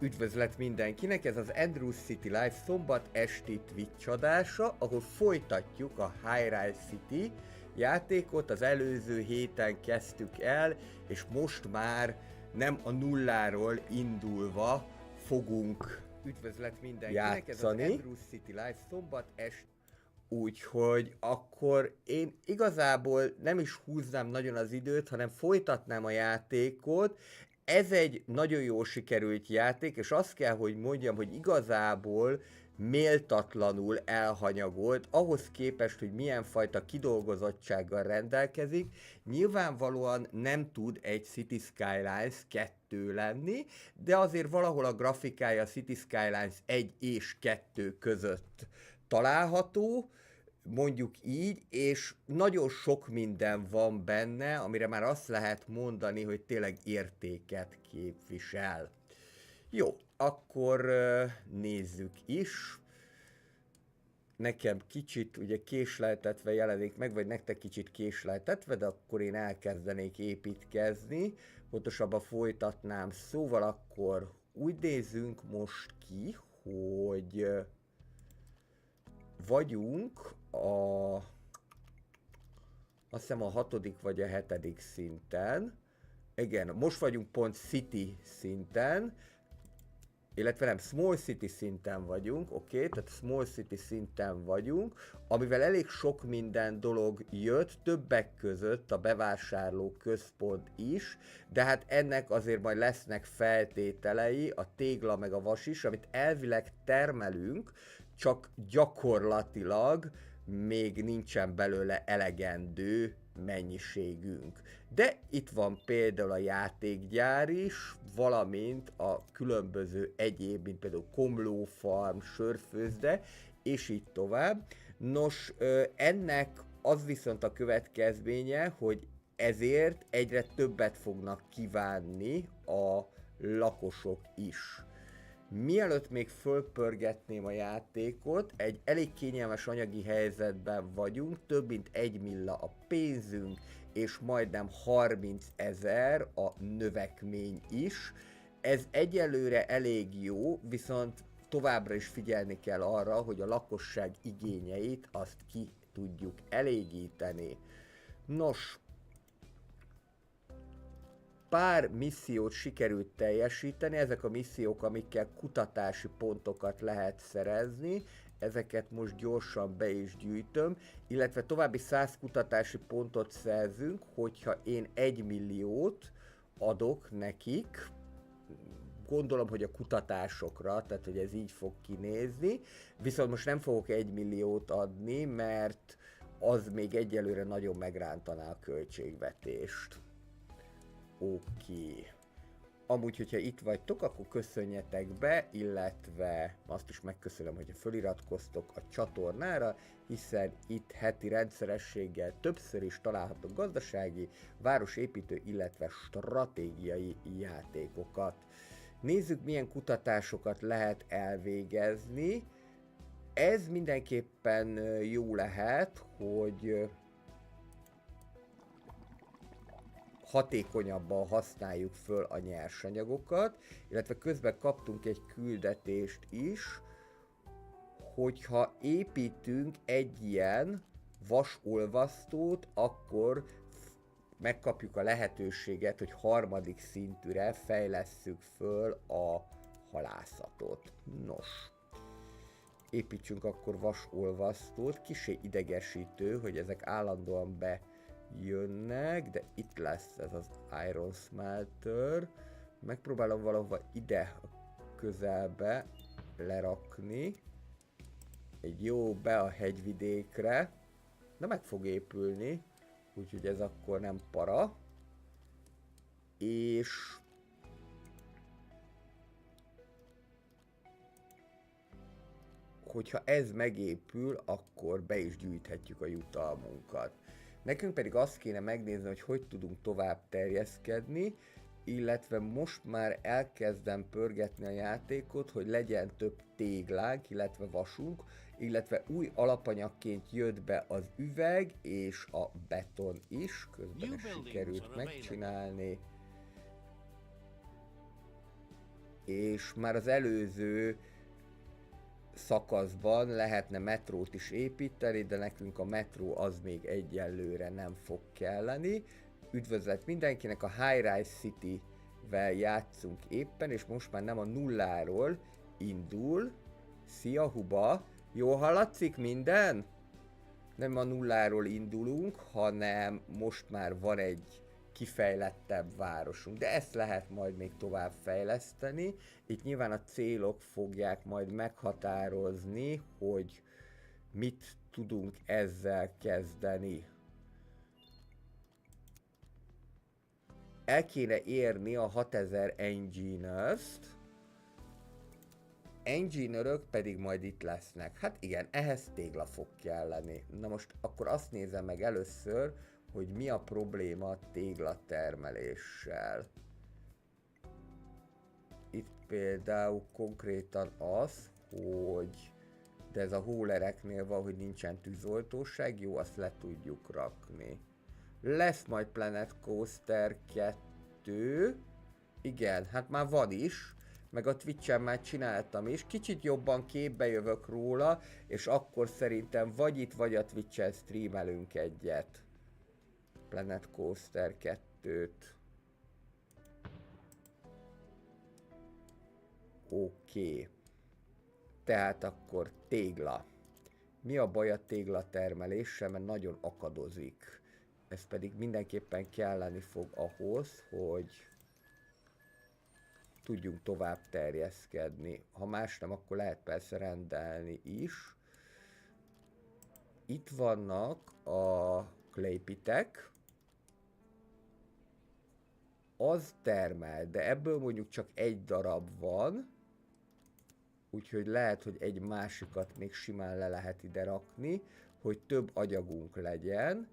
Üdvözlet mindenkinek, ez az Andrews City Live szombat esti Twitch adása, ahol folytatjuk a High-Rise City játékot. Az előző héten kezdtük el, és most már nem a nulláról indulva fogunk üdvözlet mindenkinek, játszani. Ez az Andrews City Live szombat esti. Úgyhogy akkor én igazából nem is húznám nagyon az időt, hanem folytatnám a játékot. Ez egy nagyon jól sikerült játék, és azt kell, hogy mondjam, hogy igazából méltatlanul elhanyagolt, ahhoz képest, hogy milyen fajta kidolgozottsággal rendelkezik. Nyilvánvalóan nem tud egy City Skylines 2 lenni, de azért valahol a grafikája City Skylines 1 és 2 között található, mondjuk így, és nagyon sok minden van benne, amire már azt lehet mondani, hogy tényleg értéket képvisel. Jó, akkor nézzük is. Nekem kicsit ugye késleltetve jelenik meg, vagy nektek kicsit késleltetve, de akkor én elkezdenék építkezni, pontosabban folytatnám. Szóval akkor úgy nézzünk most ki, hogy vagyunk azt hiszem a 6. vagy a 7. szinten. Igen, most vagyunk pont City szinten, illetve nem, Small City szinten vagyunk, oké, tehát Small City szinten vagyunk, amivel elég sok minden dolog jött, többek között a bevásárló központ is, de hát ennek azért majd lesznek feltételei, a tégla meg a vas is, amit elvileg termelünk, csak gyakorlatilag még nincsen belőle elegendő mennyiségünk. De itt van például a játékgyár is, valamint a különböző egyéb, mint például komlófarm, sörfőzde, és így tovább. Nos, ennek az viszont a következménye, hogy ezért egyre többet fognak kívánni a lakosok is. Mielőtt még fölpörgetném a játékot, egy elég kényelmes anyagi helyzetben vagyunk, több mint 1 milla a pénzünk, és majdnem 30 000 a növekmény is. Ez egyelőre elég jó, viszont továbbra is figyelni kell arra, hogy a lakosság igényeit azt ki tudjuk elégíteni. Nos, pár missziót sikerült teljesíteni, ezek a missziók, amikkel kutatási pontokat lehet szerezni, ezeket most gyorsan be is gyűjtöm, illetve további 100 kutatási pontot szerzünk, hogyha én 1 milliót adok nekik, gondolom, hogy a kutatásokra, tehát hogy ez így fog kinézni, viszont most nem fogok 1 milliót adni, mert az még egyelőre nagyon megrántaná a költségvetést. Oké. Amúgy, hogyha itt vagytok, akkor köszönjetek be, illetve azt is megköszönöm, hogyha föliratkoztok a csatornára, hiszen itt heti rendszerességgel többször is találhatok gazdasági, városépítő, illetve stratégiai játékokat. Nézzük, milyen kutatásokat lehet elvégezni. Ez mindenképpen jó lehet, hogy hatékonyabban használjuk föl a nyersanyagokat, illetve közben kaptunk egy küldetést is, hogyha építünk egy ilyen vasolvasztót, akkor megkapjuk a lehetőséget, hogy 3. szintűre fejlesszük föl a halászatot. Nos, építsünk akkor vasolvasztót, kissé idegesítő, hogy ezek állandóan jönnek, de itt lesz ez az Iron Smelter. Megpróbálom valahova ide a közelbe lerakni. Egy jó be a hegyvidékre. De meg fog épülni, úgyhogy ez akkor nem para. És hogyha ez megépül, akkor be is gyűjthetjük a jutalmunkat. Nekünk pedig azt kéne megnézni, hogy tudunk tovább terjeszkedni, illetve most már elkezdem pörgetni a játékot, hogy legyen több téglánk, illetve vasunk, illetve új alapanyagként jött be az üveg és a beton is, közben sikerült megcsinálni. és már az előző szakaszban lehetne metrót is építeni, de nekünk a metró az még egyelőre nem fog kelleni. Üdvözlet mindenkinek, a High-Rise City-vel játszunk éppen, és most már nem a nulláról indul. Szia Huba! Jól hallatszik minden? Nem a nulláról indulunk, hanem most már van egy kifejlettebb városunk, de ezt lehet majd még tovább fejleszteni. Itt nyilván a célok fogják majd meghatározni, hogy mit tudunk ezzel kezdeni. El kéne érni a 6000 engineers-t, engineerök pedig majd itt lesznek. Hát igen, ehhez tégla fog kelleni. Na most akkor azt nézem meg először, hogy mi a probléma a téglatermeléssel. Itt például konkrétan az, hogy de ez a hólereknél van, hogy nincsen tűzoltóság, jó, azt le tudjuk rakni. Lesz majd Planet Coaster 2. Igen, hát már van is, meg a Twitch-en már csináltam is. Kicsit jobban képbe jövök róla, és akkor szerintem vagy itt, vagy a Twitch-en streamelünk egyet. Planet Coaster 2-t. Oké. Tehát akkor tégla. Mi a baj a tégla termeléssel, mert nagyon akadozik. Ez pedig mindenképpen kelleni fog ahhoz, hogy tudjunk tovább terjeszkedni. Ha más nem, akkor lehet persze rendelni is. Itt vannak a klejpitek. Az termel, de ebből mondjuk csak egy darab van. Úgyhogy lehet, hogy egy másikat még simán le lehet ide rakni, hogy több agyagunk legyen.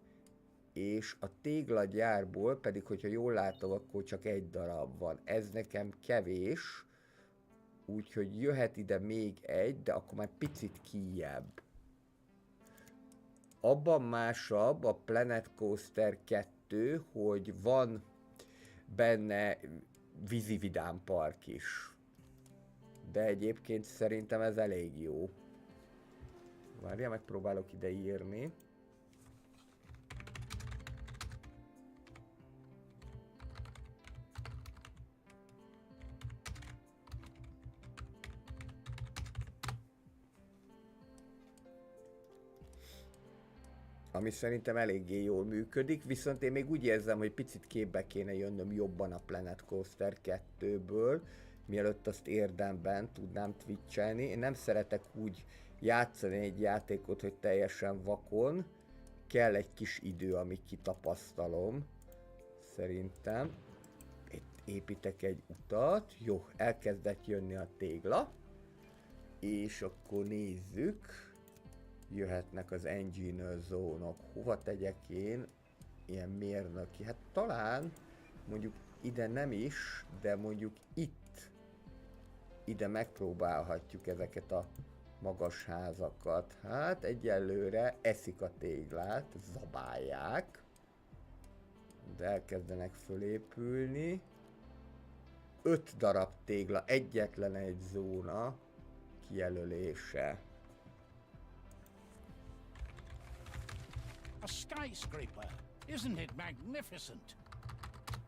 És a téglagyárból pedig, hogyha jól látom, akkor csak egy darab van. Ez nekem kevés, úgyhogy jöhet ide még egy, de akkor már picit kijjebb. Abban másabb a Planet Coaster 2, hogy van benne vízi vidámpark is. De egyébként szerintem ez elég jó. Várjál, megpróbálok ide írni. Ami szerintem eléggé jól működik, viszont én még úgy érzem, hogy picit képbe kéne jönnöm jobban a Planet Coaster 2-ből, mielőtt azt érdemben tudnám twitchelni. Én nem szeretek úgy játszani egy játékot, hogy teljesen vakon. Kell egy kis idő, amíg kitapasztalom. Szerintem. Itt építek egy utat. Jó, elkezdett jönni a tégla. És akkor nézzük. Jöhetnek az engineer zónok. Hova tegyek én ilyen mérnöki? Hát talán mondjuk ide nem is, de mondjuk itt ide megpróbálhatjuk ezeket a magas házakat. Hát egyelőre eszik a téglát, zabálják, de elkezdenek fölépülni. 5 darab tégla, egyetlen egy zóna kijelölése. A skyscraper, isn't it magnificent?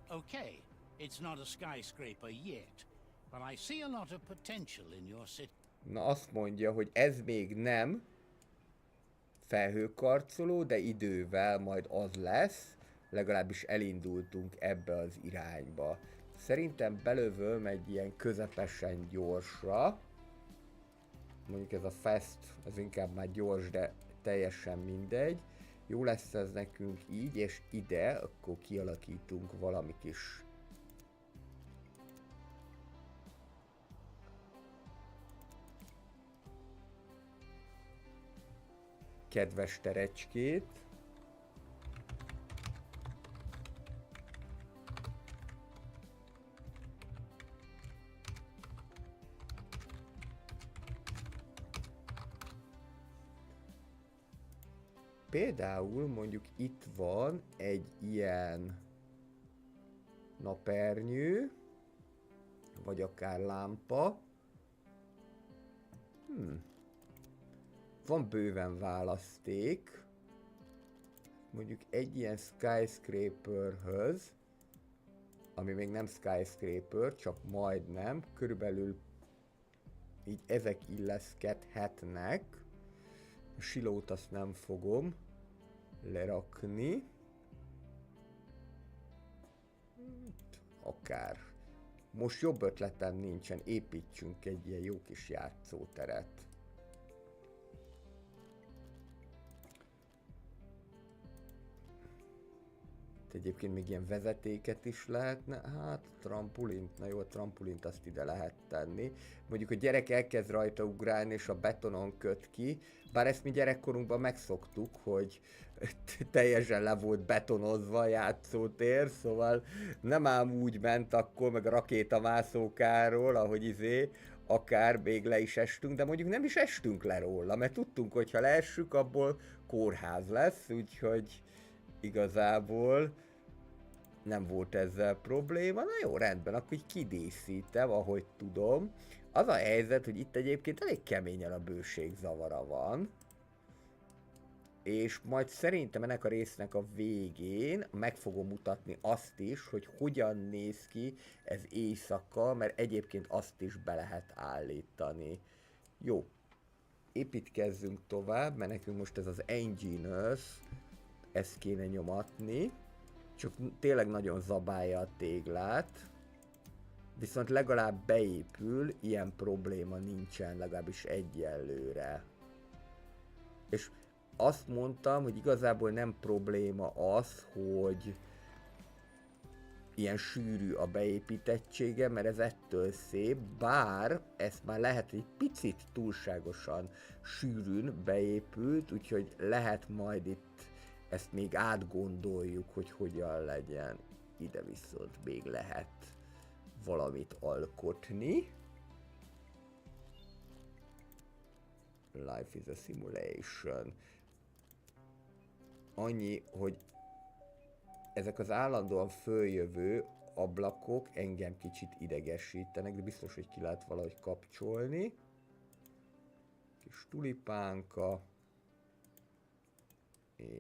Okay, it's not a skyscraper yet, but I see a lot of potential in your city. Na azt mondja, hogy ez még nem felhőkarcoló, de idővel majd az lesz. Legalábbis elindultunk ebbe az irányba. Szerintem belövöm egy ilyen közepesen gyorsra. Mondjuk ez a fast, az inkább már gyors, de teljesen mindegy. Jó lesz ez nekünk így, és ide akkor kialakítunk valami kis kedves terecskét. Például mondjuk itt van egy ilyen napernyő, vagy akár lámpa. Van bőven választék. Mondjuk egy ilyen skyscraperhöz, ami még nem skyscraper, csak majdnem, körülbelül így ezek illeszkedhetnek. A silót azt nem fogom lerakni. Akár. Most jobb ötletem nincsen, építsünk egy ilyen jó kis játszóteret. Egyébként még ilyen vezetéket is lehetne, hát trampolint, na jó, a trampolint azt ide lehet tenni. Mondjuk a gyerek elkezd rajta ugrálni és a betonon köt ki, bár ezt mi gyerekkorunkban megszoktuk, hogy teljesen le volt betonozva a játszótér, szóval nem ám úgy ment akkor, meg a rakétamászókáról, ahogy akár még le is estünk, de mondjuk nem is estünk le róla, mert tudtunk, hogy ha leessük, abból kórház lesz, úgyhogy igazából nem volt ezzel probléma. Na jó, rendben, akkor így kidíszítem, ahogy tudom. Az a helyzet, hogy itt egyébként elég keményen a bőségzavara van. És majd szerintem ennek a résznek a végén meg fogom mutatni azt is, hogy hogyan néz ki ez éjszaka, mert egyébként azt is be lehet állítani. Jó, építkezzünk tovább, mert nekünk most ez az Engineers, ezt kéne nyomatni, csak tényleg nagyon zabálja a téglát, viszont legalább beépül, ilyen probléma nincsen, legalábbis egyelőre. És azt mondtam, hogy igazából nem probléma az, hogy ilyen sűrű a beépítettsége, mert ez ettől szép, bár ezt már lehet egy picit túlságosan sűrűn beépült, úgyhogy lehet majd itt ezt még átgondoljuk, hogy hogyan legyen. Ide viszont még lehet valamit alkotni. Life is a simulation. Annyi, hogy ezek az állandóan följövő ablakok engem kicsit idegesítenek, de biztos, hogy ki lehet valahogy kapcsolni. Kis tulipánka.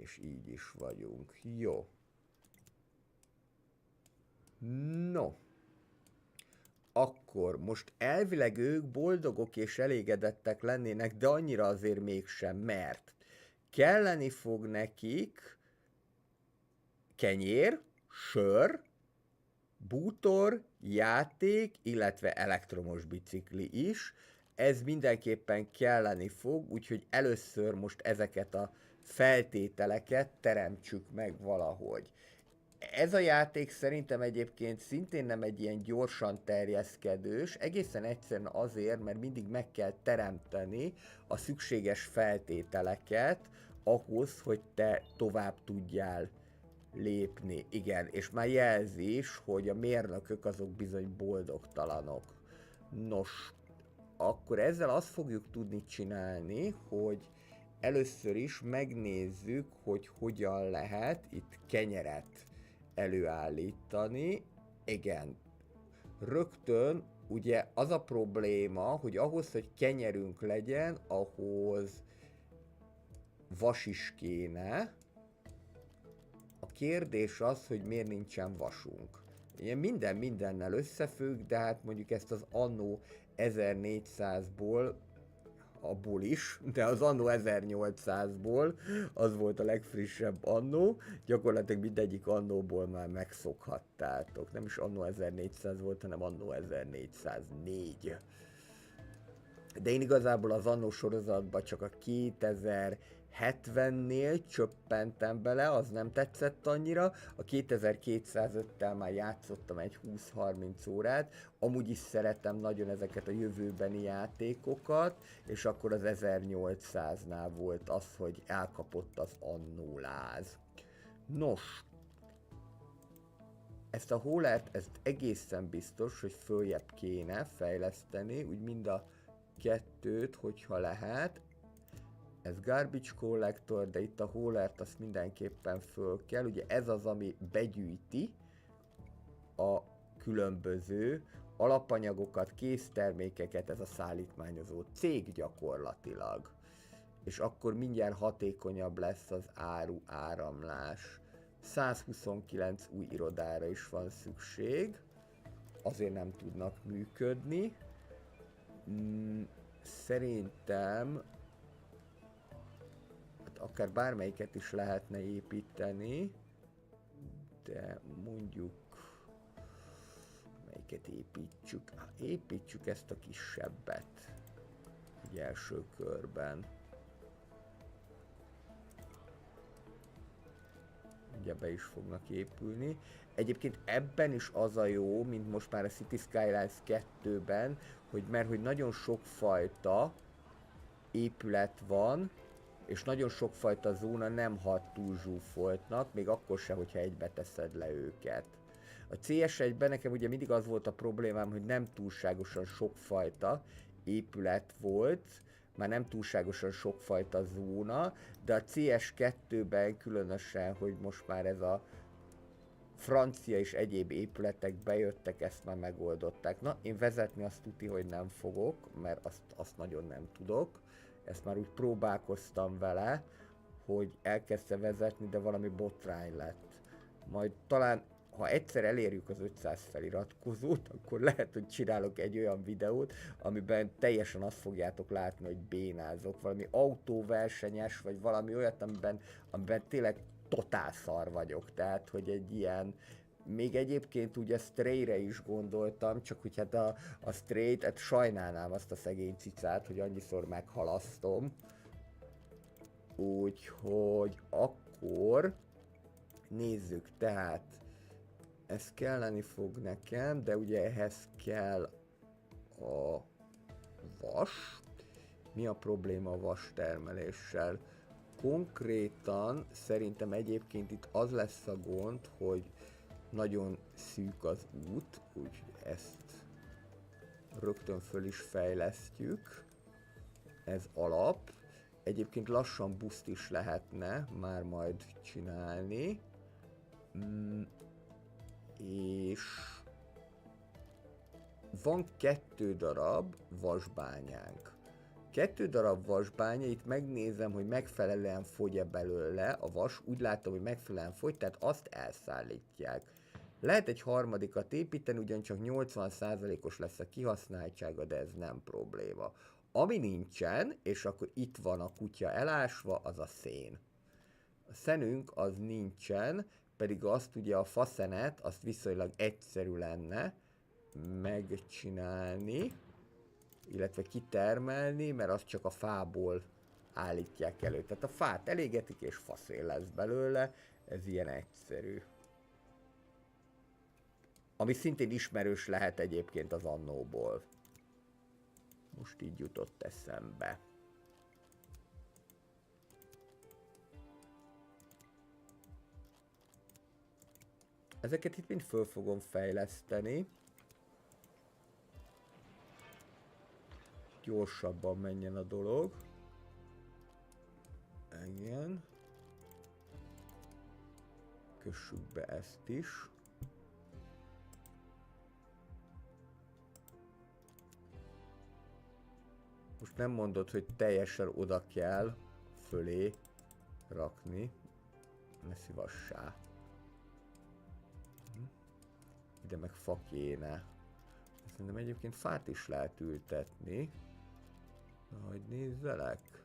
És így is vagyunk. Jó. No. Akkor most elvileg ők boldogok és elégedettek lennének, de annyira azért mégsem, mert kelleni fog nekik kenyér, sör, bútor, játék, illetve elektromos bicikli is. Ez mindenképpen kelleni fog, úgyhogy először most ezeket a feltételeket teremtsük meg valahogy. Ez a játék szerintem egyébként szintén nem egy ilyen gyorsan terjeszkedős, egészen egyszerűen azért, mert mindig meg kell teremteni a szükséges feltételeket ahhoz, hogy te tovább tudjál lépni. Igen, és már jelzi is, hogy a mérnökök azok bizony boldogtalanok. Nos, akkor ezzel azt fogjuk tudni csinálni, hogy először is megnézzük, hogy hogyan lehet itt kenyeret előállítani. Igen, rögtön ugye az a probléma, hogy ahhoz, hogy kenyerünk legyen, ahhoz vas is kéne. A kérdés az, hogy miért nincsen vasunk. Ugye minden mindennel összefügg, de hát mondjuk ezt az annó 1400-ból, abból is, de az annó 1800-ból, az volt a legfrissebb annó, gyakorlatilag mindegyik annóból már megszokhattátok. Nem is annó 1400 volt, hanem annó 1404. De én igazából az annó sorozatban csak a 2070-nél csöppentem bele, az nem tetszett annyira, a 2205-tel már játszottam egy 20-30 órát, amúgy is szeretem nagyon ezeket a jövőbeni játékokat, és akkor az 1800-nál volt az, hogy elkapott az annóláz. Nos, ezt a Hollert, ezt egészen biztos, hogy följebb kéne fejleszteni, úgy mind a kettőt, hogyha lehet. Ez Garbage Collector, de itt a Hollert azt mindenképpen föl kell. Ugye ez az, ami begyűjti a különböző alapanyagokat, késztermékeket ez a szállítmányozó cég gyakorlatilag. És akkor mindjárt hatékonyabb lesz az áru áramlás. 129 új irodára is van szükség, azért nem tudnak működni. Szerintem hát akár bármelyiket is lehetne építeni, de mondjuk melyiket építsük? Építsük ezt a kisebbet egy első körben. Ugye be is fognak épülni. Egyébként ebben is az a jó, mint most már a City Skylines 2-ben, hogy nagyon sokfajta épület van, és nagyon sokfajta zóna nem hat túl zsúfoltnak, még akkor se, hogyha egybe teszed le őket. A CS1-ben nekem ugye mindig az volt a problémám, hogy nem túlságosan sokfajta épület volt, már nem túlságosan sokfajta zóna, de a CS2-ben különösen, hogy most már ez a francia és egyéb épületek bejöttek, ezt már megoldották. Na, én vezetni azt tuti, hogy nem fogok, mert azt nagyon nem tudok. Ezt már úgy próbálkoztam vele, hogy elkezdte vezetni, de valami botrány lett. Majd talán, ha egyszer elérjük az 500 feliratkozót, akkor lehet, hogy csinálok egy olyan videót, amiben teljesen azt fogjátok látni, hogy bénázok. Valami autóversenyes, vagy valami olyat, amiben tényleg totál szar vagyok. Tehát, hogy egy ilyen... Még egyébként ugye Stray-re is gondoltam, csak hogy hát a Stray-t, hát sajnálnám azt a szegény cicát, hogy annyiszor meghalasztom. Úgyhogy akkor nézzük, tehát ez kelleni fog nekem, de ugye ehhez kell a vas. Mi a probléma a vas termeléssel? Konkrétan szerintem egyébként itt az lesz a gond, hogy nagyon szűk az út, úgyhogy ezt rögtön föl is fejlesztjük. Ez alap. Egyébként lassan buszt is lehetne már majd csinálni. És van 2 darab vasbányánk. 2 darab vasbánya, itt megnézem, hogy megfelelően fogy-e belőle a vas, úgy látom, hogy megfelelően fogy, tehát azt elszállítják. Lehet egy harmadikat építeni, ugyancsak 80%-os lesz a kihasználtsága, de ez nem probléma. Ami nincsen, és akkor itt van a kutya elásva, az a szén. A szenünk az nincsen, pedig azt ugye a faszenet, azt viszonylag egyszerű lenne megcsinálni, illetve kitermelni, mert azt csak a fából állítják elő. Tehát a fát elégetik, és faszél lesz belőle, ez ilyen egyszerű. Ami szintén ismerős lehet egyébként az annóból. Most így jutott eszembe. Ezeket itt mind föl fogom fejleszteni. Gyorsabban menjen a dolog. Igen. Kössük be ezt is. Most nem mondod, hogy teljesen oda kell fölé rakni. Ne szívassá. Ide meg fa kéne. Szerintem egyébként fát is lehet ültetni. Na, hogy nézzelek.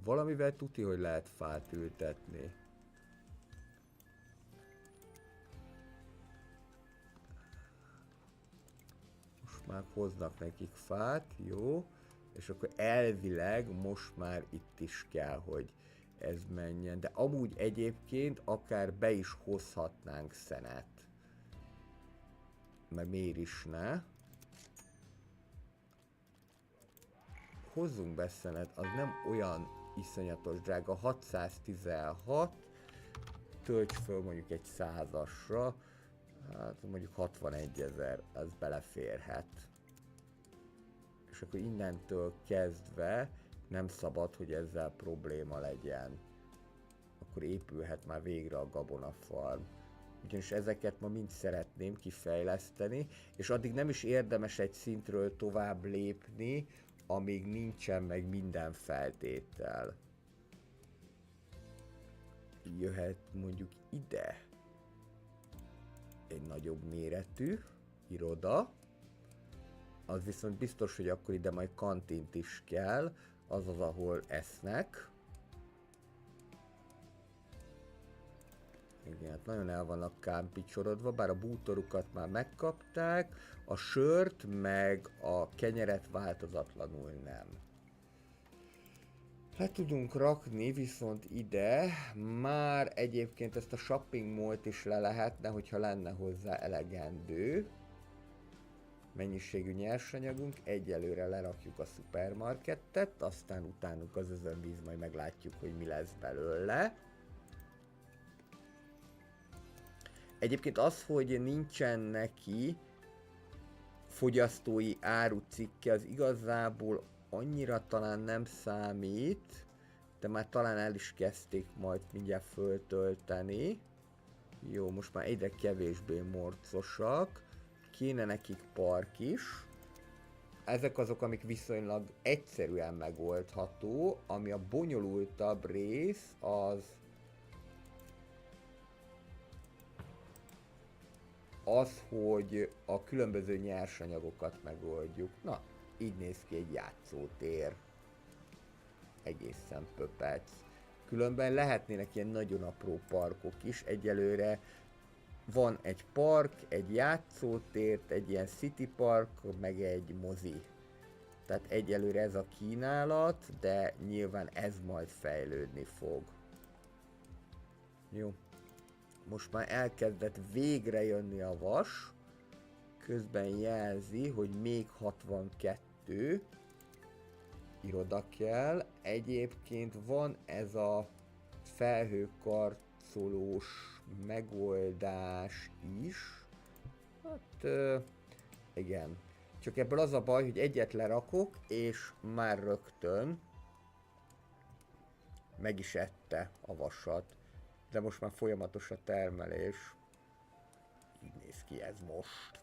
Valamivel tuti, hogy lehet fát ültetni. Most már hoznak nekik fát, jó. És akkor elvileg most már itt is kell, hogy ez menjen. De amúgy egyébként akár be is hozhatnánk szenet. Mert miért is ne? Hozzunk be szenet, az nem olyan iszonyatos drága. 616. Tölts föl mondjuk egy 100-asra. Hát mondjuk 61 000, az beleférhet. És akkor innentől kezdve Nem szabad, hogy ezzel probléma legyen. Akkor épülhet már végre a gabonafarm. Ugyanis ezeket ma mind szeretném kifejleszteni, és addig nem is érdemes egy szintről tovább lépni, amíg nincsen meg minden feltétel. Jöhet mondjuk ide egy nagyobb méretű iroda, az viszont biztos, hogy akkor ide majd kantint is kell, azaz, ahol esznek. Igen, hát nagyon el vannak kámpicsorodva, bár a bútorukat már megkapták, a sört meg a kenyeret változatlanul nem. Le tudunk rakni viszont ide, már egyébként ezt a shopping mall-t is le lehetne, hogyha lenne hozzá elegendő mennyiségű nyersanyagunk. Egyelőre lerakjuk a szupermarketet, aztán utánuk az özönvíz, majd meglátjuk, hogy mi lesz belőle. Egyébként az, hogy nincsen neki fogyasztói árucikke, az igazából annyira talán nem számít, de már talán el is kezdték majd mindjárt föltölteni. Jó, most már egyre kevésbé morcosak, kéne nekik park is. Ezek azok, amik viszonylag egyszerűen megoldható, ami a bonyolultabb rész, az, hogy a különböző nyersanyagokat megoldjuk. Na, így néz ki egy játszótér. Egészen pöpec. Különben lehetnének ilyen nagyon apró parkok is. Egyelőre van egy park, egy játszótér, egy ilyen city park, meg egy mozi. Tehát egyelőre ez a kínálat, de nyilván ez majd fejlődni fog. Jó. Most már elkezdett végre jönni a vas. Közben jelzi, hogy még 62 iroda kell. Egyébként van ez a felhőkarcolós megoldás is. Hát igen. Csak ebből az a baj, hogy egyet lerakok, és már rögtön meg is ette a vasat. De most már folyamatos a termelés. Így néz ki ez most.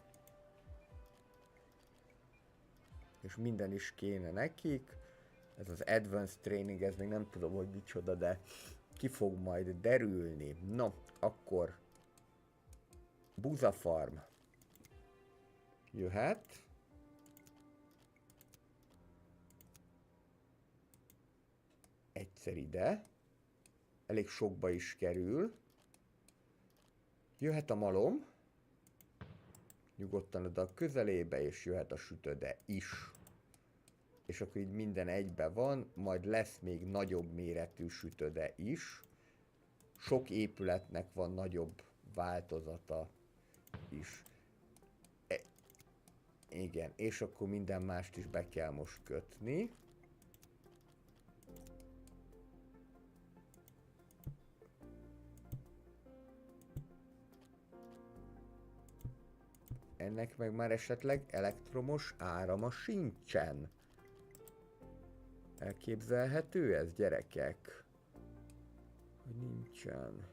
És minden is kéne nekik. Ez az Advanced Training, ez még nem tudom, hogy micsoda, de ki fog majd derülni. No, akkor Buzafarm jöhet. Egyszer ide. Elég sokba is kerül. Jöhet a malom. Nyugodtan oda a közelébe, és jöhet a sütöde is. És akkor így minden egybe van, majd lesz még nagyobb méretű sütöde is. Sok épületnek van nagyobb változata is. Igen, és akkor minden mást is be kell most kötni. Ennek meg már esetleg elektromos árama sincsen. Elképzelhető ez, gyerekek? Hogy nincsen.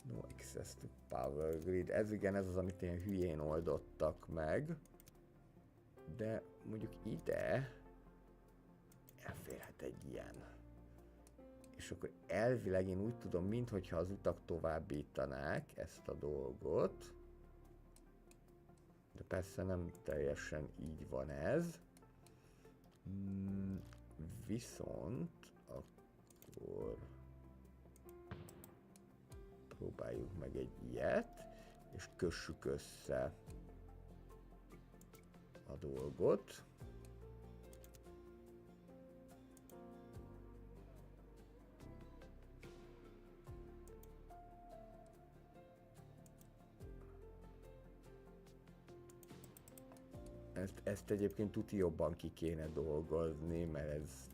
No access to power grid. Ez igen, ez az, amit ilyen hülyén oldottak meg. De mondjuk ide elférhet egy ilyen. És akkor elvileg én úgy tudom, minthogyha az utak továbbítanák ezt a dolgot. De persze nem teljesen így van ez. Viszont akkor próbáljuk meg egy ilyet, és kössük össze a dolgot. Ezt egyébként tuti jobban ki kéne dolgozni, mert ez...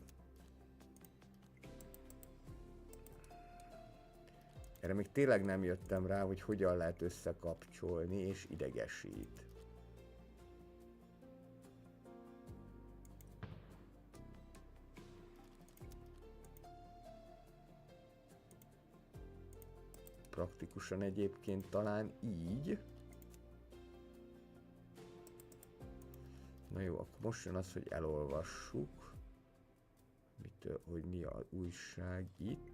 Erre még tényleg nem jöttem rá, hogy hogyan lehet összekapcsolni, és idegesít. praktikusan egyébként talán így. Na jó, akkor most jön az, hogy elolvassuk, hogy mi az újság itt.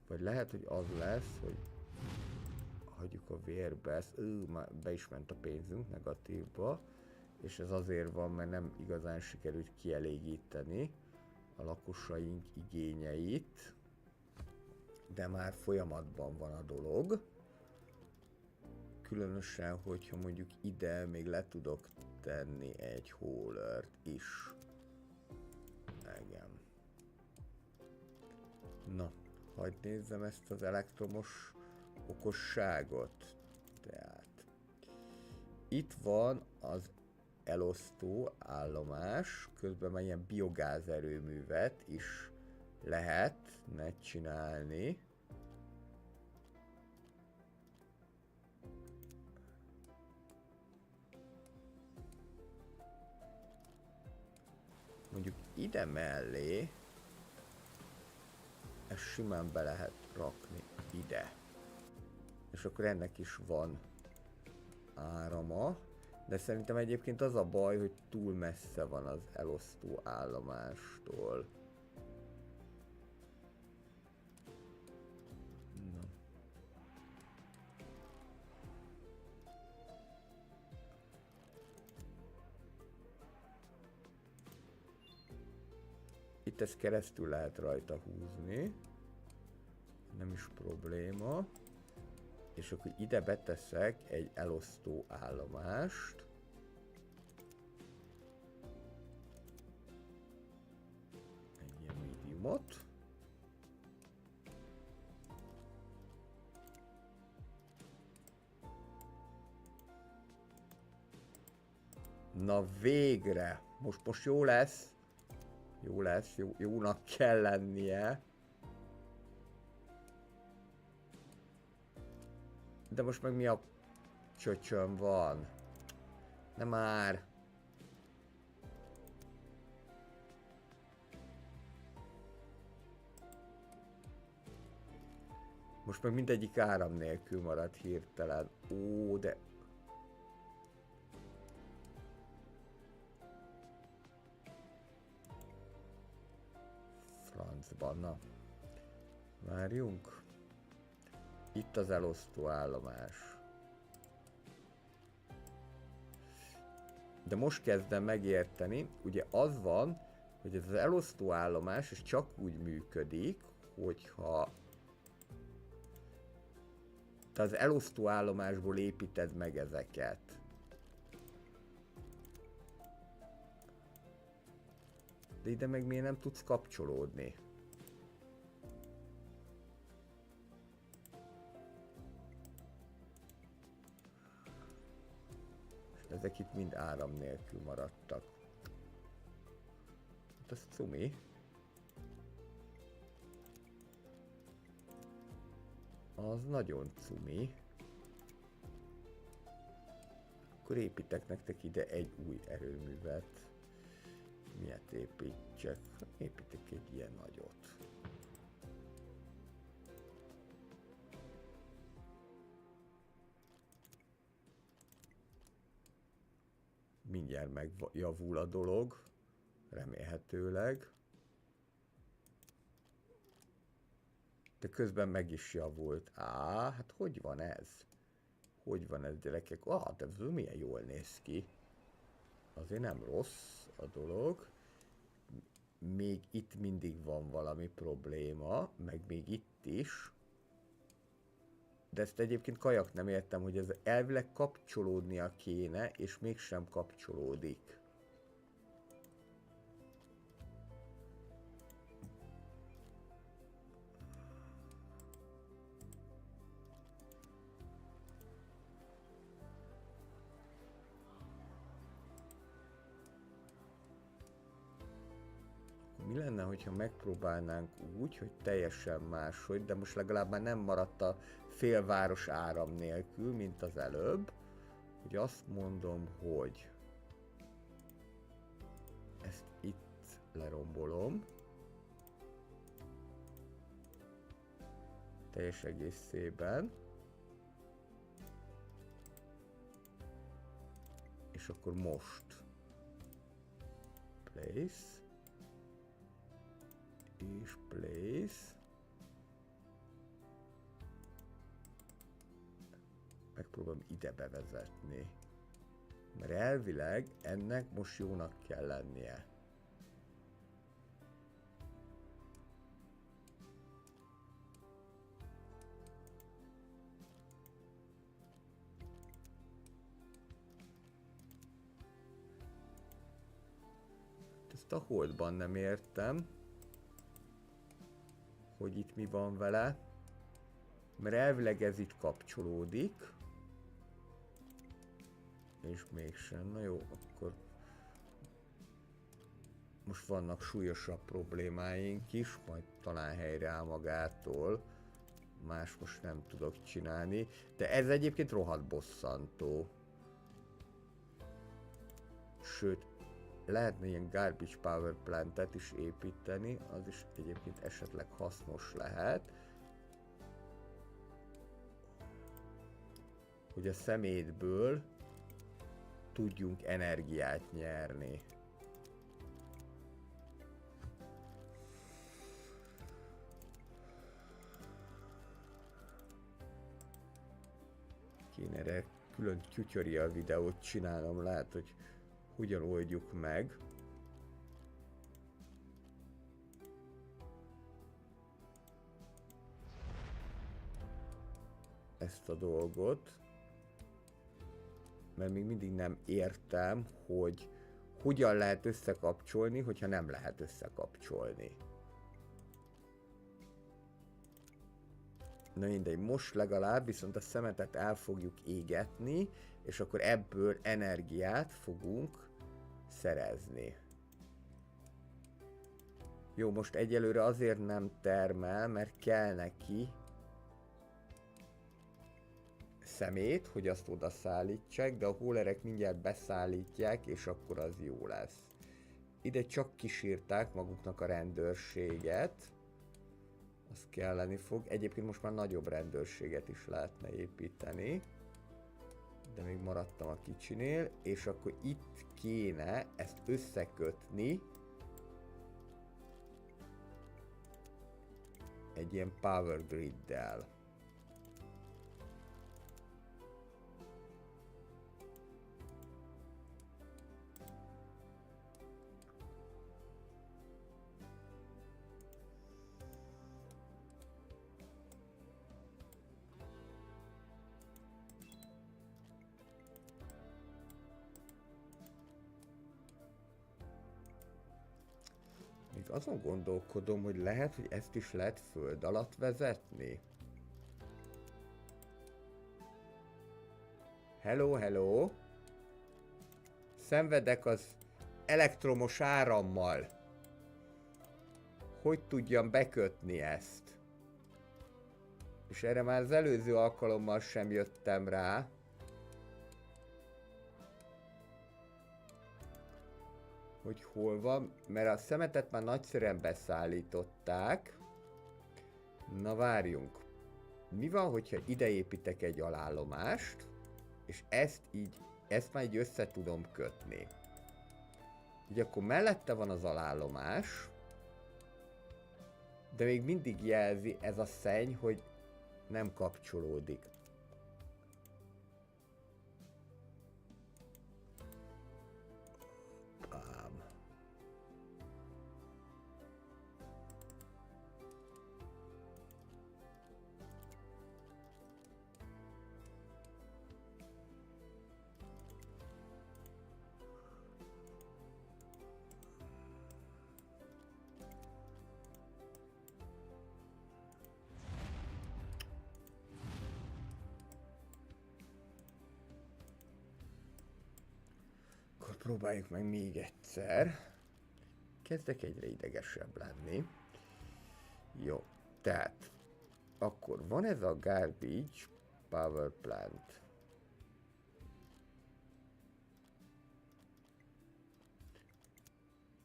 Vagy lehet, hogy az lesz, hogy hagyjuk a vérbe, már be is ment a pénzünk negatívba, és ez azért van, mert nem igazán sikerült kielégíteni a lakosaink igényeit, de már folyamatban van a dolog. Különösen, hogyha mondjuk ide még le tudok tenni egy haulert is. Igen. Na, hagyd nézzem ezt az elektromos okosságot. Tehát itt van az elosztó állomás, közben már ilyen biogáz erőművet is lehetne csinálni. Mondjuk ide mellé ezt simán be lehet rakni ide. És akkor ennek is van árama, de szerintem egyébként az a baj, hogy túl messze van az elosztó állomástól. Na. Itt ezt keresztül lehet rajta húzni, nem is probléma. És akkor ide beteszek egy elosztó állomást. Egy ilyen mediumot. Na végre! Most jó lesz. Jó lesz, jónak kell lennie. De most meg mi a csöcsön van? Nem már! Most meg mindegyik áram nélkül maradt hirtelen. Ó, de... Francban, na. Várjunk. Itt az elosztó állomás. De most kezdem megérteni, ugye az van, hogy ez az elosztó állomás és csak úgy működik, hogyha te az elosztó állomásból építed meg ezeket. De ide meg miért nem tudsz kapcsolódni? Ezek itt mind áram nélkül maradtak. Hát ez cumi. Az nagyon cumi. Akkor építek nektek ide egy új erőművet. Miért építsek? Építek egy ilyen nagyot. Mindjárt megjavul a dolog, remélhetőleg. De közben meg is javult. Hát hogy van ez? Hogy van ez, gyerekek? De ez milyen jól néz ki. Azért nem rossz a dolog. Még itt mindig van valami probléma, meg még itt is. De ezt egyébként kajak nem értem, hogy ez elvileg kapcsolódnia kéne, és mégsem kapcsolódik. Mi lenne, hogyha megpróbálnánk úgy, hogy teljesen máshogy, de most legalább már nem maradt a félváros áram nélkül, mint az előbb. Hogy azt mondom, hogy ezt itt lerombolom. teljes egészében. És akkor most place és place. Megpróbálom ide bevezetni. Mert elvileg ennek most jónak kell lennie. Ezt a holdban nem értem, hogy itt mi van vele. Mert elvileg ez itt kapcsolódik. És mégsem. Na jó, akkor most vannak súlyosabb problémáink is, majd talán helyreáll magától. Más most nem tudok csinálni. De ez egyébként rohadt bosszantó. Sőt, lehetne ilyen garbage power plantet is építeni, az is egyébként esetleg hasznos lehet. Hogy a szemétből tudjunk energiát nyerni. Kéne erre külön tutorial videót csinálnom, lehet, hogy hogyan oldjuk meg. Ezt a dolgot. Mert még mindig nem értem, hogy hogyan lehet összekapcsolni, hogyha nem lehet összekapcsolni. Na mindegy, most legalább viszont a szemetet el fogjuk égetni, és akkor ebből energiát fogunk szerezni. Jó, most egyelőre azért nem termel, mert kell neki szemét, hogy azt oda szállítsák, de a hólerek mindjárt beszállítják, és akkor az jó lesz. Ide csak kísírták maguknak a rendőrséget. Az kelleni fog. Egyébként most már nagyobb rendőrséget is lehetne építeni. De még maradtam a kicsinél, és akkor itt kéne ezt összekötni egy ilyen power griddel. Még azon gondolkodom, hogy lehet, hogy ezt is lehet föld alatt vezetni. Hello, hello! Szenvedek az elektromos árammal. Hogy tudjam bekötni ezt? És erre már az előző alkalommal sem jöttem rá. Hogy hol van, mert a szemetet már nagyszerűen beszállították. Na várjunk. Mi van, hogyha ide építek egy alállomást, és ezt már így össze tudom kötni. Ugye akkor mellette van az alállomás, de még mindig jelzi ez a szenny, hogy nem kapcsolódik. Próbáljuk meg még egyszer. Kezdek egyre idegesebb lenni. Jó, tehát akkor van ez a garbage power plant.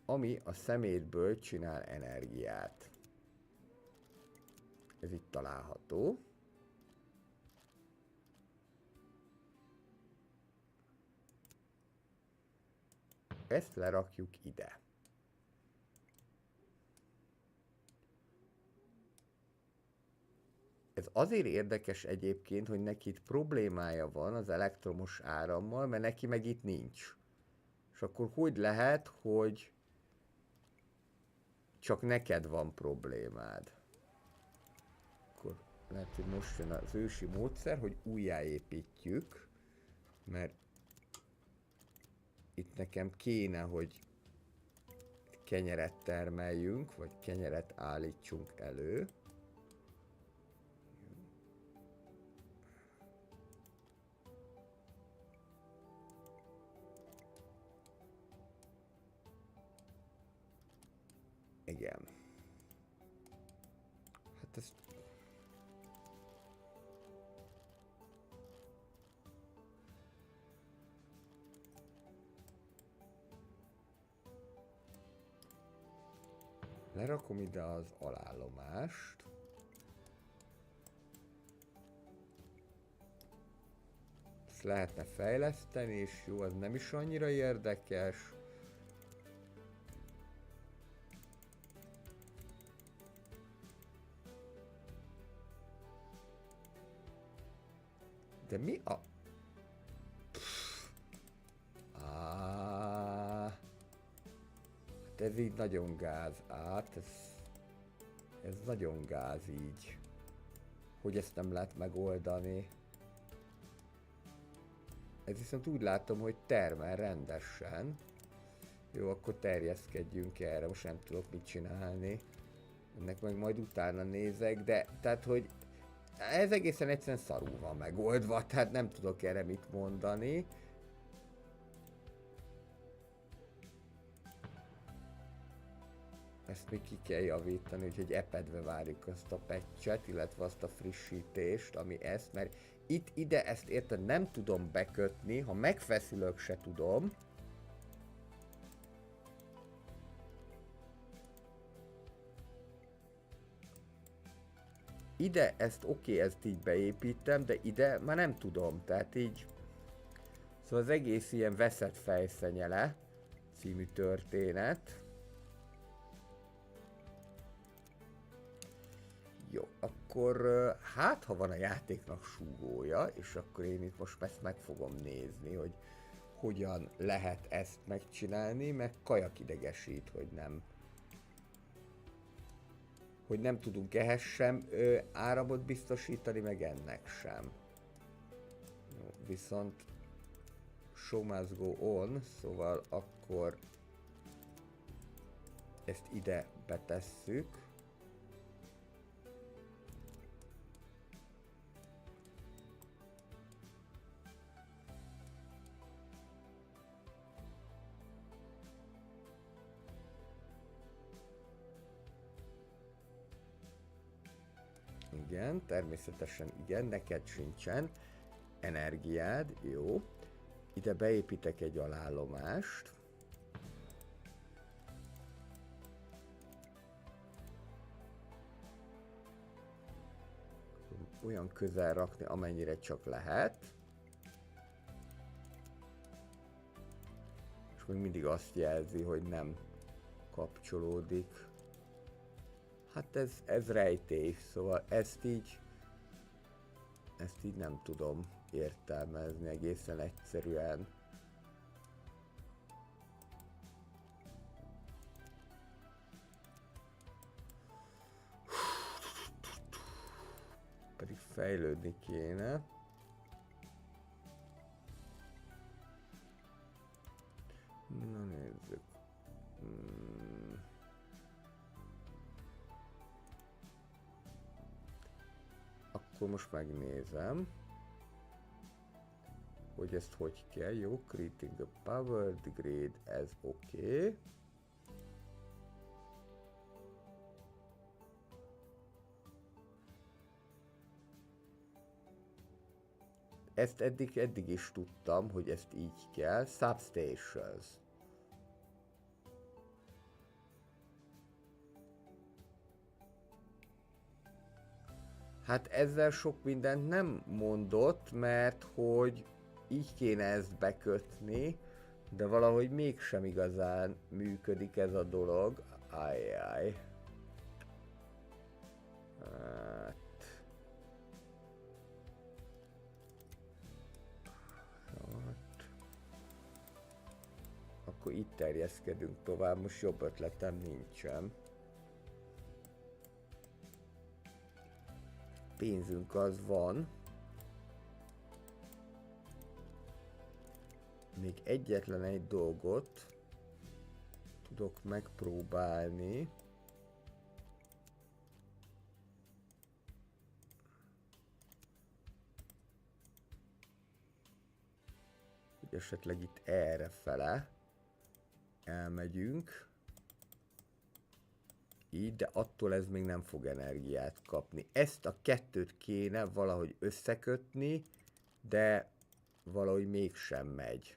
Ami a szemétből csinál energiát. Ez itt található. Ezt lerakjuk ide. Ez azért érdekes egyébként, hogy neki itt problémája van az elektromos árammal, mert neki meg itt nincs. És akkor hogy lehet, hogy csak neked van problémád? Akkor lehet, hogy most jön az ősi módszer, hogy újjáépítjük, mert itt nekem kéne, hogy kenyeret termeljünk, vagy kenyeret állítsunk elő. Igen. Hát ez... Lerakom ide az alállomást. Ezt lehetne fejleszteni, és jó, az nem is annyira érdekes. De mi a... Hát ez így nagyon gáz át, ez nagyon gáz így, hogy ezt nem lehet megoldani. Ez viszont úgy látom, hogy termel rendesen. Jó, akkor terjeszkedjünk erre, most nem tudok mit csinálni. Ennek meg majd utána nézek, de tehát, hogy ez egészen egyszerűen szarul van megoldva, tehát nem tudok erre mit mondani. Ezt még ki kell javítani, úgyhogy epedve várjuk azt a patchet, illetve azt a frissítést, ami ezt, mert itt ide ezt érted nem tudom bekötni, ha megfeszülök se tudom. Ide ezt oké, ezt így beépítem, de ide már nem tudom, tehát így... Szóval az egész ilyen veszett fejszenyele című történet. Jó, akkor hát ha van a játéknak súgója, és akkor én itt most ezt meg fogom nézni, hogy hogyan lehet ezt megcsinálni, meg kajak idegesít, hogy nem tudunk ehhez sem áramot biztosítani, meg ennek sem. Jó, viszont show must go on, szóval akkor ezt ide betesszük. Igen, természetesen igen, neked sincsen energiád, jó. Ide beépítek egy alállomást. Olyan közel rakni, amennyire csak lehet. És még mindig azt jelzi, hogy nem kapcsolódik. Hát ez rejtély, szóval ezt így nem tudom értelmezni egészen egyszerűen. Pedig fejlődni kéne. Na nézzük. Akkor most megnézem, hogy ezt hogy kell. Jó, creating the power, the grid, ez oké. Ezt eddig is tudtam, hogy ezt így kell. Substations. Hát ezzel sok mindent nem mondott, mert hogy így kéne ezt bekötni, de valahogy mégsem igazán működik ez a dolog. Ajjaj. Hát... Akkor itt terjeszkedünk tovább, most jobb ötletem nincsen. Pénzünk az van. Még egyetlen egy dolgot tudok megpróbálni. Hogy esetleg itt errefele elmegyünk. Így, de attól ez még nem fog energiát kapni. Ezt a kettőt kéne valahogy összekötni, de valahogy mégsem megy.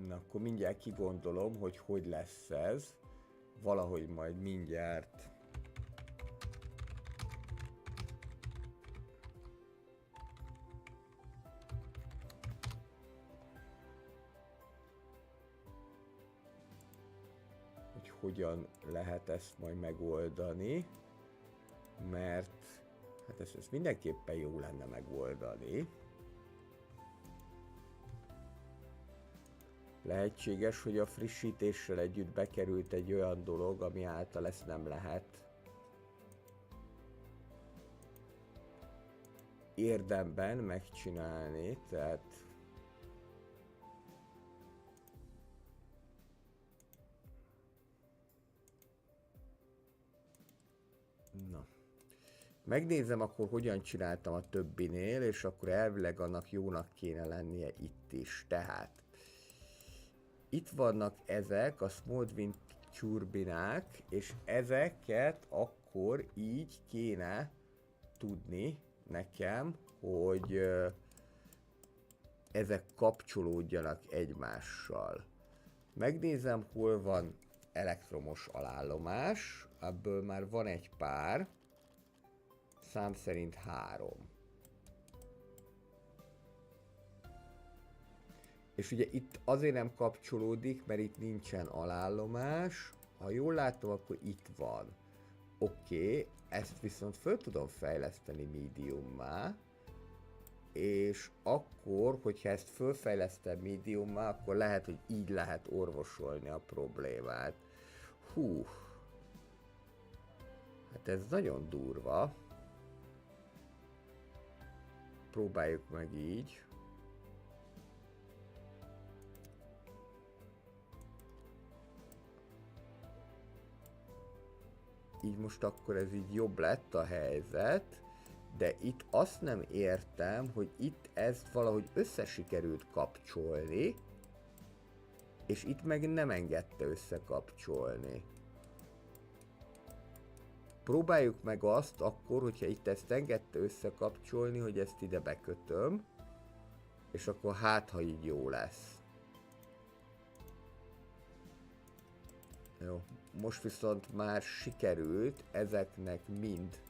Na, akkor mindjárt kigondolom, hogy hogy lesz ez. Valahogy majd mindjárt. Hogy hogyan lehet ezt majd megoldani. Mert hát ezt mindenképpen jó lenne megoldani. Lehetséges, hogy a frissítéssel együtt bekerült egy olyan dolog, ami által ezt nem lehet érdemben megcsinálni, tehát na. Megnézem akkor, hogyan csináltam a többinél, és akkor elvileg annak jónak kéne lennie itt is. Tehát itt vannak ezek a Smallwind turbinák, és ezeket akkor így kéne tudni nekem, hogy ezek kapcsolódjanak egymással. Megnézem, hol van elektromos alállomás, ebből már van egy pár, szám szerint 3. És ugye itt azért nem kapcsolódik, mert itt nincsen alállomás. Ha jól látom, akkor itt van. Oké, ezt viszont föl tudom fejleszteni mediummá. És akkor, hogyha ezt fölfejlesztem mediummá, akkor lehet, hogy így lehet orvosolni a problémát. Hú. Hát ez nagyon durva. Próbáljuk meg így. Így most akkor ez így jobb lett a helyzet, de itt azt nem értem, hogy itt ezt valahogy összesikerült kapcsolni, és itt meg nem engedte összekapcsolni. Próbáljuk meg azt akkor, hogyha itt ezt engedte összekapcsolni, hogy ezt ide bekötöm, és akkor hát, ha így jó lesz. Jó, most viszont már sikerült ezeknek mind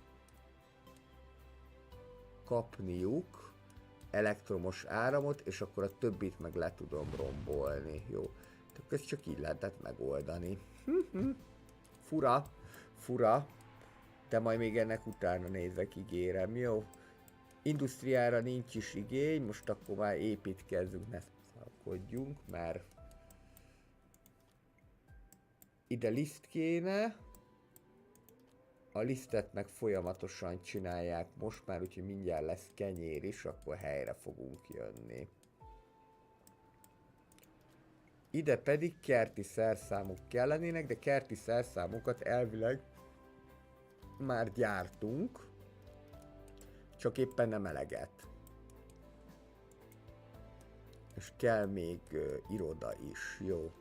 kapniuk elektromos áramot, és akkor a többit meg le tudom rombolni. Jó, tehát ezt csak így lehetett megoldani. Fura, fura, de majd még ennek utána nézek, ígérem, jó? Industriára nincs is igény, most akkor már építkezzünk, ne szalkodjunk, mert ide liszt kéne, a lisztet meg folyamatosan csinálják most már, úgyhogy mindjárt lesz kenyér is, akkor helyre fogunk jönni. Ide pedig kerti szerszámok kellenének, de kerti szerszámokat elvileg már gyártunk, csak éppen nem eleget. És kell még iroda is, jó.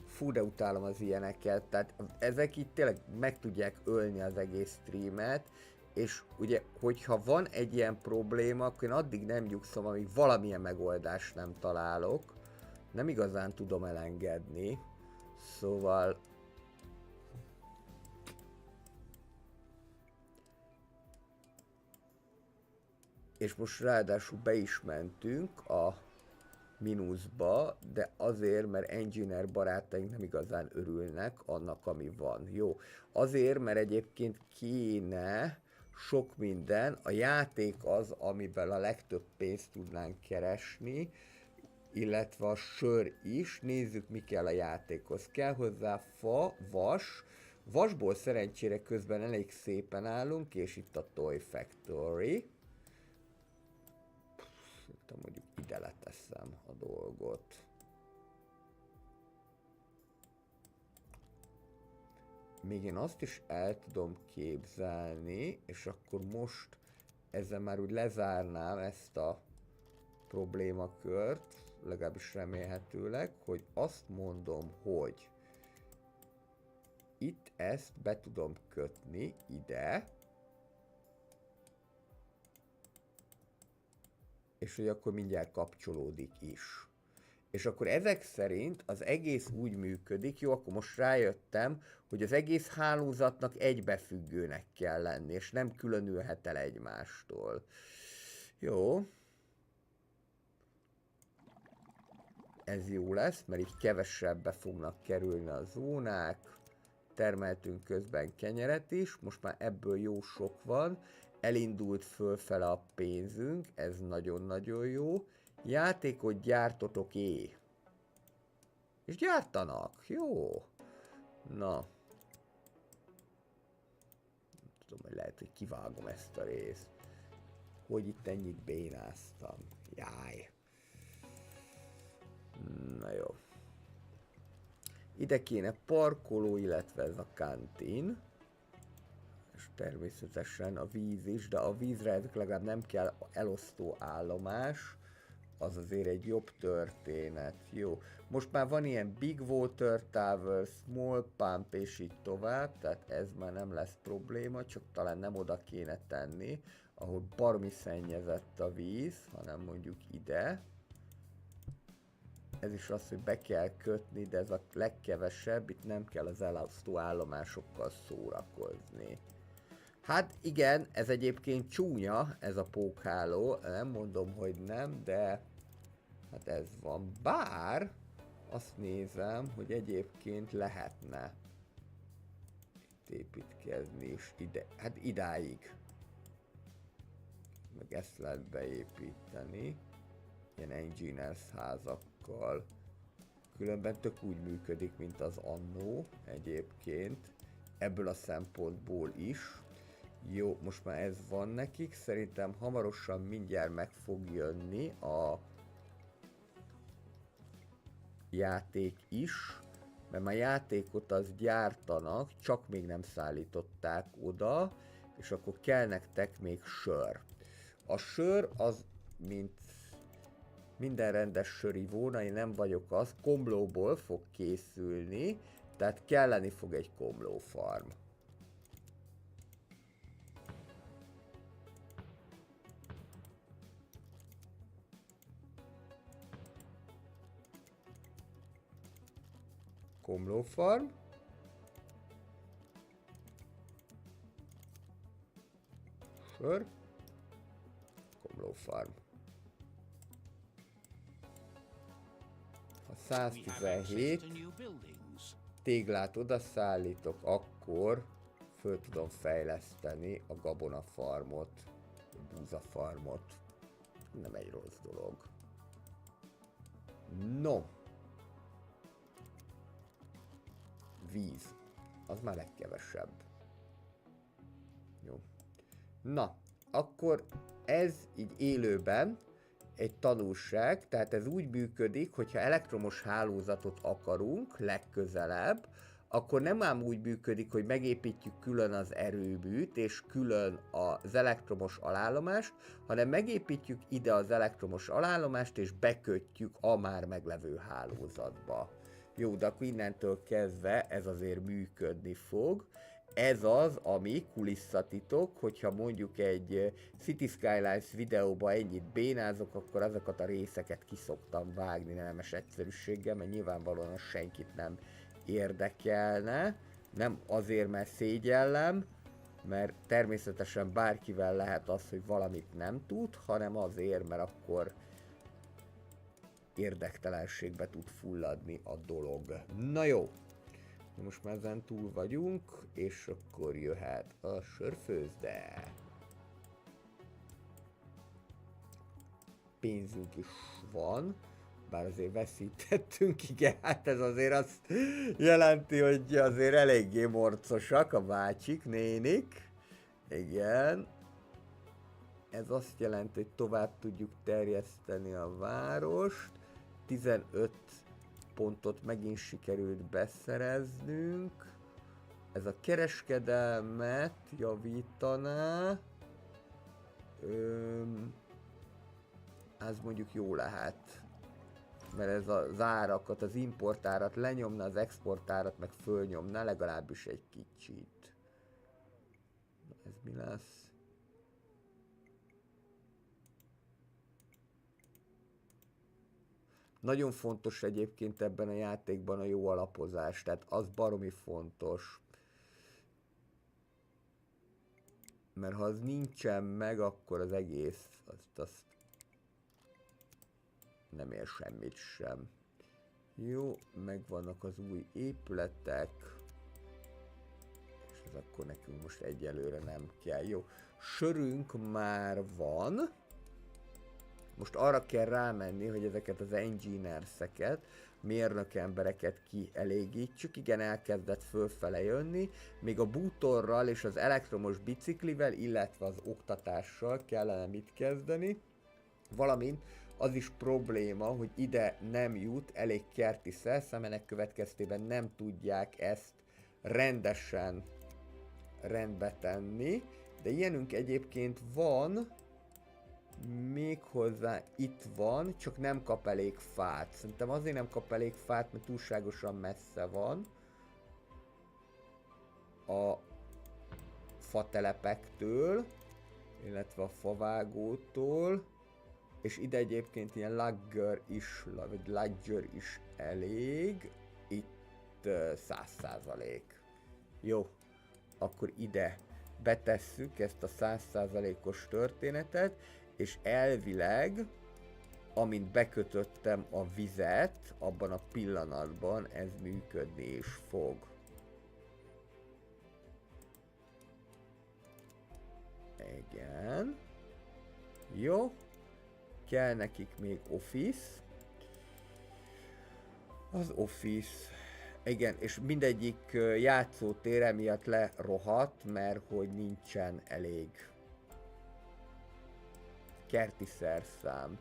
Fú, de utálom az ilyeneket, tehát ezek itt tényleg meg tudják ölni az egész streamet, és ugye, hogyha van egy ilyen probléma, akkor én addig nem nyugszom, amíg valamilyen megoldást nem találok. Nem igazán tudom elengedni, szóval... És most ráadásul be is mentünk a mínuszba, de azért, mert engineer barátaink nem igazán örülnek annak, ami van. Jó, azért, mert egyébként kéne sok minden, a játék az, amivel a legtöbb pénzt tudnánk keresni, illetve a sör is. Nézzük, mi kell a játékhoz. Kell hozzá fa, vas, vasból szerencsére közben elég szépen állunk, és itt a Toy Factory. Mondjuk ide leteszem a dolgot. Még én azt is el tudom képzelni, és akkor most ezzel már úgy lezárnám ezt a problémakört, legalábbis remélhetőleg, hogy azt mondom, hogy itt ezt be tudom kötni ide, és hogy akkor mindjárt kapcsolódik is. És akkor ezek szerint az egész úgy működik, jó, akkor most rájöttem, hogy az egész hálózatnak egybefüggőnek kell lenni, és nem különülhet el egymástól. Jó. Ez jó lesz, mert így kevesebbe fognak kerülni a zónák. Termeltünk közben kenyeret is, most már ebből jó sok van. Elindult fölfele a pénzünk, ez nagyon-nagyon jó. Játékot gyártotok és gyártanak, jó. Na. Nem tudom, hogy lehet, hogy kivágom ezt a részt. Hogy itt ennyit bénáztam. Jáj. Na jó. Ide kéne parkoló, illetve ez a kantin. És természetesen a víz is, de a vízre ezek legalább nem kell elosztó állomás. Az azért egy jobb történet. Jó. Most már van ilyen Big Water Tower, Small Pump és így tovább, tehát ez már nem lesz probléma, csak talán nem oda kéne tenni, ahol baromi szennyezett a víz, hanem mondjuk ide. Ez is az, hogy be kell kötni, de ez a legkevesebb, itt nem kell az elosztó állomásokkal szórakozni. Hát igen, ez egyébként csúnya, ez a pókháló, nem mondom, hogy nem, de hát ez van. Bár azt nézem, hogy egyébként lehetne itt építkezni is ide, hát idáig. Meg ezt lehet beépíteni, ilyen engineers házakkal. Különben tök úgy működik, mint az annó egyébként, ebből a szempontból is. Jó, most már ez van nekik, szerintem hamarosan mindjárt meg fog jönni a játék is, mert már játékot az gyártanak, csak még nem szállították oda, és akkor kell nektek még sör. A sör az, mint minden rendes sörivóna, én nem vagyok az, komlóból fog készülni, tehát kelleni fog egy komlófarm. Komlófarm. Sör. Komlófarm. Ha 117 téglát oda szállítok, akkor föl tudom fejleszteni a gabonafarmot, a búzafarmot. Nem egy rossz dolog. No. Víz. Az már legkevesebb. Jó. Na, akkor ez így élőben egy tanulság, tehát ez úgy működik, hogyha elektromos hálózatot akarunk legközelebb, akkor nem ám úgy működik, hogy megépítjük külön az erőműt és külön az elektromos alállomást, hanem megépítjük ide az elektromos alállomást és bekötjük a már meglevő hálózatba. Jó, de akkor innentől kezdve ez azért működni fog. Ez az, ami kulisszatitok, hogyha mondjuk egy City Skylines videóba ennyit bénázok, akkor azokat a részeket kiszoktam vágni nemes egyszerűséggel, mert nyilvánvalóan senkit nem érdekelne. Nem azért, mert szégyellem, mert természetesen bárkivel lehet az, hogy valamit nem tud, hanem azért, mert akkor érdektelenségbe tud fulladni a dolog. Na jó, most már ezen túl vagyunk, és akkor jöhet a sörfőzde. Pénzünk is van, bár azért veszítettünk, igen, hát ez azért azt jelenti, hogy azért eléggé morcosak a bácsik, nénik. Igen. Ez azt jelenti, hogy tovább tudjuk terjeszteni a várost. 15 pontot megint sikerült beszereznünk. Ez a kereskedelmet javítaná. Ez mondjuk jó lehet. Mert ez az árakat, az importárat lenyomna, az exportárat meg fölnyomna, legalábbis egy kicsit. Ez mi lesz? Nagyon fontos egyébként ebben a játékban a jó alapozás, tehát az baromi fontos. Mert ha az nincsen meg, akkor az egész, azt nem ér semmit sem. Jó, megvannak az új épületek. És ez akkor nekünk most egyelőre nem kell. Jó, sörünk már van. Most arra kell rámenni, hogy ezeket az engineerseket, mérnök embereket kielégítsük. Igen, elkezdett fölfele jönni. Még a bútorral és az elektromos biciklivel, illetve az oktatással kellene mit kezdeni. Valamint az is probléma, hogy ide nem jut elég kerti szerszám, ennek következtében nem tudják ezt rendesen rendbe tenni. De ilyenünk egyébként van, méghozzá itt van, csak nem kap elég fát. Szerintem azért nem kap elég fát, mert túlságosan messze van a fatelepektől, illetve a favágótól. És ide egyébként ilyen lagger is elég. Itt 100%. Jó, akkor ide betesszük ezt a 100%-os történetet, és elvileg, amint bekötöttem a vizet, abban a pillanatban ez működni is fog. Igen. Jó. Kell nekik még office. Az office. Igen, és mindegyik játszótér emiatt lerohadt, mert hogy nincsen elég kerti szerszám.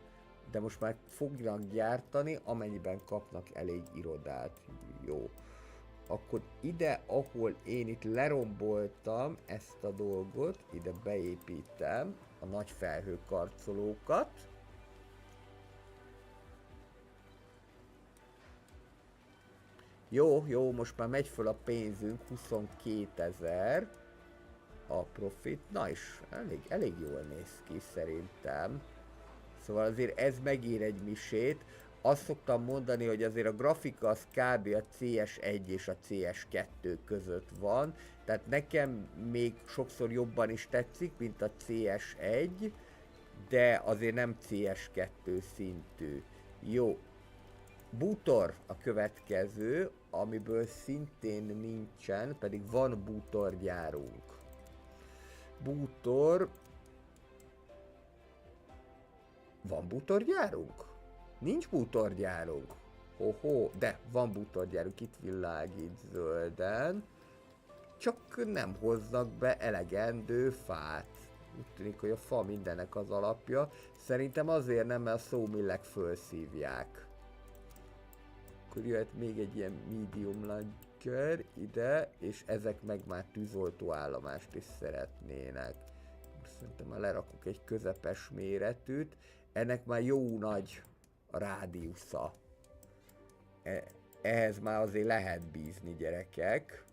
De most már fognak gyártani, amennyiben kapnak elég irodát. Jó. Akkor ide, ahol én itt leromboltam ezt a dolgot, ide beépítem a nagy felhőkarcolókat. Jó, jó, most már megy föl a pénzünk, 22 000 a profit. Na és elég jól néz ki szerintem. Szóval azért ez megír egy misét. Azt szoktam mondani, hogy azért a grafika az kb. A CS1 és a CS2 között van. Tehát nekem még sokszor jobban is tetszik, mint a CS1, de azért nem CS2 szintű. Jó. Bútor a következő, amiből szintén nincsen, pedig van bútorgyárunk. Bútor... Van bútorgyárunk? Nincs bútorgyárunk. Hoho, de van bútorgyárunk, itt világít zölden. Csak nem hoznak be elegendő fát. Úgy tűnik, hogy a fa mindennek az alapja. Szerintem azért nem, mert a sawmillek fölszívják. Akkor jöhet még egy ilyen medium bunker ide, és ezek meg már tűzoltó állomást is szeretnének. Szerintem már lerakok egy közepes méretűt, ennek már jó nagy a rádiusza. Ehhez már azért lehet bízni, gyerekek.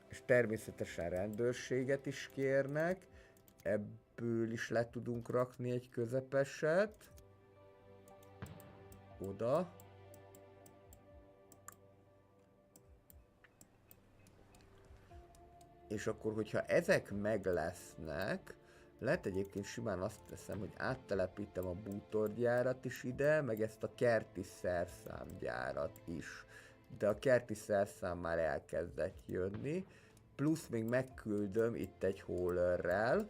És természetesen rendőrséget is kérnek, ebből is le tudunk rakni egy közepeset. Oda. És akkor, hogyha ezek meg lesznek, lehet egyébként simán azt teszem, hogy áttelepítem a bútorgyárat is ide, meg ezt a kerti szerszámgyárat is. De a kerti szerszám már elkezdett jönni, plusz még megküldöm itt egy haulerrel,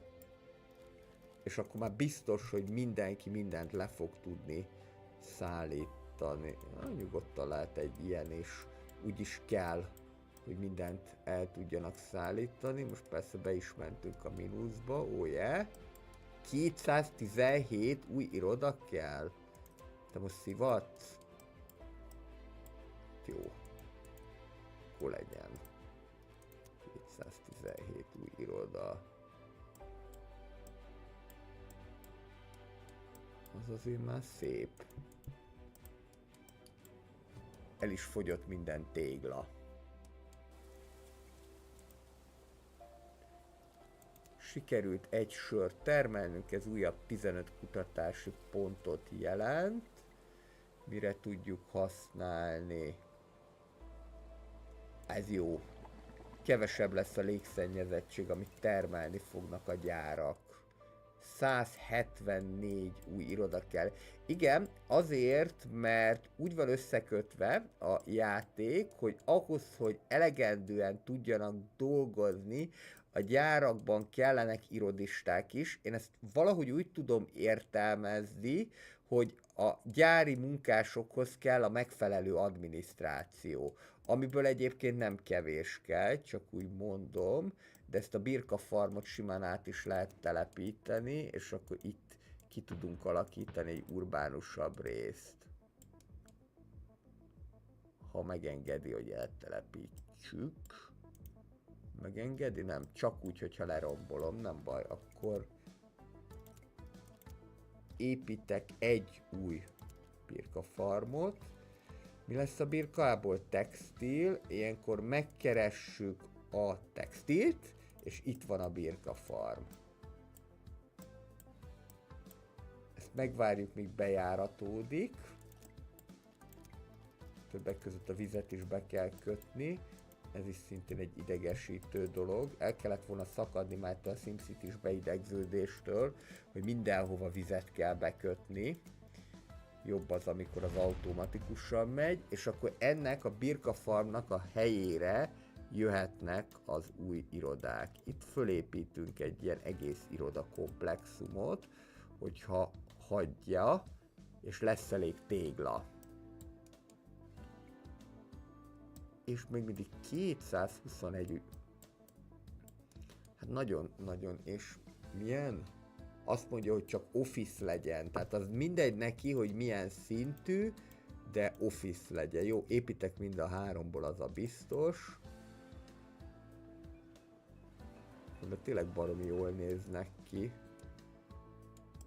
és akkor már biztos, hogy mindenki mindent le fog tudni szállítani. Nyugodtan lehet egy ilyen is, úgyis kell, hogy mindent el tudjanak szállítani. Most persze be is mentünk a mínuszba, oh yeah. 217 új iroda kell. Te most szivatsz? Jó. Akkor legyen. 217 új iroda. Az azért már szép. El is fogyott minden tégla. Sikerült egy sört termelnünk, ez újabb 15 kutatási pontot jelent. Mire tudjuk használni? Ez jó. Kevesebb lesz a légszennyezettség, amit termelni fognak a gyárak. 174 új iroda kell. Igen, azért, mert úgy van összekötve a játék, hogy ahhoz, hogy elegendően tudjanak dolgozni, a gyárakban kellenek irodisták is. Én ezt valahogy úgy tudom értelmezni, hogy a gyári munkásokhoz kell a megfelelő adminisztráció, amiből egyébként nem kevés kell, csak úgy mondom, de ezt a birkafarmot simán át is lehet telepíteni, és akkor itt ki tudunk alakítani egy urbánusabb részt. Ha megengedi, hogy eltelepítsük. Megengedi? Nem. Csak úgy, hogyha lerombolom, nem baj. Akkor építek egy új birkafarmot. Mi lesz a birkából? Textil. Ilyenkor megkeressük a textilt, és itt van a birkafarm. Ezt megvárjuk, míg bejáratódik. Többek között a vizet is be kell kötni. Ez is szintén egy idegesítő dolog. El kellett volna szakadni már a SimCity-s beidegződéstől, hogy mindenhova vizet kell bekötni. Jobb az, amikor az automatikusan megy, és akkor ennek a birkafarmnak a helyére jöhetnek az új irodák. Itt fölépítünk egy ilyen egész irodakomplexumot, hogyha hagyja, és lesz elég tégla. És még mindig 221. Hát nagyon, és milyen? Azt mondja, hogy csak office legyen, tehát az mindegy neki, hogy milyen szintű, de office legyen. Jó, építek mind a háromból, az a biztos. De tényleg baromi jól néznek ki.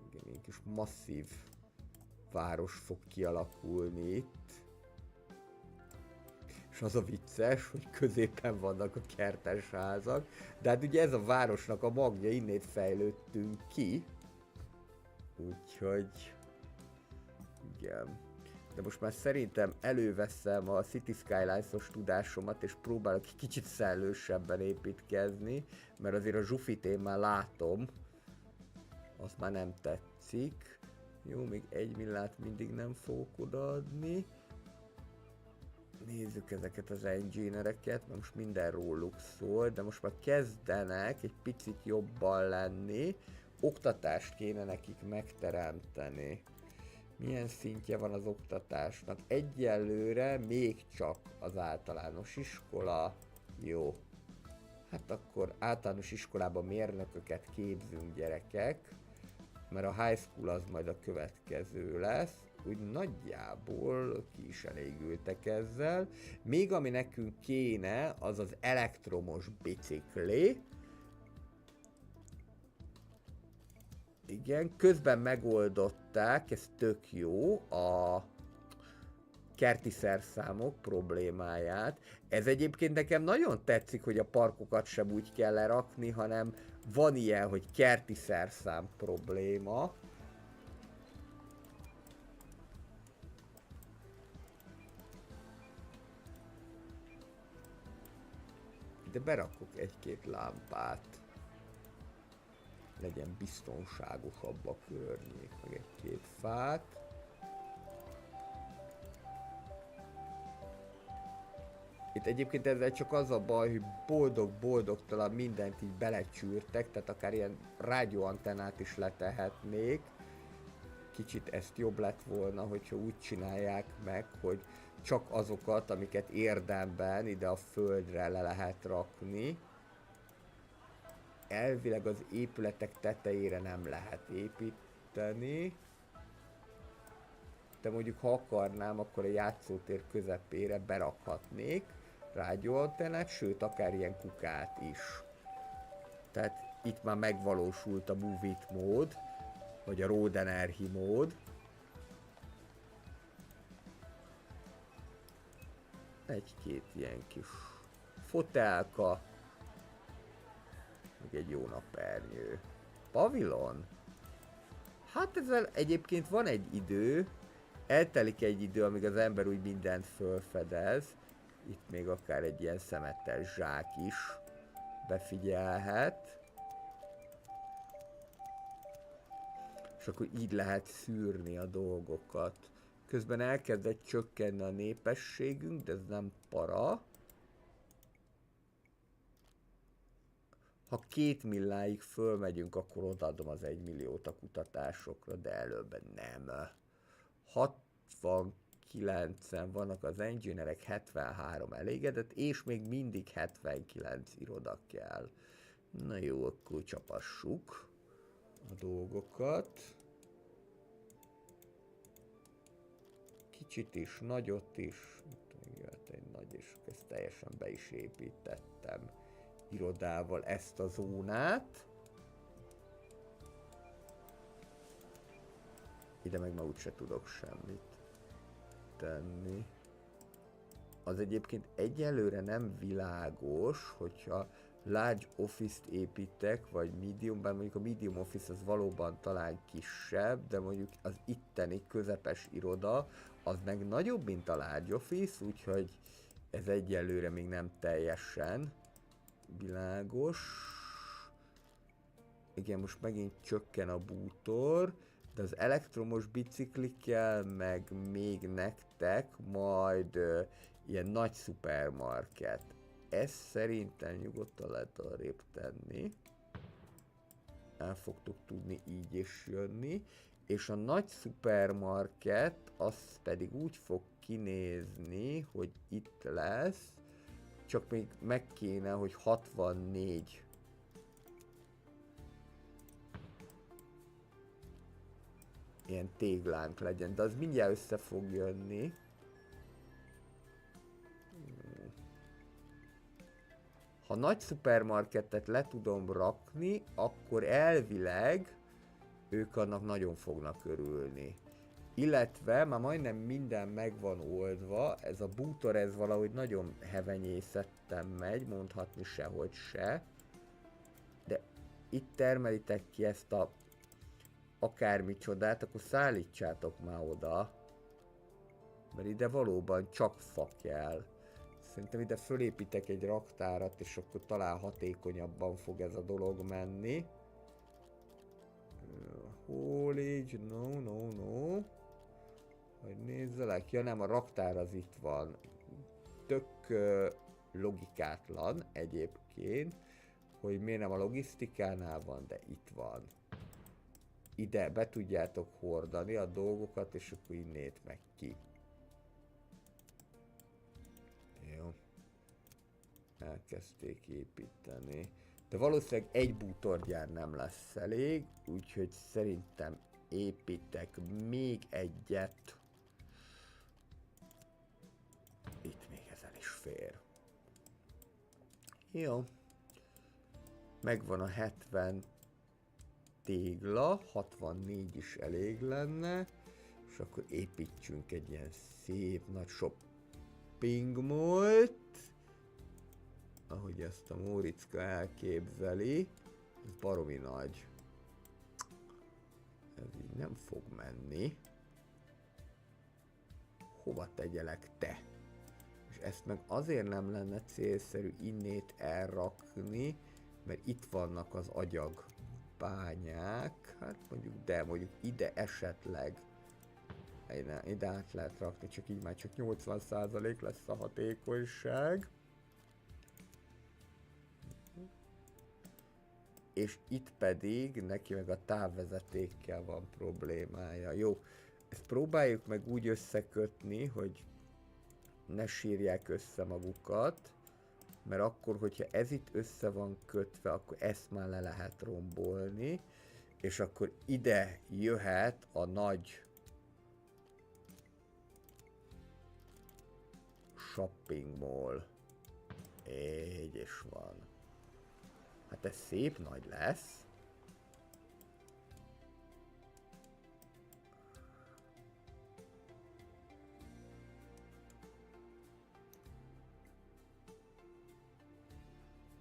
Igen, egy kis masszív város fog kialakulni itt. És az a vicces, hogy középen vannak a kertes házak, de hát ugye ez a városnak a magja, innét fejlődtünk ki. Úgyhogy... igen. De most már szerintem előveszem a City Skylines-os tudásomat, és próbálok egy kicsit szellősebben építkezni, mert azért a zsufit én már látom. Az már nem tetszik. Jó, még 1 millát mindig nem fogok odaadni. Nézzük ezeket az engineereket, mert most minden róluk szól, de most már kezdenek egy picit jobban lenni. Oktatást kéne nekik megteremteni. Milyen szintje van az oktatásnak? Egyelőre még csak az általános iskola. Jó. Hát akkor általános iskolában mérnököket képzünk, gyerekek. mert a high school az majd a következő lesz. Úgy nagyjából ki is elégültek ezzel. Még ami nekünk kéne, az az elektromos bicikli. Igen, közben megoldották, ez tök jó, a kerti szerszámok problémáját. Ez egyébként nekem nagyon tetszik, hogy a parkokat sem úgy kell lerakni, hanem van ilyen, hogy kerti szerszám probléma. De berakok egy-két lámpát. Legyen biztonságosabb a környék, meg egy-két fát. Itt egyébként ezzel csak az a baj, hogy boldog-boldogtalan mindent így belecsűrtek, tehát akár ilyen rádióantennát is letehetnék. Kicsit ezt jobb lett volna, hogyha úgy csinálják meg, hogy csak azokat, amiket érdemben ide a földre le lehet rakni. Elvileg az épületek tetejére nem lehet építeni. De mondjuk ha akarnám, akkor a játszótér közepére berakhatnék rádióantennát, sőt akár ilyen kukát is. Tehát itt már megvalósult a Move It mód, vagy a Road Energy mód. Egy-két ilyen kis fotelka, meg egy jó napernyő. Pavilon? Hát ezzel egyébként van egy idő, eltelik egy idő, amíg az ember úgy mindent fölfedez. Itt még akár egy ilyen szemetes zsák is befigyelhet. És akkor így lehet szűrni a dolgokat. Közben elkezdett csökkenni a népességünk, de ez nem para. Ha 2 milláig fölmegyünk, akkor odaadom az 1 milliót a kutatásokra, de előbb nem. 69-en vannak az engineerek, 73 elégedett, és még mindig 79 iroda kell. Na jó, akkor csapassuk a dolgokat. Kicsit is, nagyot is. Jött egy nagy, és ezt teljesen be is építettem irodával ezt a zónát. Ide meg ma úgyse tudok semmit tenni. Az egyébként egyelőre nem világos, hogyha large office-t építek, vagy medium, bár mondjuk a medium office az valóban talán kisebb, de mondjuk az itteni közepes iroda, az meg nagyobb, mint a large office, úgyhogy ez egyelőre még nem teljesen világos. Igen, most megint csökken a bútor, de az elektromos biciklikkel meg még nektek majd ilyen nagy szupermarket. Ezt szerintem nyugodtan lehet arrébb tenni. El fogtok tudni így is jönni. És a nagy szupermarket az pedig úgy fog kinézni, hogy itt lesz. Csak még meg kéne, hogy 64 ilyen téglánk legyen, de az mindjárt össze fog jönni. Ha nagy szupermarketet le tudom rakni, akkor elvileg ők annak nagyon fognak örülni. Illetve már majdnem minden meg van oldva, ez a bútor ez valahogy nagyon hevenyészetten megy, mondhatni sehogy se. De itt termelitek ki ezt a akármicsodát, akkor szállítsátok már oda. Mert ide valóban csak fa kell. Szerintem ide fölépítek egy raktárat, és akkor talán hatékonyabban fog ez a dolog menni. Haulage, no. Hogy nézzelek, ja nem, a raktár az itt van. Tök logikátlan egyébként, hogy miért nem a logisztikánál van, de itt van. Ide be tudjátok hordani a dolgokat, és akkor innét meg ki. Jó. Elkezdték építeni. De valószínűleg egy bútorgyár nem lesz elég, úgyhogy szerintem építek még egyet. Itt még ezen is fér. Jó. Megvan a 70 tégla, 64 is elég lenne, és akkor építsünk egy ilyen szép nagy shopping mall-t, ahogy ezt a Móriczka elképzeli. Ez baromi nagy. Ez így nem fog menni. Hova tegyelek te? És ezt meg azért nem lenne célszerű innét elrakni, mert itt vannak az agyag bányák, hát mondjuk, de mondjuk ide esetleg ide át lehet rakni, csak így már csak 80% lesz a hatékonyság. És itt pedig neki meg a távvezetékkel van problémája. Jó, ezt próbáljuk meg úgy összekötni, hogy ne sírják össze magukat, mert akkor, hogyha ez itt össze van kötve, akkor ezt már le lehet rombolni, és akkor ide jöhet a nagy shopping mall. Így is van. Hát ez szép nagy lesz.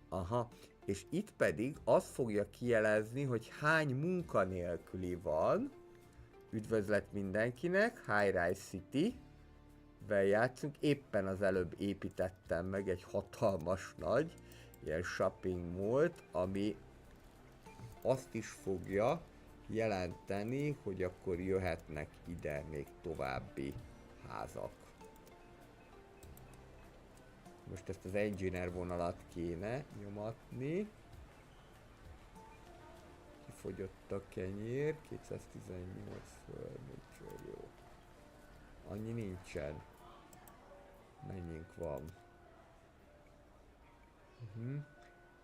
Aha, és itt pedig az fogja kijelezni, hogy hány munkanélküli van. Üdvözlet mindenkinek, High Rise City-vel játszunk. Éppen az előbb építettem meg egy hatalmas nagy ilyen shopping mall-t, ami azt is fogja jelenteni, hogy akkor jöhetnek ide még további házak. Most ezt az engineer vonalat kéne nyomatni. Kifogyott a kenyér, 218 föld, nincs jó. Annyi nincsen. Mennyink van?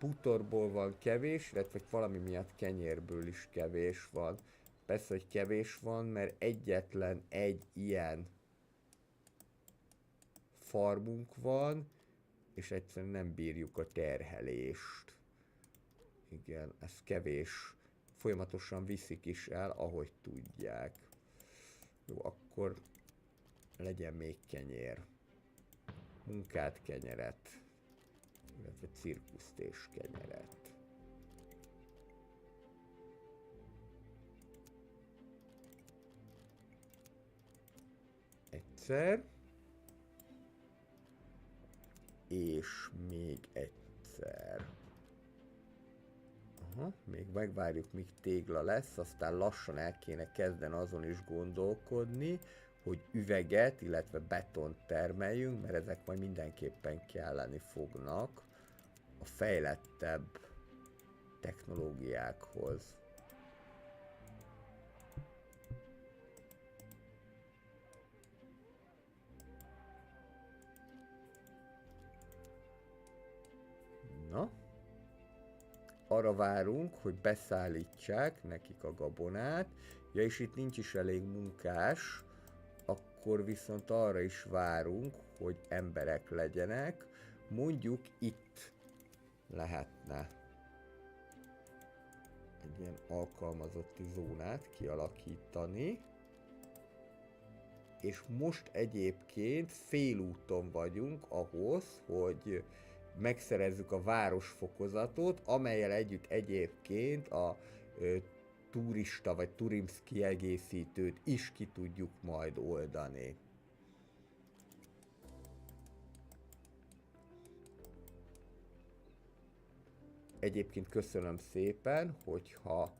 Bútorból van kevés, illetve valami miatt kenyérből is kevés van. Persze, hogy kevés van, mert egyetlen egy ilyen farmunk van, és egyszerűen nem bírjuk a terhelést. Igen, ez kevés. Folyamatosan viszik is el, ahogy tudják. Jó, akkor legyen még kenyér. Munkát, kenyeret. Illetve cirkuszt és kenyeret. Egyszer. És még egyszer. Aha, még megvárjuk, míg tégla lesz, aztán lassan el kéne kezdeni azon is gondolkodni, hogy üveget, illetve betont termeljünk, mert ezek majd mindenképpen kelleni fognak a fejlettebb technológiákhoz. Na, arra várunk, hogy beszállítsák nekik a gabonát, ja, és itt nincs is elég munkás, akkor viszont arra is várunk, hogy emberek legyenek, mondjuk itt lehetne egy ilyen alkalmazotti zónát kialakítani, és most egyébként félúton vagyunk ahhoz, hogy megszerezzük a városfokozatot, amellyel együtt egyébként a turista vagy turimsz kiegészítőt is ki tudjuk majd oldani. Egyébként köszönöm szépen, hogyha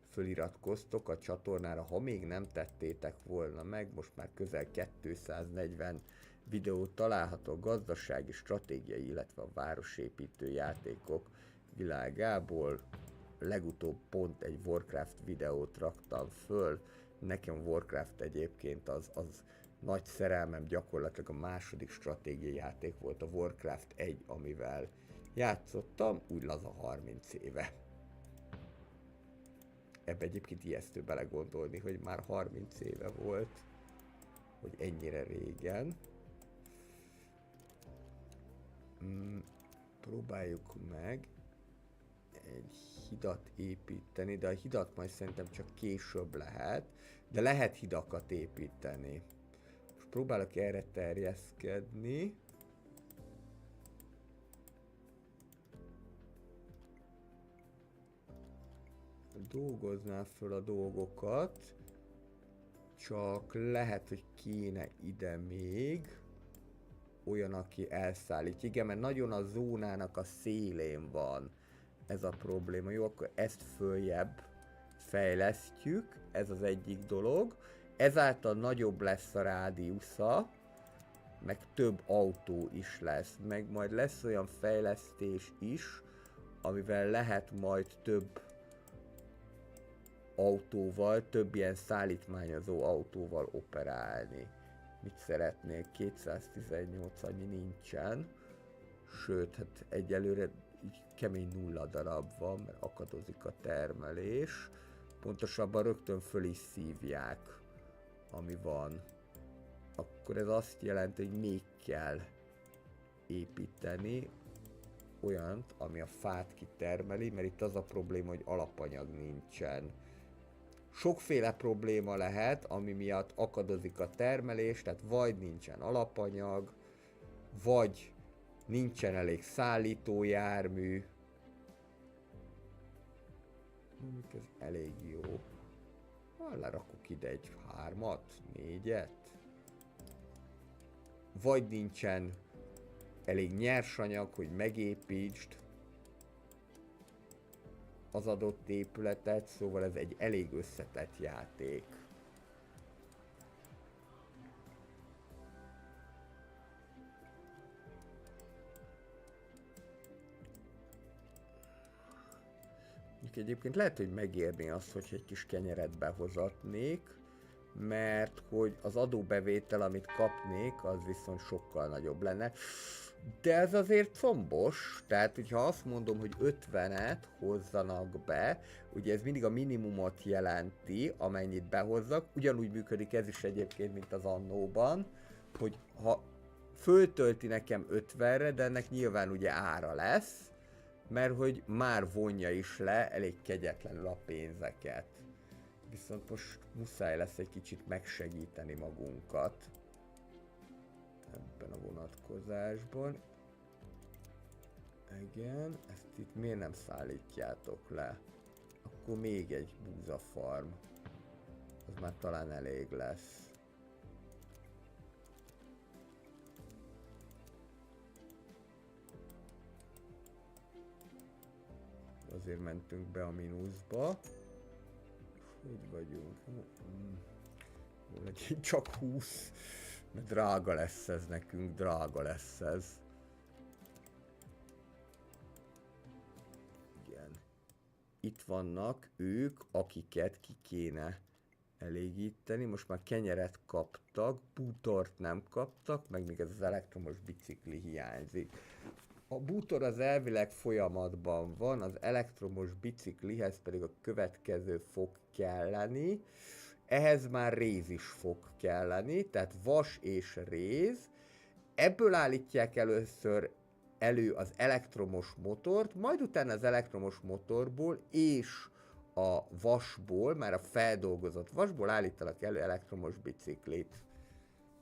föliratkoztok a csatornára, ha még nem tettétek volna meg, most már közel 240 videó található gazdasági, stratégiai, illetve a városépítő játékok világából. Legutóbb pont egy Warcraft videót raktam föl. Nekem Warcraft egyébként az nagy szerelmem, gyakorlatilag a második stratégiai játék volt, a Warcraft 1, amivel játszottam, úgy laza 30 éve. Ebbe egyébként ijesztő belegondolni, hogy már 30 éve volt, hogy ennyire régen. Próbáljuk meg egy hidat építeni, de a hidat majd szerintem csak később lehet, de lehet hidakat építeni. Most próbálok erre terjeszkedni. Dolgoznál föl a dolgokat, csak lehet, hogy kéne ide még olyan, aki elszállít. Igen, mert nagyon a zónának a szélén van ez a probléma. Jó, akkor ezt följebb fejlesztjük, ez az egyik dolog. Ezáltal nagyobb lesz a rádiusza, meg több autó is lesz, meg majd lesz olyan fejlesztés is, amivel lehet majd több autóval, több ilyen szállítmányozó autóval operálni. Mit szeretnél? 218 annyi nincsen. Sőt, hát egyelőre így kemény 0 darab van, mert akadozik a termelés. Pontosabban rögtön föl is szívják, ami van. Akkor ez azt jelenti, hogy még kell építeni olyant, ami a fát kitermeli, mert itt az a probléma, hogy alapanyag nincsen. Sokféle probléma lehet, ami miatt akadozik a termelés, tehát vagy nincsen alapanyag, vagy nincsen elég szállítójármű. Ez elég jó. Lerakok ide egy 3-at, 4-et. Vagy nincsen elég nyersanyag, hogy megépítsd az adott épületet, szóval ez egy elég összetett játék. Egyébként lehet, hogy megérné azt, hogy egy kis kenyeret behozatnék, mert hogy az adóbevétel, amit kapnék, az viszont sokkal nagyobb lenne. De ez azért combos, tehát hogyha azt mondom, hogy 50-et hozzanak be, ugye ez mindig a minimumot jelenti, amennyit behozzak, ugyanúgy működik ez is egyébként, mint az annóban, hogy ha föltölti nekem 50-re, de ennek nyilván ugye ára lesz, mert hogy már vonja is le elég kegyetlenül a pénzeket. Viszont most muszáj lesz egy kicsit megsegíteni magunkat ebben a vonatkozásban. Igen, ezt itt miért nem szállítjátok le? Akkor még egy búzafarm. Az már talán elég lesz. Azért mentünk be a mínuszba. Hogy vagyunk? Jó, legyen csak 20. Mert drága lesz ez nekünk, drága lesz ez. Igen. Itt vannak ők, akiket ki kéne elégíteni. Most már kenyeret kaptak, bútort nem kaptak, meg még ez az elektromos bicikli hiányzik. A bútor az elvileg folyamatban van, az elektromos biciklihez pedig a következő fog kelleni. Ehhez már réz is fog kelleni, tehát vas és réz. Ebből állítják először elő az elektromos motort, majd utána az elektromos motorból és a vasból, már a feldolgozott vasból állítanak elő elektromos biciklit.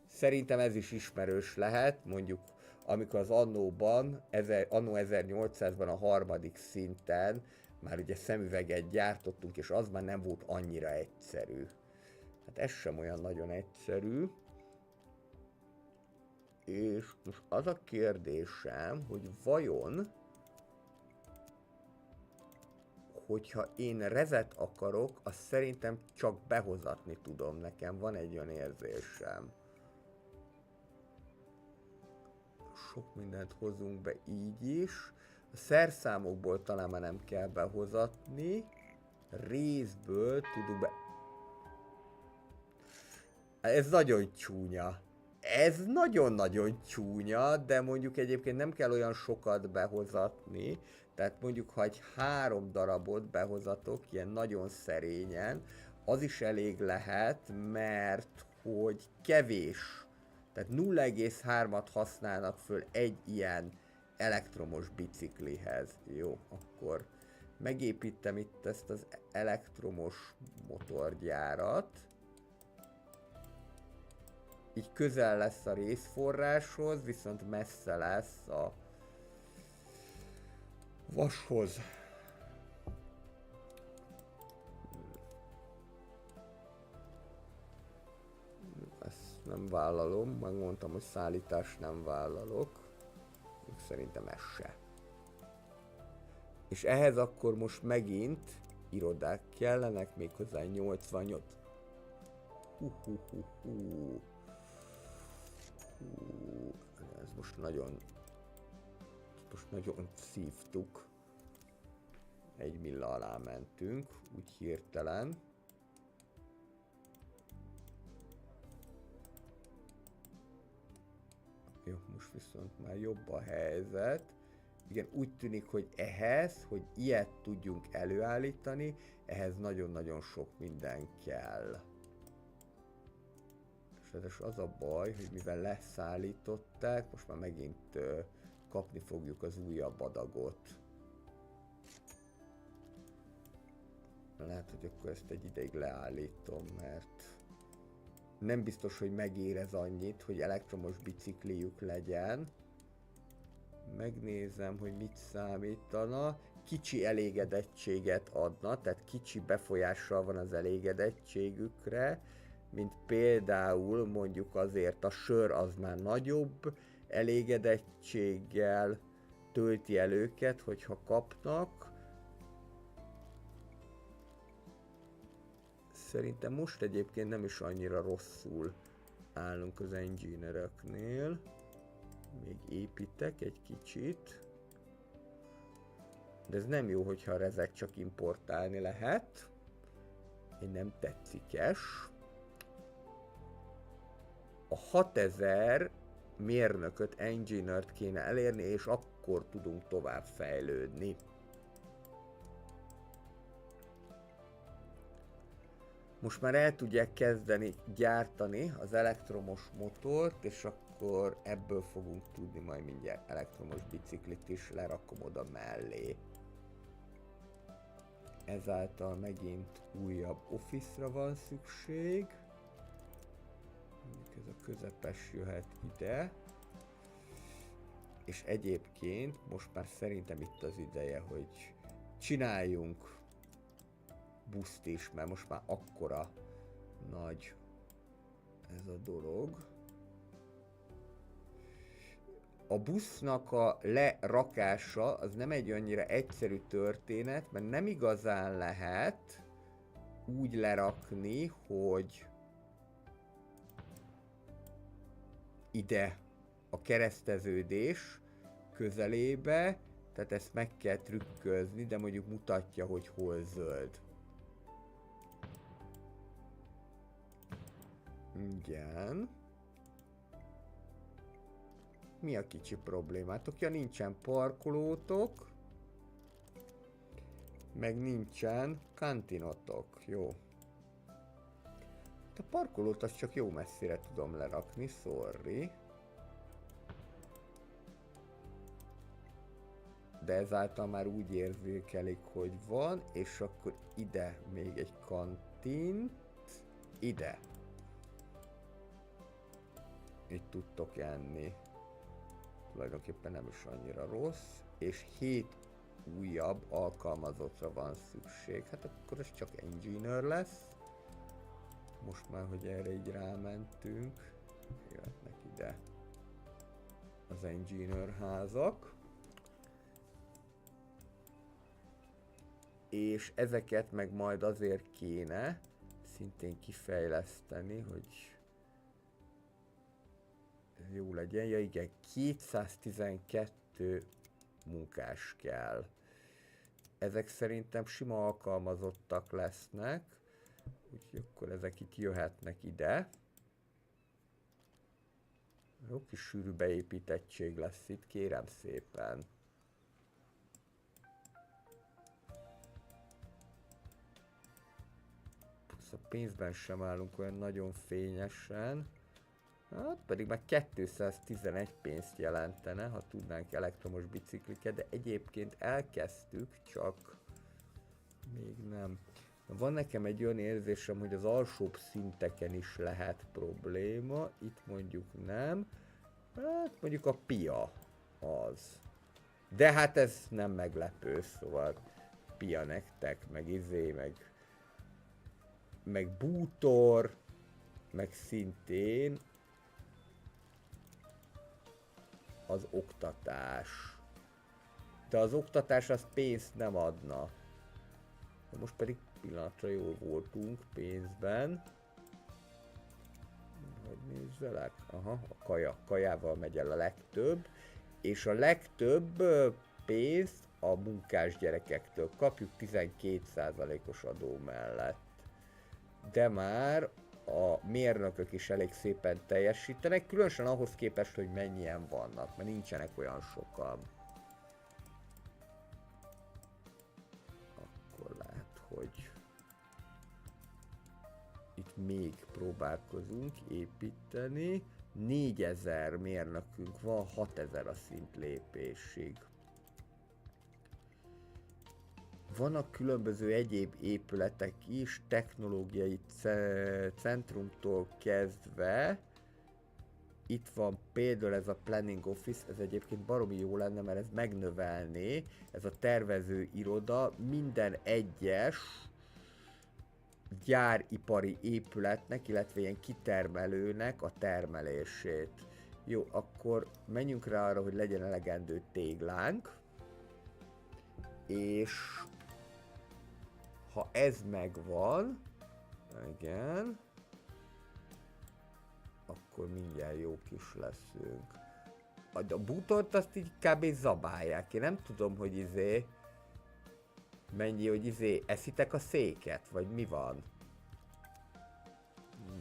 Szerintem ez is ismerős lehet, mondjuk amikor az annóban, anno 1800-ban a 3. szinten már ugye szemüveget gyártottunk, és az már nem volt annyira egyszerű. Hát ez sem olyan nagyon egyszerű. És most az a kérdésem, hogy vajon, hogyha én rezet akarok, azt szerintem csak behozatni tudom, nekem van egy olyan érzésem. Sok mindent hozunk be így is. A szerszámokból talán már nem kell behozatni. Részből tudunk be... Ez nagyon csúnya. Ez nagyon-nagyon csúnya, de mondjuk egyébként nem kell olyan sokat behozatni, tehát mondjuk, ha egy 3 darabot behozatok, ilyen nagyon szerényen, az is elég lehet, mert hogy kevés. Tehát 0,3-at használnak föl egy ilyen elektromos biciklihez. Jó, akkor megépítem itt ezt az elektromos motorgyárat. Így közel lesz a részforráshoz, viszont messze lesz a vashoz. Ezt nem vállalom, megmondtam, hogy szállítást nem vállalok. Szerintem ez se. És ehhez akkor most megint irodák kellenek, méghozzá 88. Ez most nagyon szívtuk. 1 milla alá mentünk, úgy hirtelen. Jó, most viszont már jobb a helyzet. Igen, úgy tűnik, hogy ehhez, hogy ilyet tudjunk előállítani, ehhez nagyon-nagyon sok minden kell. És az a baj, hogy mivel leszállították, most már megint kapni fogjuk az újabb adagot. Lehet, hogy akkor ezt egy ideig leállítom, mert nem biztos, hogy megér ez annyit, hogy elektromos bicikliük legyen. Megnézem, hogy mit számítana. Kicsi elégedettséget adna, tehát kicsi befolyással van az elégedettségükre, mint például mondjuk azért a sör az már nagyobb elégedettséggel tölti el őket, hogyha kapnak. Szerintem most egyébként nem is annyira rosszul állunk az engineereknél. Még építek egy kicsit. De ez nem jó, hogyha a rezek csak importálni lehet. Én nem tetszikes. A 6000 mérnököt, engineert kéne elérni, és akkor tudunk tovább fejlődni. Most már el tudják kezdeni gyártani az elektromos motort, és akkor ebből fogunk tudni majd mindjárt elektromos biciklit is, lerakom oda mellé. Ezáltal megint újabb office-ra van szükség. Ez a közepes jöhet ide. És egyébként most már szerintem itt az ideje, hogy csináljunk buszt is, mert most már akkora nagy ez a dolog. A busznak a lerakása az nem egy annyira egyszerű történet, mert nem igazán lehet úgy lerakni, hogy ide a kereszteződés közelébe, tehát ezt meg kell trükközni, de mondjuk mutatja, hogy hol zöld. Igen. Mi a kicsi problémátok? Ja, nincsen parkolótok, meg nincsen kantinotok. Jó. A parkolót azt csak jó messzire tudom lerakni, sorry. De ezáltal már úgy érzékelik, hogy van, és akkor ide még egy kantint. Ide. Itt tudtok enni. Tulajdonképpen nem is annyira rossz. És 7 újabb alkalmazottra van szükség. Hát akkor ez csak engineer lesz. Most már, hogy erre így rámentünk, jöhetnek ide az engineer házak. És ezeket meg majd azért kéne szintén kifejleszteni, hogy ez jó legyen. Ja igen, 212 munkás kell. Ezek szerintem sima alkalmazottak lesznek. Úgyhogy akkor ezek itt jöhetnek ide. Jó kis sűrű beépítettség lesz itt, kérem szépen. Plusz a pénzben sem állunk olyan nagyon fényesen. Hát pedig már 211 pénzt jelentene, ha tudnánk elektromos bicikliket, de egyébként elkezdtük, csak még nem. Van nekem egy olyan érzésem, hogy az alsóbb szinteken is lehet probléma, itt mondjuk nem. Hát mondjuk a pia az. De hát ez nem meglepő, szóval pia nektek, meg meg bútor, meg szintén az oktatás. De az oktatás az pénzt nem adna. De most pedig pillanatra jól voltunk pénzben. Hogy nézzelek? Aha, a kajával megy el a legtöbb. És a legtöbb pénzt a munkás gyerekektől kapjuk 12%-os adó mellett. De már a mérnökök is elég szépen teljesítenek, különösen ahhoz képest, hogy mennyien vannak, mert nincsenek olyan sokan. Akkor lehet, hogy itt még próbálkozunk építeni. 4000 mérnökünk van, 6000 a szintlépésig. Vannak különböző egyéb épületek is, technológiai centrumtól kezdve. Itt van például ez a Planning Office, ez egyébként baromi jó lenne, mert ez megnövelné, ez a tervező iroda minden egyes gyáripari épületnek, illetve ilyen kitermelőnek a termelését. Jó, akkor menjünk rá arra, hogy legyen elegendő téglánk. És ha ez megvan, igen, akkor mindjárt jók is leszünk. A bútort azt így kb. Zabálják. Én nem tudom, hogy mennyi, hogy eszitek a széket, vagy mi van?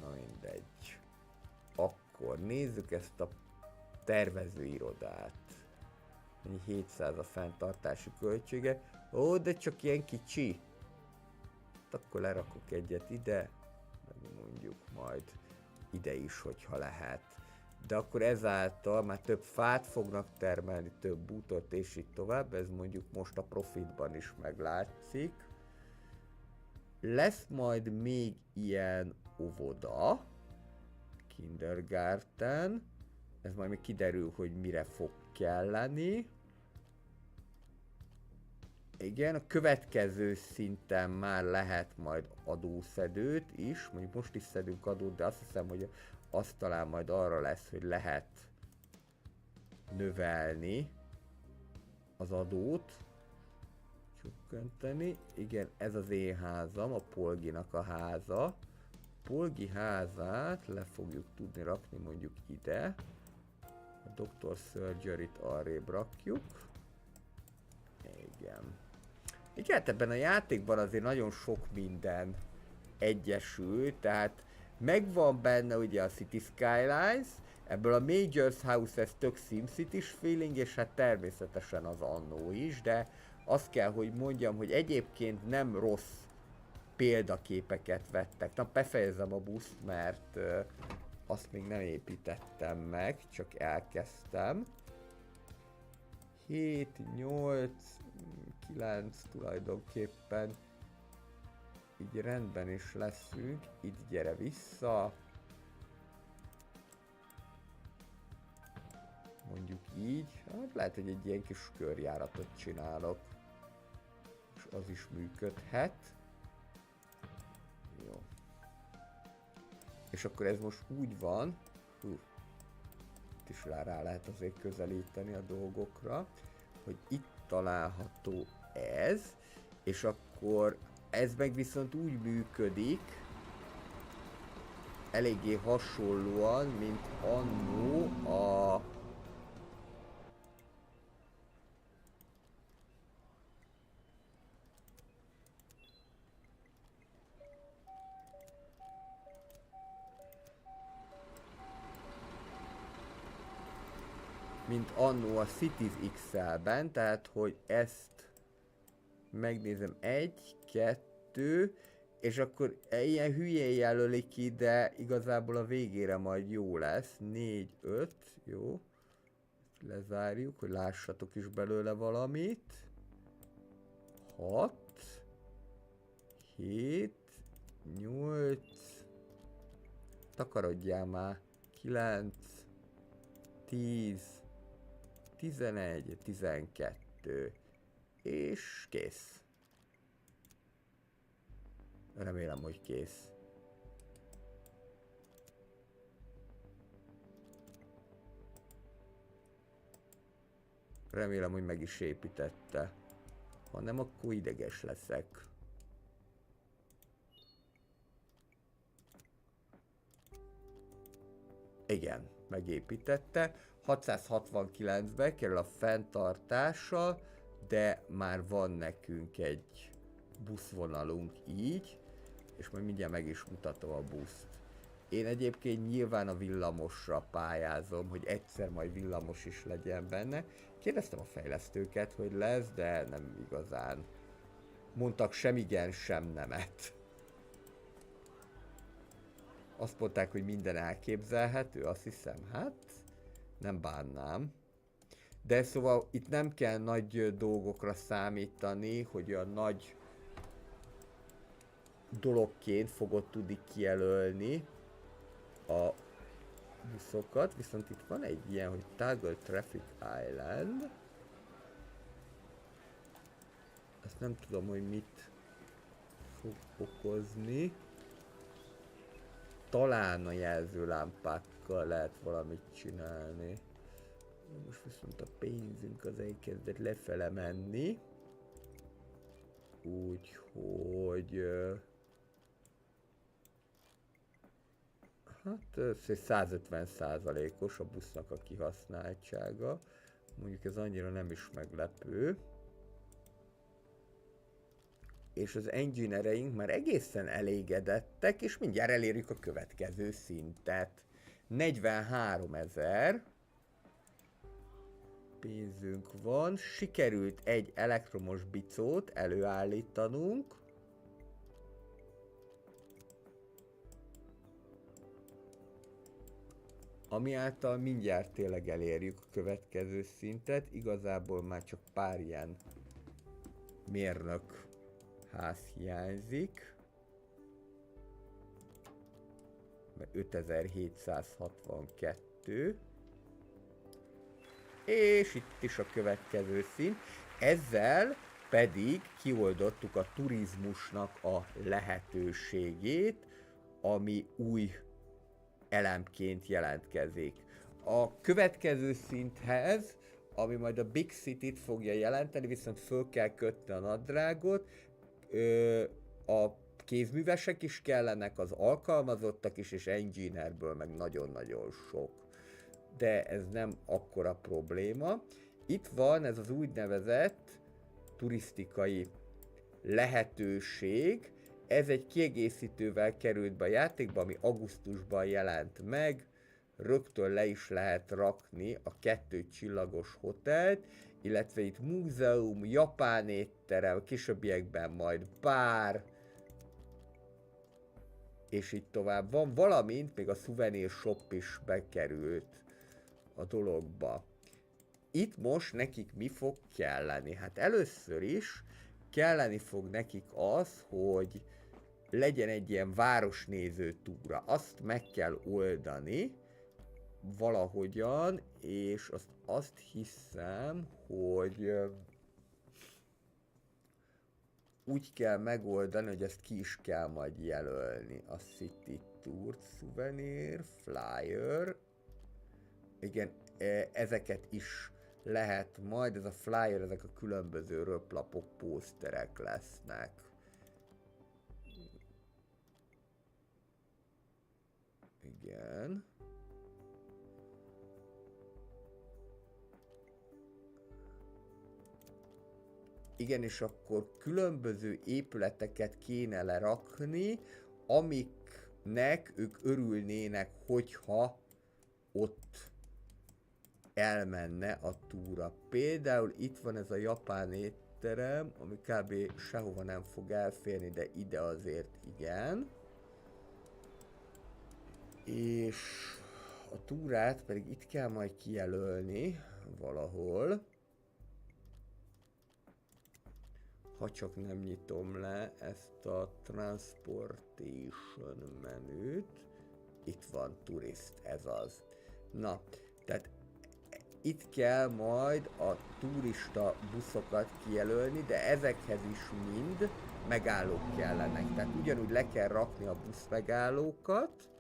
Na mindegy. Akkor nézzük ezt a tervezőirodát. 700 a fenntartási költsége. Ó, de csak ilyen kicsi. Akkor lerakok egyet ide, meg mondjuk majd ide is, hogyha lehet. De akkor ezáltal már több fát fognak termelni, több bútort és így tovább. Ez mondjuk most a profitban is meglátszik. Lesz majd még ilyen óvoda. Kindergarten. Ez majd még kiderül, hogy mire fog kelleni. Igen, a következő szinten már lehet majd adószedőt is. Mondjuk most is szedünk adót, de azt hiszem, hogy az talán majd arra lesz, hogy lehet növelni az adót. Csökkenteni. Igen, ez az én házam, a Polginak a háza. Polgi házát le fogjuk tudni rakni mondjuk ide. A Dr. Surgery-t arrébb rakjuk. Igen. Igen, hát ebben a játékban azért nagyon sok minden egyesül, tehát megvan benne ugye a City Skylines, ebből a Major's House ez tök SimCity-s feeling, és hát természetesen az Anno is, de azt kell, hogy mondjam, hogy egyébként nem rossz példaképeket vettek. Na, befejezem a buszt, mert azt még nem építettem meg, csak elkezdtem. 7, 8, 9 tulajdonképpen így rendben is leszünk. Itt gyere vissza. Mondjuk így. Hát lehet, hogy egy ilyen kis körjáratot csinálok. És az is működhet. Jó. És akkor ez most úgy van. Itt is rá lehet azért közelíteni a dolgokra, hogy itt található ez, és akkor ez meg viszont úgy működik, eléggé hasonlóan, mint annó a mint annó a Cities XL-ben, tehát hogy ezt megnézem, 1, 2, és akkor ilyen hülyén jelölik ki, de igazából a végére majd jó lesz. 4, 5, jó. Lezárjuk, hogy lássatok is belőle valamit. 6, 7, 8, takarodjál már, 9, 10, 11, 12, és kész. Remélem, hogy kész. Remélem, hogy meg is építette. Ha nem, akkor ideges leszek. Igen, megépítette. 669-be kerül a fenntartása, de már van nekünk egy buszvonalunk így, és majd mindjárt meg is mutatom a buszt. Én egyébként nyilván a villamosra pályázom, hogy egyszer majd villamos is legyen benne. Kérdeztem a fejlesztőket, hogy lesz, de nem igazán mondtak sem igen, sem nemet. Azt mondták, hogy minden elképzelhető, azt hiszem, hát nem bánnám. De szóval itt nem kell nagy dolgokra számítani, hogy a nagy dologként fogod tudni kijelölni a buszokat, viszont itt van egy ilyen, hogy Toggle Traffic Island. Azt nem tudom, hogy mit fog okozni. Talán a jelzőlámpákkal lehet valamit csinálni. Most viszont a pénzünk az elkezdett lefele menni. Úgyhogy... hát 150%-os a busznak a kihasználtsága. Mondjuk ez annyira nem is meglepő. És az engineereink már egészen elégedettek, és mindjárt elérjük a következő szintet. 43 000 pénzünk van, sikerült egy elektromos bicót előállítanunk. Ami által mindjárt tényleg elérjük a következő szintet, igazából már csak pár ilyen mérnök ház hiányzik. 5762. És itt is a következő szint. Ezzel pedig kioldottuk a turizmusnak a lehetőségét, ami új elemként jelentkezik. A következő szinthez, ami majd a Big City-t fogja jelenteni, viszont föl kell kötni a nadrágot, a kézművesek is kellenek, az alkalmazottak is, és engineerből meg nagyon-nagyon sok. De ez nem akkora probléma. Itt van ez az úgynevezett turisztikai lehetőség. Ez egy kiegészítővel került be a játékba, ami augusztusban jelent meg. Rögtön le is lehet rakni a 2 csillagos hotelt, illetve itt múzeum, japán étterem, későbbiekben majd bár, és így tovább van, valamint még a souvenir shop is bekerült a dologba. Itt most nekik mi fog kelleni? Hát először is kelleni fog nekik az, hogy legyen egy ilyen városnéző túra. Azt meg kell oldani valahogyan, és azt hiszem, hogy úgy kell megoldani, hogy ezt ki is kell majd jelölni. A City Tour, Souvenir, Flyer. Igen, ezeket is lehet majd, ez a flyer, ezek a különböző röplapok, pószterek lesznek. Igen. Igen, és akkor különböző épületeket kéne lerakni, amiknek ők örülnének, hogyha ott elmenne a túra. Például itt van ez a japán étterem, ami kb. Sehova nem fog elférni, de ide azért igen. És a túrát pedig itt kell majd kijelölni valahol. Ha csak nem nyitom le ezt a Transportation menüt. Itt van Tourist, ez az. Na, tehát itt kell majd a turista buszokat kijelölni, de ezekhez is mind megállók kellenek. Tehát ugyanúgy le kell rakni a buszmegállókat,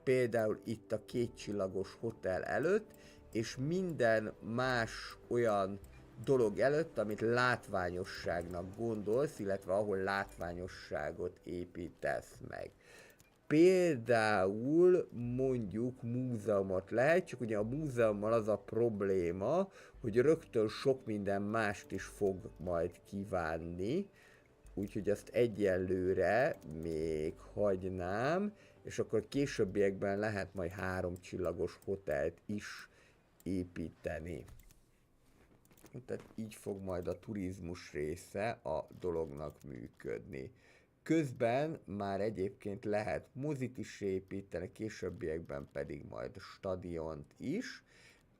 például itt a 2 csillagos hotel előtt, és minden más olyan dolog előtt, amit látványosságnak gondolsz, illetve ahol látványosságot építesz meg. Például mondjuk múzeumot lehet, csak ugye a múzeummal az a probléma, hogy rögtön sok minden mást is fog majd kívánni, úgyhogy azt egyelőre még hagynám, és akkor későbbiekben lehet majd 3 csillagos hotelt is építeni. Tehát így fog majd a turizmus része a dolognak működni. Közben már egyébként lehet mozit is építeni, későbbiekben pedig majd stadiont is.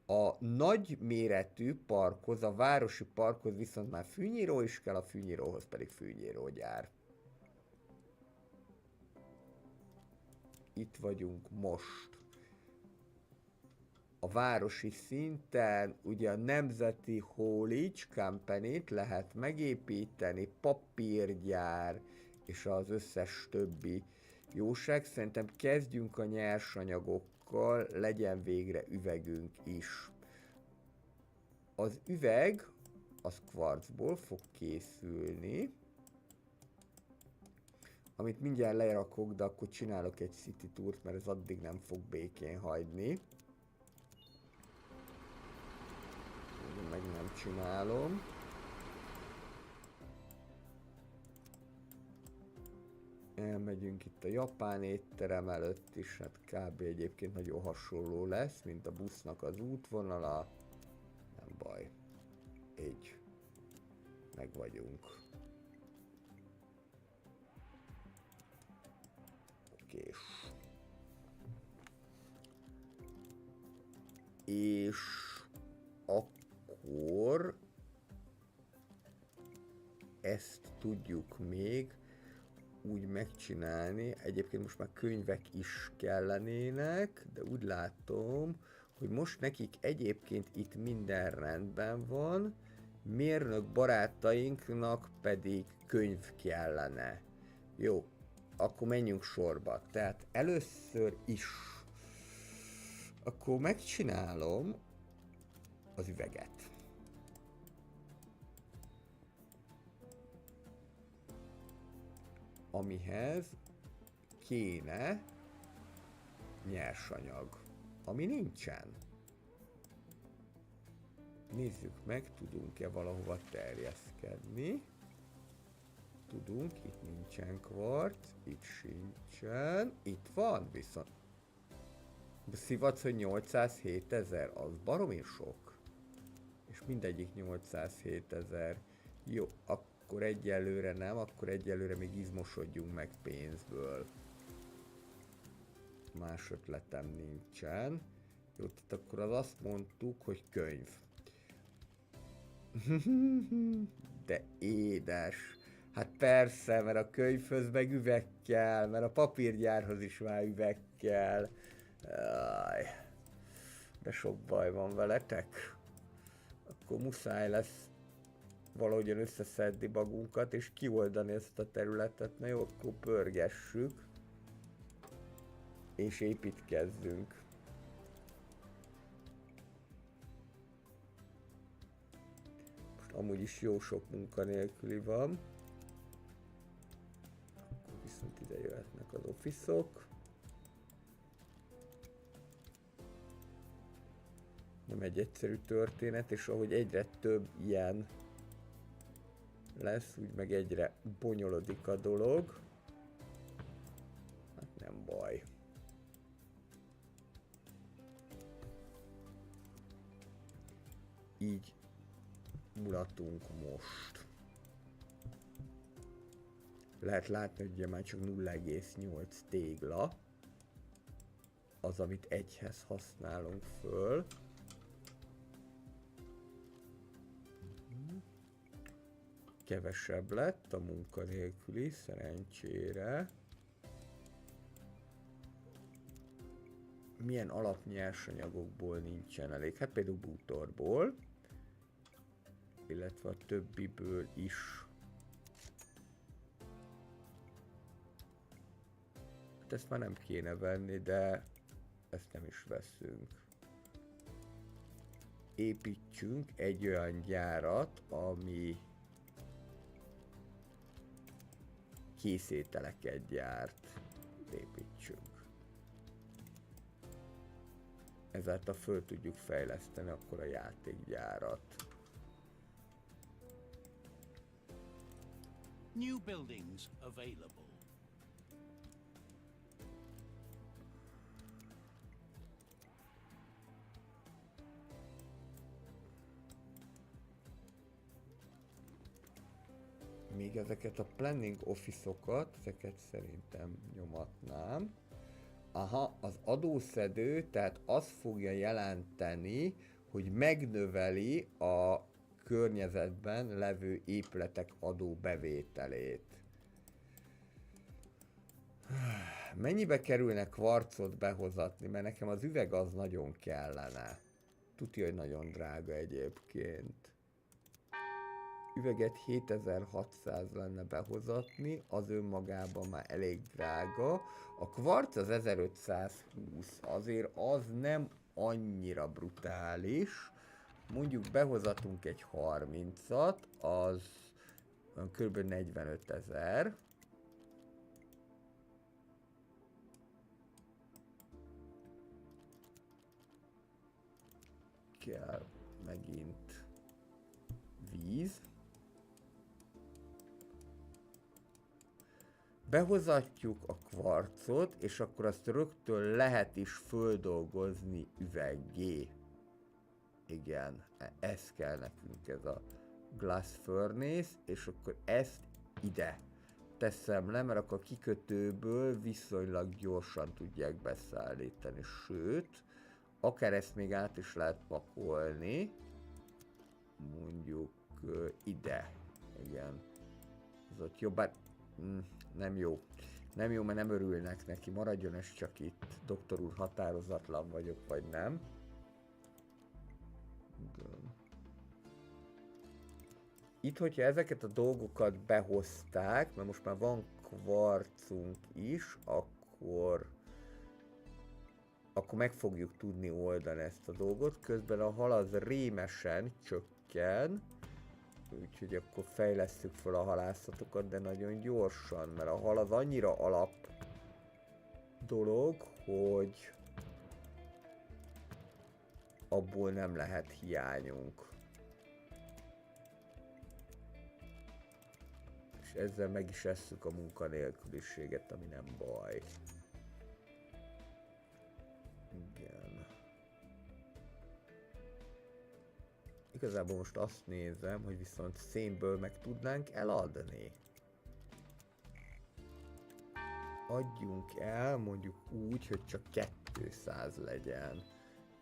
A nagy méretű parkhoz, a városi parkhoz viszont már fűnyíró is kell, a fűnyíróhoz pedig fűnyírógyár. Itt vagyunk most. A városi szinten ugye a Nemzeti Haulage Company-t lehet megépíteni, papírgyár és az összes többi jóság. Szerintem kezdjünk a nyersanyagokkal, legyen végre üvegünk is. Az üveg az kvarcból fog készülni, amit mindjárt lerakok, de akkor csinálok egy city tourt, mert ez addig nem fog békén hagyni. Meg nem csinálom. Elmegyünk itt a japán étterem előtt is, hát kb. Egyébként nagyon hasonló lesz, mint a busznak az útvonala. Nem baj. Így. Meg vagyunk. Okés. És akkor ezt tudjuk még úgy megcsinálni. Egyébként most már könyvek is kellenének, de úgy látom, hogy most nekik egyébként itt minden rendben van, mérnök barátainknak pedig könyv kellene. Jó, akkor menjünk sorba. Tehát először is akkor megcsinálom az üveget. Amihez kéne nyersanyag, ami nincsen. Nézzük meg, tudunk-e valahova terjeszkedni. Tudunk, itt nincsen kvarc, itt sincsen, itt van viszont. Szivatsz, hogy 807 000, az baromi sok. És mindegyik 807 000. Jó, akkor egyelőre nem, akkor egyelőre még izmosodjunk meg pénzből. Más ötletem nincsen. Jó, tehát akkor az azt mondtuk, hogy könyv. De édes. Hát persze, mert a könyvhöz meg üveg kell, mert a papírgyárhoz is már üveg kell. Aj, de sok baj van veletek. Akkor muszáj lesz valahogyan összeszedni magunkat és kioldani ezt a területet. Na jó, akkor pörgessük. És építkezzünk. Most amúgy is jó sok munkanélküli van. Akkor viszont ide jöhetnek az office-ok. Nem egy egyszerű történet, és ahogy egyre több ilyen lesz, úgy meg egyre bonyolodik a dolog. Hát nem baj. mulatunk most. Lehet látni, hogy ugye már csak 0,8 tégla az, amit egyhez használunk föl. Kevesebb lett a munkanélküli, szerencsére. Milyen alapnyersanyagokból nincsen elég? Hát például bútorból, illetve a többiből is. Hát ezt már nem kéne venni, de ezt nem is veszünk. Építsünk egy olyan gyárat, ami készételeket gyárt. Építsünk. Ezáltal föl tudjuk fejleszteni akkor a játékgyárat. New buildings available. Még ezeket a planning office-okat, ezeket szerintem nyomatnám. Aha, az adószedő, tehát az fogja jelenteni, hogy megnöveli a környezetben levő épületek adóbevételét. Mennyibe kerülne kvarcot behozatni, mert nekem az üveg az nagyon kellene. Tudja, hogy nagyon drága egyébként. Üveget 7600 lenne behozatni, az önmagában már elég drága. A kvarc az 1520, azért az nem annyira brutális. Mondjuk behozatunk egy 30-at, az kb. 45 000. Kell megint víz. Behozatjuk a kvarcot, és akkor azt rögtön lehet is földolgozni üveggé. Igen, ez kell nekünk, ez a glass furnace, és akkor ezt ide teszem le, mert akkor a kikötőből viszonylag gyorsan tudják beszállítani, sőt, akár ezt még át is lehet pakolni, mondjuk ide, igen, ez ott jobb, bár nem jó. Nem jó, mert nem örülnek neki. Maradjon ez csak itt. Doktor úr, határozatlan vagyok, vagy nem. Itt, hogyha ezeket a dolgokat behozták, mert most már van kvarcunk is, akkor meg fogjuk tudni oldani ezt a dolgot. Közben a hal az rémesen csökken. Úgyhogy akkor fejlesszük fel a halászatokat, de nagyon gyorsan, mert a hal az annyira alap dolog, hogy abból nem lehet hiányunk. És ezzel meg is esszük a munkanélküliséget, ami nem baj. Igen. Igazából most azt nézem, hogy viszont szénből meg tudnánk eladni. Adjunk el mondjuk úgy, hogy csak 200 legyen.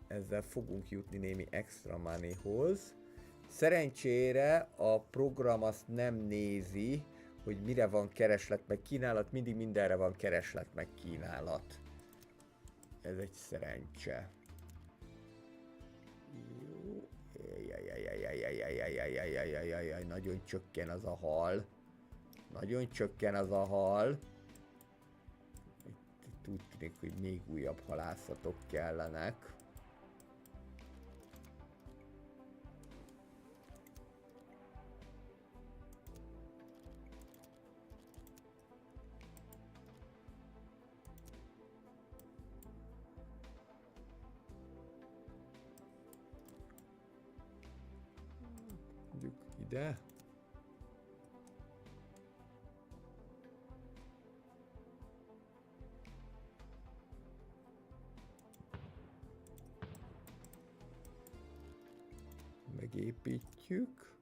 Ezzel fogunk jutni némi extra moneyhoz. Szerencsére a program azt nem nézi, hogy mire van kereslet meg kínálat, mindig mindenre van kereslet meg kínálat. Ez egy szerencse. Jó. Jajjajjajjajjajjajjajjajjajjajjajjaj, nagyon csökken az a hal. Nagyon csökken az a hal. Itt úgy tűnik, hogy még újabb halászatok kellenek. Ide. Megépítjük.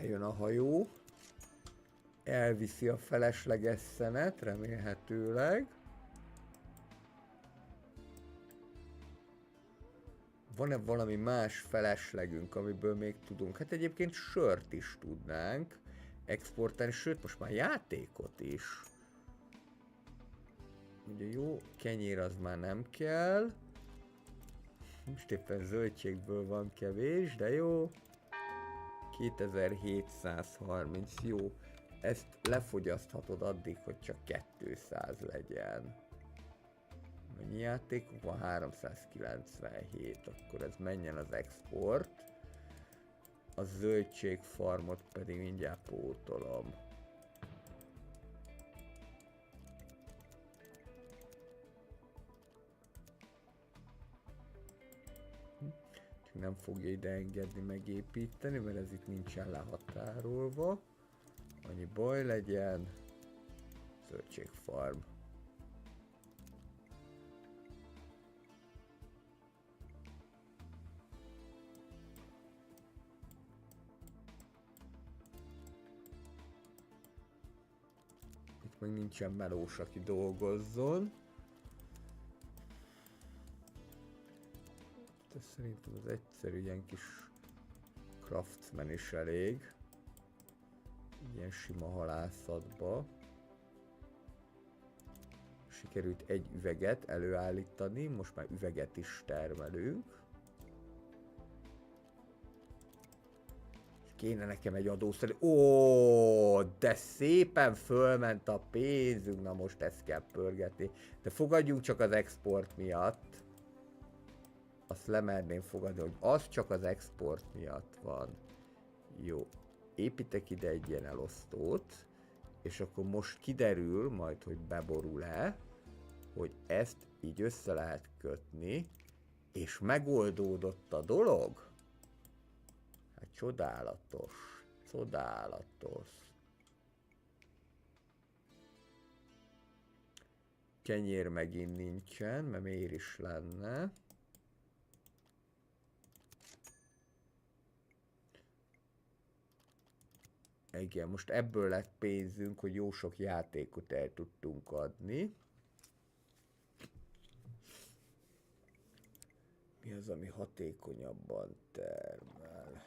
Eljön a hajó. Elviszi a felesleges szenet, remélhetőleg. Van-e valami más feleslegünk, amiből még tudunk? Hát egyébként sört is tudnánk exportálni, sőt most már játékot is. Ugye jó, kenyér az már nem kell. Most éppen zöldségből van kevés, de jó. 2730, jó. Ezt lefogyaszthatod addig, hogy csak 200 legyen. Mennyi játékunk van? 397, akkor ez menjen az export. A zöldségfarmot pedig mindjárt pótolom. Nem fogja ide engedni megépíteni, mert ez itt nincsen lehatárolva. Annyi baj legyen. Zöldségfarm. Itt meg nincsen melós, aki dolgozzon. De szerintem az egyszerű ilyen kis craftsman is elég. Ilyen sima halászatba. Sikerült egy üveget előállítani, most már üveget is termelünk. És kéne nekem egy adószerű... Ó, de szépen fölment a pénzünk, na most ezt kell pörgetni. De fogadjunk csak az export miatt. Azt lemerném fogadni, hogy az csak az export miatt van. Jó. Építek ide egy ilyen elosztót, és akkor most kiderül majd, hogy beborul-e, hogy ezt így össze lehet kötni, és megoldódott a dolog. Hát csodálatos, csodálatos. Kenyér megint nincsen, mert miért is lenne. Igen, most ebből lett pénzünk, hogy jó sok játékot el tudtunk adni. Mi az, ami hatékonyabban termel?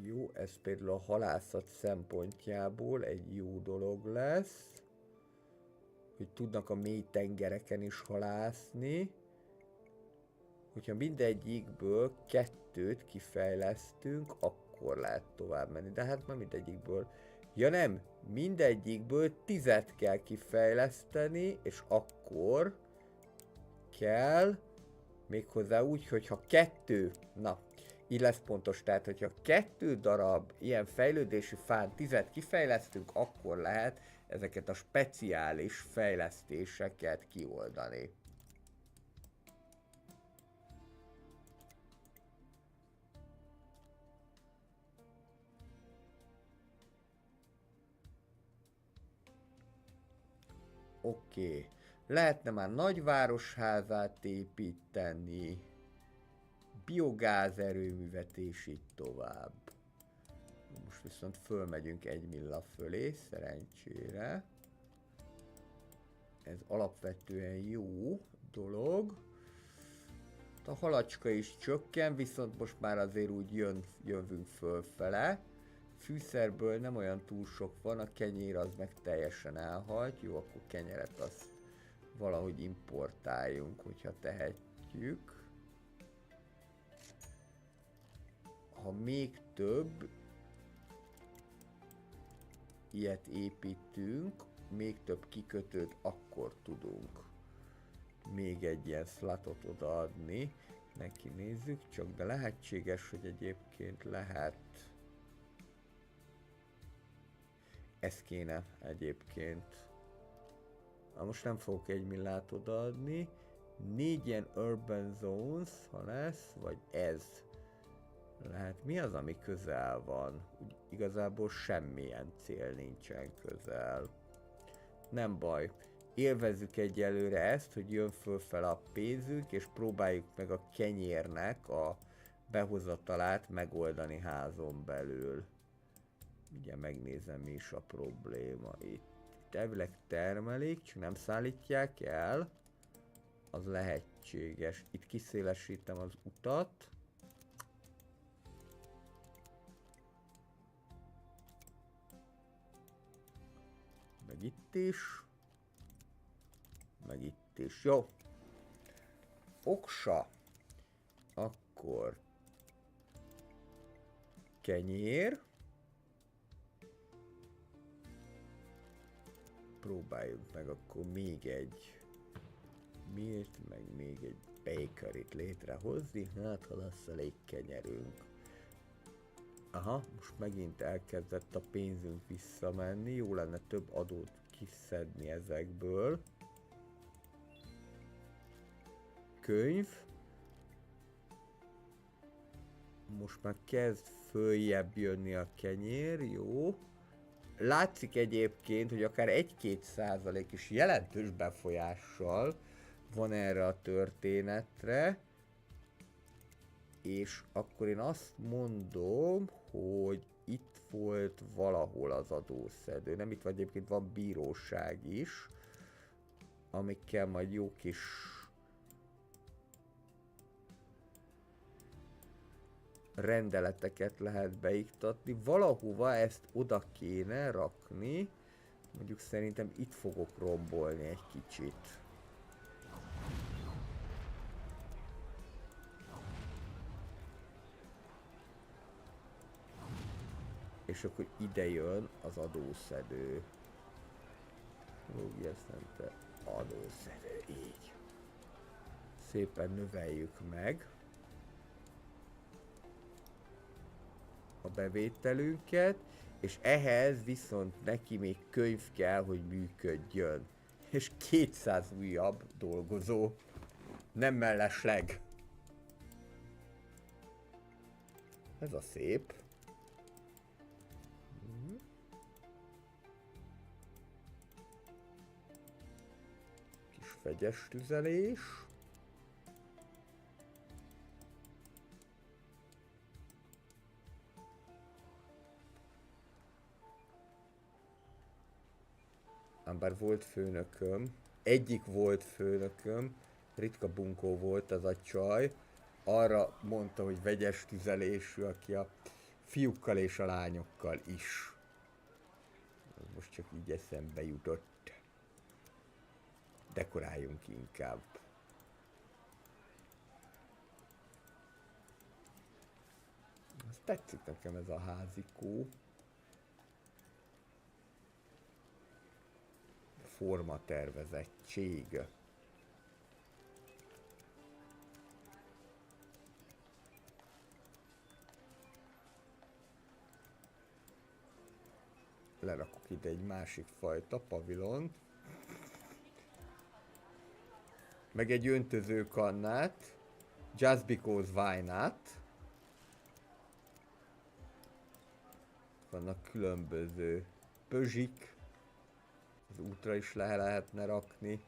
Jó, ez például a halászat szempontjából egy jó dolog lesz. Hogy tudnak a mély tengereken is halászni. Hogyha mindegyikből 2-t kifejlesztünk, akkor lehet tovább menni. De hát már mindegyikből... Ja nem, mindegyikből 10-et kell kifejleszteni, és akkor kell méghozzá úgy, hogyha 2... Na, így lesz pontos, tehát hogyha 2 darab ilyen fejlődési fán 10-et kifejlesztünk, akkor lehet ezeket a speciális fejlesztéseket kioldani. Oké. Lehetne már nagyvárosházát építeni, biogáz erőművet és így tovább. Most viszont fölmegyünk 1 milla fölé, szerencsére. Ez alapvetően jó dolog. A halacska is csökken, viszont most már azért úgy jövünk fölfele. Fűszerből nem olyan túl sok van, a kenyér az meg teljesen elhalt. Jó, akkor kenyeret azt valahogy importáljunk, hogyha tehetjük. Ha még több ilyet építünk, még több kikötőt, akkor tudunk még egy ilyen slotot odaadni. Neki nézzük csak, de lehetséges, hogy egyébként lehet. Ez kéne egyébként. Most nem fogok 1 millát odaadni. 4 ilyen urban zones, ha lesz, vagy ez. Lehet, mi az, ami közel van? Úgy, igazából semmilyen cél nincsen közel. Nem baj. Élvezzük egyelőre ezt, hogy jön fölfel a pénzünk, és próbáljuk meg a kenyérnek a behozatalát megoldani házon belül. Ugye megnézem, mi is a probléma itt. Itt elvileg termelik, csak nem szállítják el. Az lehetséges. Itt kiszélesítem az utat. Meg itt is. Meg itt is. Jó. Oksa. Akkor kenyér. Próbáljuk meg akkor még egy miért, meg még egy bakeryt létrehozni, hát ha lesz elég kenyerünk. Aha, most megint elkezdett a pénzünk visszamenni, jó lenne több adót kiszedni ezekből. Könyv. Most már kezd följebb jönni a kenyér, jó. Látszik egyébként, hogy akár 1-2% is jelentős befolyással van erre a történetre. És akkor én azt mondom, hogy itt volt valahol az adószedő. Nem itt vagy, egyébként van bíróság is, amikkel majd jó kis rendeleteket lehet beiktatni. Valahova ezt oda kéne rakni. Mondjuk szerintem itt fogok rombolni egy kicsit. És akkor ide jön az adószedő. Technológia Center, adószedő, így. Szépen növeljük meg a bevételünket, és ehhez viszont neki még könyv kell, hogy működjön. És 200 újabb dolgozó. Nem mellesleg. Ez a szép. Kis fegyes tüzelés. Bár volt főnököm, egyik volt főnököm, Ritka Bunkó volt az a csaj, arra mondta, hogy vegyes tüzelésű, aki a fiúkkal és a lányokkal is. Most csak így eszembe jutott. Dekoráljunk inkább. Azt tetszik nekem ez a házikó. Formatervezettség. Lerakok ide egy másik fajta pavilont. Meg egy öntözőkannát. Just because why not? Vannak különböző pözsik. Az útra is lehetne rakni.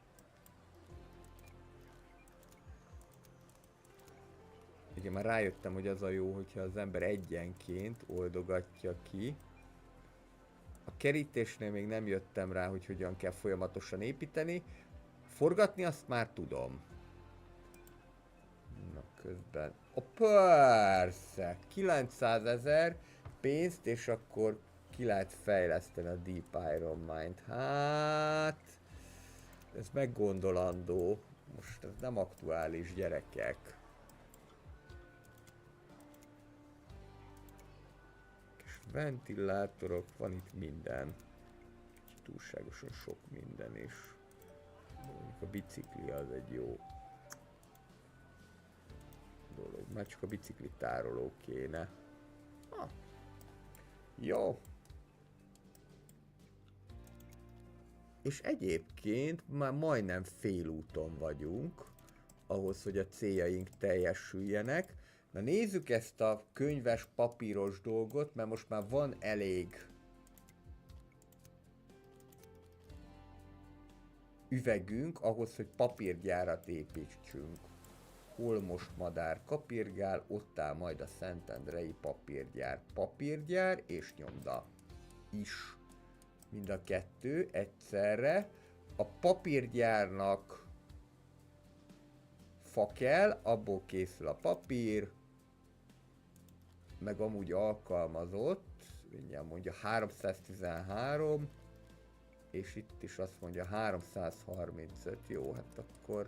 Igen, már rájöttem, hogy az a jó, hogyha az ember egyenként oldogatja ki. A kerítésnél még nem jöttem rá, hogy hogyan kell folyamatosan építeni. Forgatni azt már tudom. Na közben... persze! 900 000 pénzt, és akkor ki lehet fejleszteni a Deep Iron Mine-t. Hát... ez meggondolandó. Most ez nem aktuális, gyerekek. És ventilátorok, van itt minden. Túlságosan sok minden is. Mondjuk a bicikli az egy jó dolog. Már csak a bicikli tároló kéne. Jó. És egyébként már majdnem félúton vagyunk, ahhoz, hogy a céljaink teljesüljenek. Na nézzük ezt a könyves, papíros dolgot, mert most már van elég üvegünk ahhoz, hogy papírgyárat építsünk. hol most madár kapirgál, ott áll majd a Szentendrei papírgyár. Papírgyár és nyomda is. Mind a kettő egyszerre. A papírgyárnak fa kell, abból készül a papír, meg amúgy alkalmazott, mindjárt mondja 313, és itt is azt mondja 335, jó, hát akkor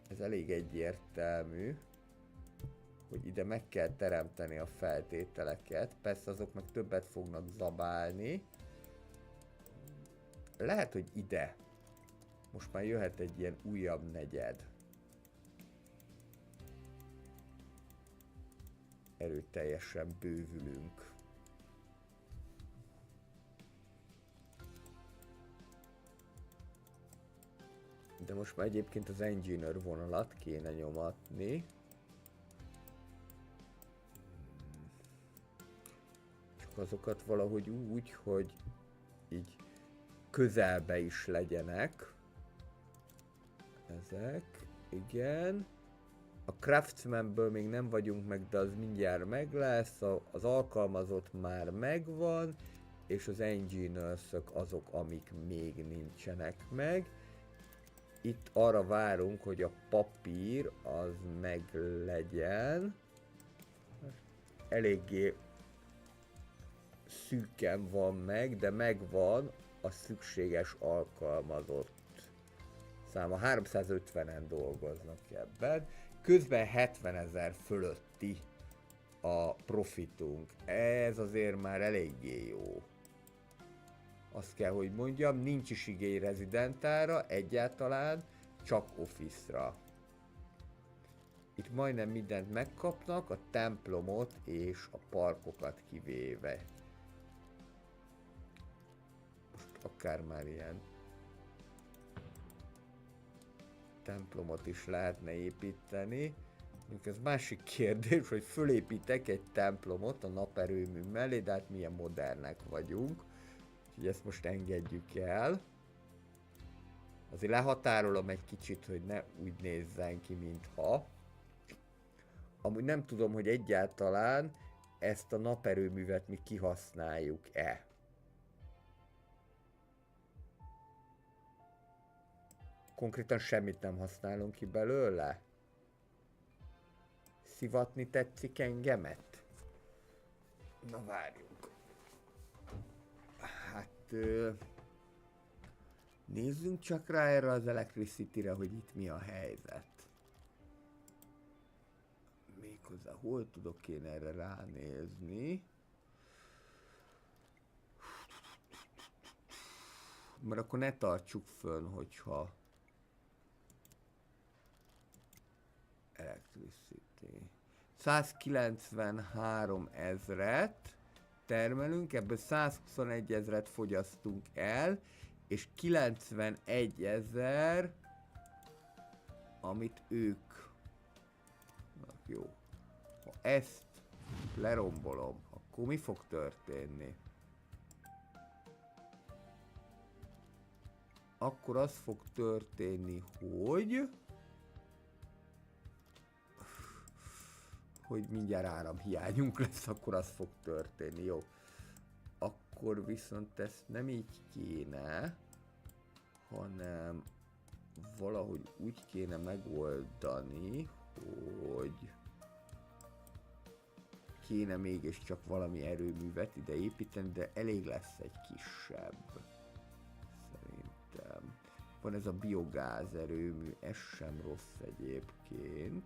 ez elég egyértelmű, hogy ide meg kell teremteni a feltételeket, persze azok meg többet fognak zabálni. Lehet, hogy ide most már jöhet egy ilyen újabb negyed. Erőteljesen bővülünk. De most már egyébként az engineer vonalat kéne nyomatni. Csak azokat valahogy úgy, hogy így közelbe is legyenek. Ezek, igen. A Craftsmanből még nem vagyunk meg, de az mindjárt meg lesz. Az alkalmazott már megvan, és az engineers-ök azok, amik még nincsenek meg. Itt arra várunk, hogy a papír az meg legyen. Eléggé szűken van meg, de megvan a szükséges alkalmazott száma. 350-en dolgoznak ebben. Közben 70 000 fölötti a profitunk. Ez azért már eléggé jó. Azt kell, hogy mondjam, nincs is igény rezidentára egyáltalán, csak office-ra. Itt majdnem mindent megkapnak, a templomot és a parkokat kivéve. Most akár már ilyen templomot is lehetne építeni. Ez másik kérdés, hogy fölépítek egy templomot a naperőmű mellé, de hát milyen modernek vagyunk. Úgyhogy ezt most engedjük el. Azért lehatárolom egy kicsit, hogy ne úgy nézzen ki, mintha. Amúgy nem tudom, hogy egyáltalán ezt a naperőművet mi kihasználjuk-e. Konkrétan semmit nem használunk ki belőle. Szivatni tetszik engemet? Na várjunk. Hát... nézzünk csak rá erre az Electricity-re, hogy itt mi a helyzet. Méghozzá, hol tudok én erre ránézni? Mert akkor ne tartsuk fönn, hogyha... Electricity. 193 000 termelünk, ebből 121 000 fogyasztunk el, és 91 000, amit ők... Na, jó. Ha ezt lerombolom, akkor mi fog történni? Akkor az fog történni, hogy mindjárt áramhiányunk lesz, akkor az fog történni, jó. Akkor viszont ezt nem így kéne, hanem valahogy úgy kéne megoldani, hogy kéne mégiscsak valami erőművet ide építeni, de elég lesz egy kisebb. Szerintem. Van ez a biogáz erőmű, ez sem rossz egyébként.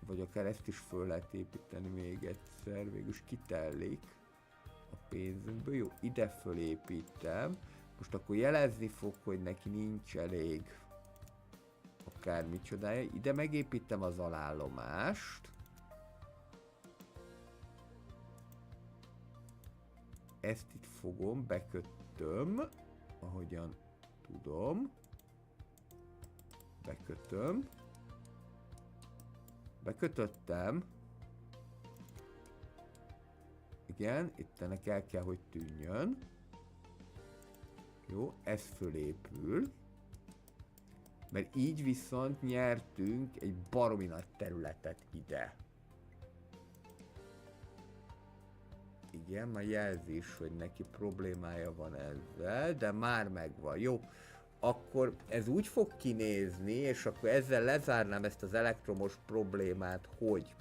Vagy akár ezt is föl lehet építeni még egyszer, végülis kitellik a pénzünkből. Jó, ide fölépítem. Most akkor jelezni fog, hogy neki nincs elég akármi csodája. Ide megépítem az alállomást. Ezt itt fogom, bekötöm, ahogyan tudom. Bekötöm. Bekötöttem. Igen, itt ennek el kell, hogy tűnjön. Jó, ez fölépül. Mert így viszont nyertünk egy baromi nagy területet ide. Igen, már jelzi is, hogy neki problémája van ezzel, de már megvan. Jó, akkor ez úgy fog kinézni, és akkor ezzel lezárnám ezt az elektromos problémát, hogy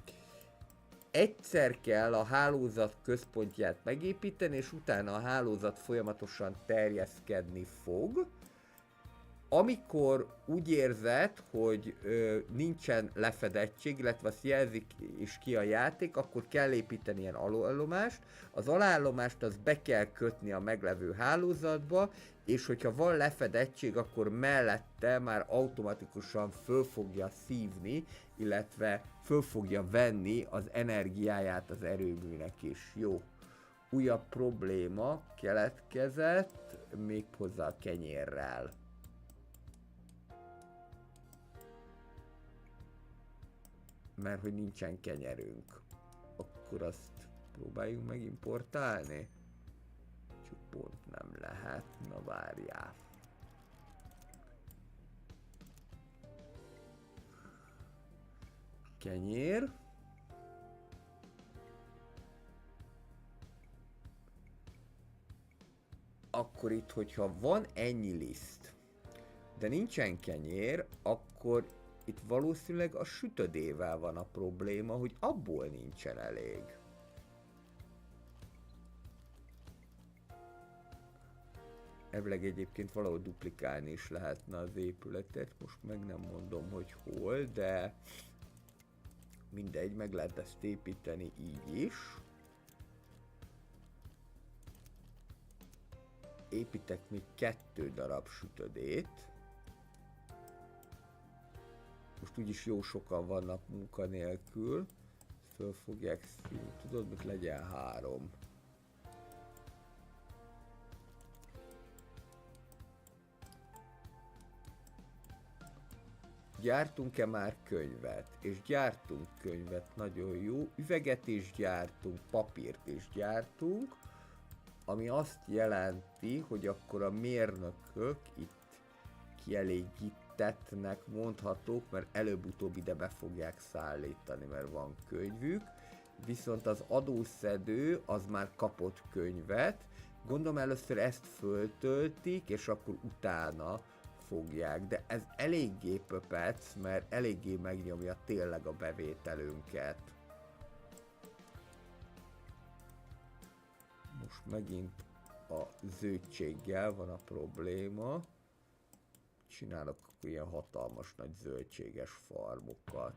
egyszer kell a hálózat központját megépíteni, és utána a hálózat folyamatosan terjeszkedni fog. Amikor úgy érzed, hogy nincsen lefedettség, illetve azt jelzik is ki a játék, akkor kell építeni ilyen alulállomást. Az alulállomást az be kell kötni a meglevő hálózatba, és hogyha van lefedettség, akkor mellette már automatikusan föl fogja szívni, illetve föl fogja venni az energiáját az erőműnek is. Jó. Újabb probléma keletkezett, méghozzá a kenyérrel. Mert hogy nincsen kenyerünk. Akkor azt próbáljunk meg importálni. Csak pont nem lehet. Na várjál. Kenyér. Akkor itt, hogyha van ennyi liszt, de nincsen kenyér, akkor itt valószínűleg a sütödével van a probléma, hogy abból nincsen elég. Elvileg egyébként valahol duplikálni is lehetne az épületet, most meg nem mondom, hogy hol, de mindegy, meg lehet ezt építeni így is. Építek még 2 darab sütödét. Most úgyis jó sokan vannak munkanélkül. Föl fogják szívni. Tudod, mit legyen 3. Gyártunk-e már könyvet? És gyártunk könyvet, nagyon jó. Üveget is gyártunk, papírt is gyártunk. Ami azt jelenti, hogy akkor a mérnökök itt kielégítettnek mondhatók, mert előbb-utóbb ide be fogják szállítani, mert van könyvük. Viszont az adószedő az már kapott könyvet. Gondolom először ezt föltöltik, és akkor utána fogják. De ez eléggé pöpec, mert eléggé megnyomja tényleg a bevételünket. Most megint a zöldséggel van a probléma. Csinálok ilyen hatalmas nagy zöldséges farmokat.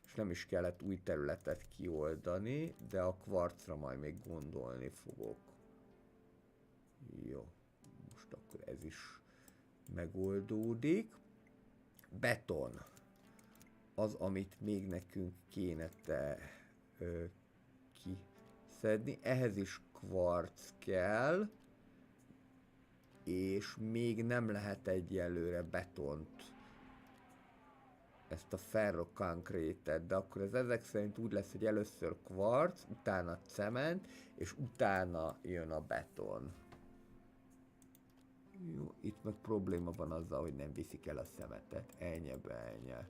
És nem is kellett új területet kioldani, de a kvarcra majd még gondolni fogok. Jó, most akkor ez is megoldódik. Beton. Az, amit még nekünk kéne kiszedni. Ehhez is kvarc kell, és még nem lehet egyelőre betont, ezt a ferrokonkrétet, de akkor ez ezek szerint úgy lesz, hogy először kvarc, utána cement, és utána jön a beton. Jó, itt meg probléma van azzal, hogy nem viszik el a szemetet. Elnye.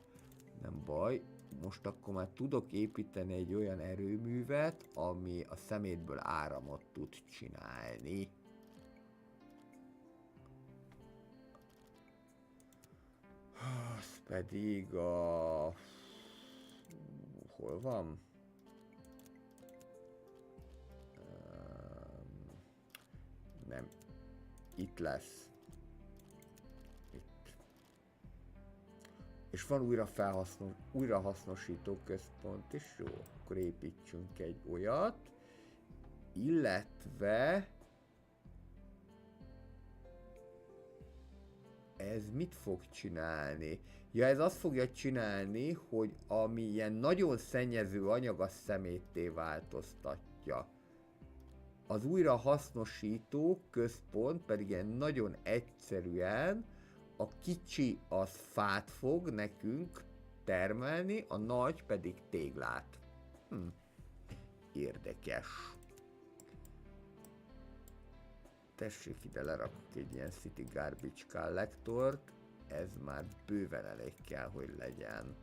Nem baj. Most akkor már tudok építeni egy olyan erőművet, ami a szemétből áramot tud csinálni. Az pedig a... Hol van? Nem. Itt lesz. Itt. És van újrahasznosító központ is. Jó, akkor építsünk egy olyat. Illetve... Ez mit fog csinálni? Ja, ez azt fogja csinálni, hogy ami ilyen nagyon szennyező anyag a szemétté változtatja. Az újrahasznosító központ pedig ilyen nagyon egyszerűen a kicsi az fát fog nekünk termelni, a nagy pedig téglát. Érdekes. Tessék, ide lerakok egy ilyen City Garbage Collectort. Ez már bőven elég kell, hogy legyen.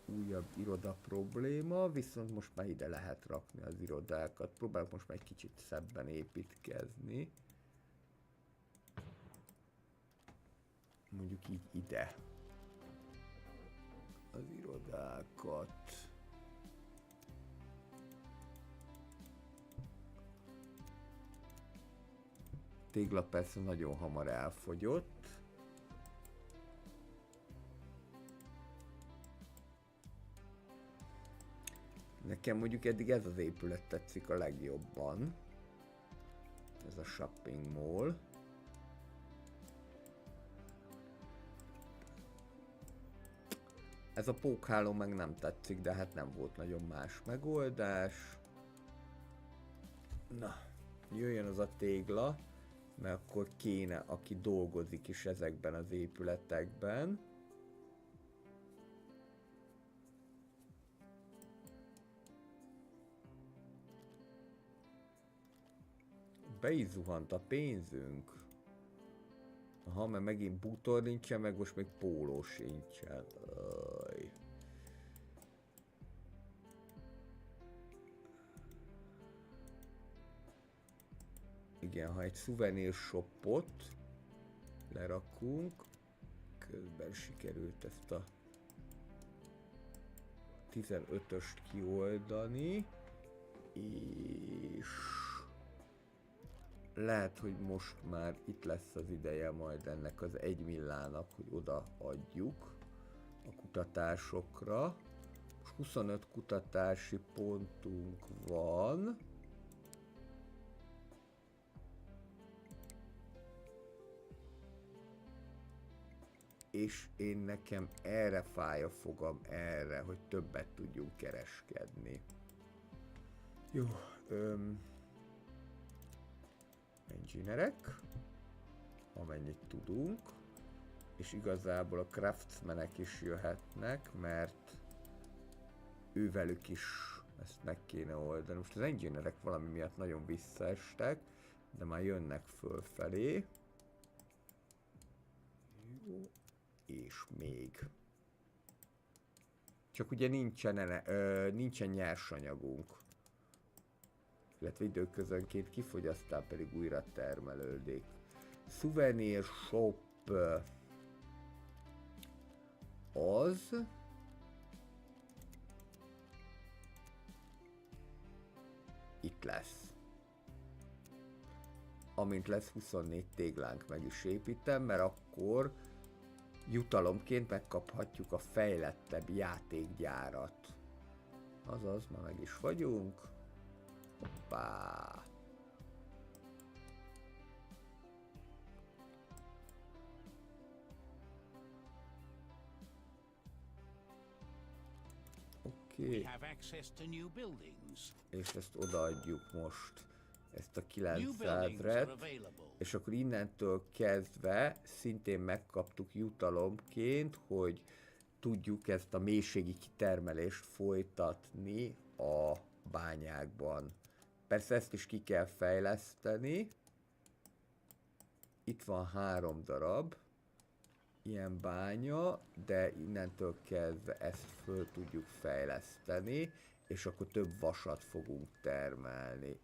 Újabb iroda probléma, viszont most már ide lehet rakni az irodákat. Próbálok most már egy kicsit szebben építkezni. Mondjuk így ide az irodákat. Tégla persze nagyon hamar elfogyott. Nekem mondjuk eddig ez az épület tetszik a legjobban. Ez a shopping mall. Ez a pókháló meg nem tetszik, de hát nem volt nagyon más megoldás. Na, jöjjön az a tégla, mert akkor kéne, aki dolgozik is ezekben az épületekben. Be is zuhant a pénzünk. Aha, mert megint bútor nincsen, meg most még póló sincsen. Aj. Igen, ha egy souvenir shopot lerakunk, közben sikerült ezt a 15-öst kioldani, és lehet, hogy most már itt lesz az ideje majd ennek az 1 millának, hogy oda adjuk a kutatásokra. 25 kutatási pontunk van. És nekem erre fáj a fogam, erre, hogy többet tudjunk kereskedni. Jó, engineerek, amennyit tudunk, és igazából a craftsmanek is jöhetnek, mert ővelük is ezt meg kéne oldani. Most az engineerek valami miatt nagyon visszaestek, de már jönnek fölfelé. Jó. És még. Csak ugye nincsen nyersanyagunk. Illetve időközönként kifogy, aztán pedig újra termelődik. Souvenir shop az itt lesz. Amint lesz 24 téglánk, meg is építem, mert akkor jutalomként megkaphatjuk a fejlettebb játékgyárat. Azaz, már meg is vagyunk. Hoppá! Oké. És ezt odaadjuk most. Ezt a 900-et, és akkor innentől kezdve szintén megkaptuk jutalomként, hogy tudjuk ezt a mélységi kitermelést folytatni a bányákban. Persze ezt is ki kell fejleszteni. Itt van 3 darab ilyen bánya, de innentől kezdve ezt föl tudjuk fejleszteni, és akkor több vasat fogunk termelni.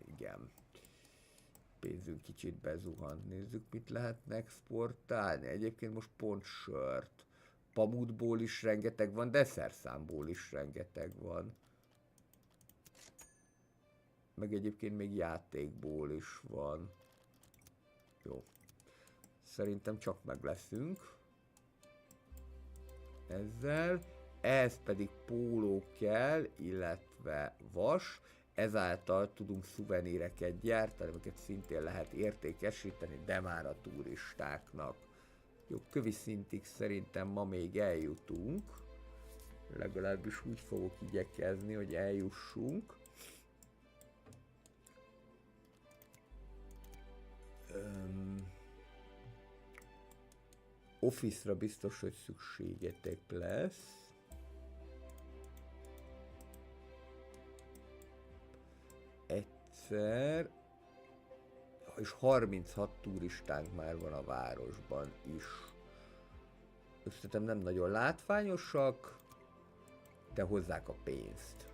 Igen. Pénzünk kicsit bezuhant. Nézzük, mit lehetne exportálni. Egyébként most pont sört. Pamutból is rengeteg van, de szerszámból is rengeteg van. Meg egyébként még játékból is van. Jó. Szerintem csak meg leszünk. Ezzel. Ehhez pedig póló kell, illetve vas. Ezáltal tudunk szuveníreket gyártani, amiket szintén lehet értékesíteni, de már a turistáknak. Jó, kövi szintig szerintem ma még eljutunk. Legalábbis úgy fogok igyekezni, hogy eljussunk. Office-ra biztos, hogy szükségetek lesz. Egyszer. És 36 turistánk már van a városban is. Szerintem nem nagyon látványosak, de hozzák a pénzt.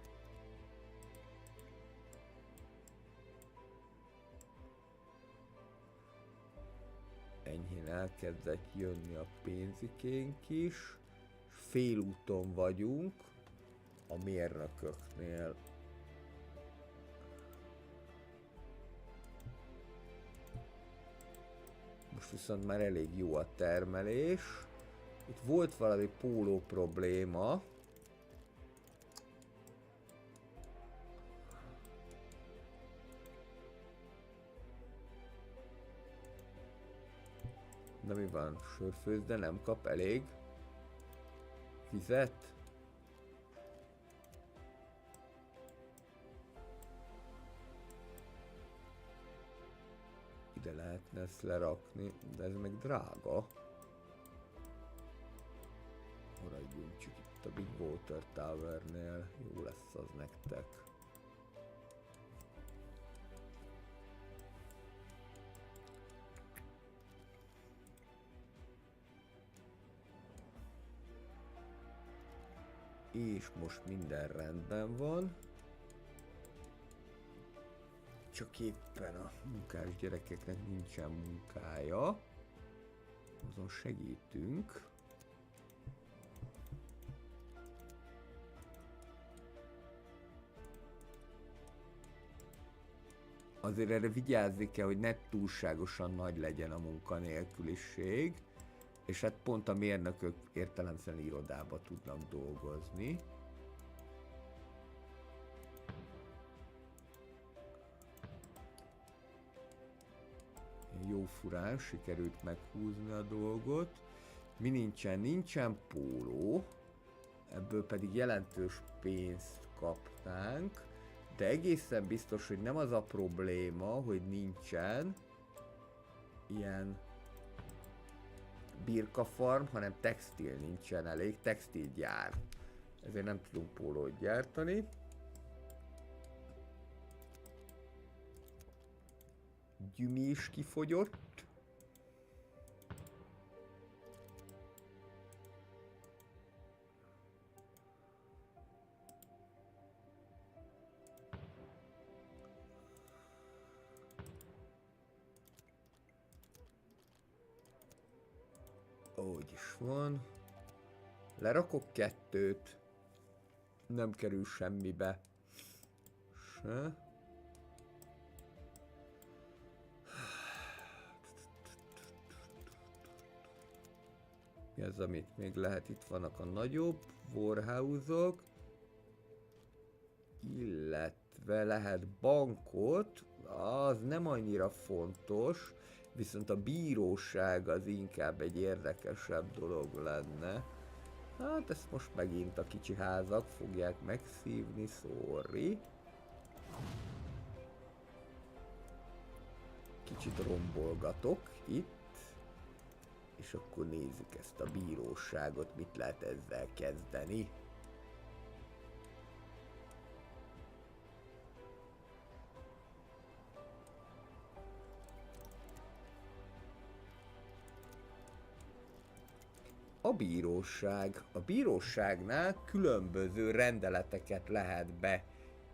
Enyhén elkezdett jönni a pénzikénk is. Félúton vagyunk a mérnököknél. Most viszont már elég jó a termelés. Itt volt valami póló probléma. De mi van? Sörfőzde nem kap elég vizet? Ide lehetne ezt lerakni, de ez meg drága. Maradjunk csak itt a Big Water Towernél, jó lesz az nektek. És most minden rendben van. Csak éppen a munkás gyerekeknek nincsen munkája. Azon segítünk. Azért erre vigyázni kell, hogy ne túlságosan nagy legyen a munkanélküliség. És hát pont a mérnökök értelemszerűen irodába tudnak dolgozni. Jó furán sikerült meghúzni a dolgot. Mi nincsen? Nincsen póló. Ebből pedig jelentős pénzt kapnánk. De egészen biztos, hogy nem az a probléma, hogy nincsen ilyen birkafarm, hanem textil nincsen elég, textilgyár. Ezért nem tudunk pólót gyártani. Gyümi is kifogyott. Úgy is van. Lerakok 2-t. Nem kerül semmibe. Se. Mi az, amit még lehet? Itt vannak a nagyobb warehouse-ok. Illetve lehet bankot. Az nem annyira fontos. Viszont a bíróság az inkább egy érdekesebb dolog lenne. Hát ezt most megint a kicsi házak fogják megszívni, sorry. Kicsit rombolgatok itt. És akkor nézzük ezt a bíróságot, mit lehet ezzel kezdeni. A bíróság. A bíróságnál különböző rendeleteket lehet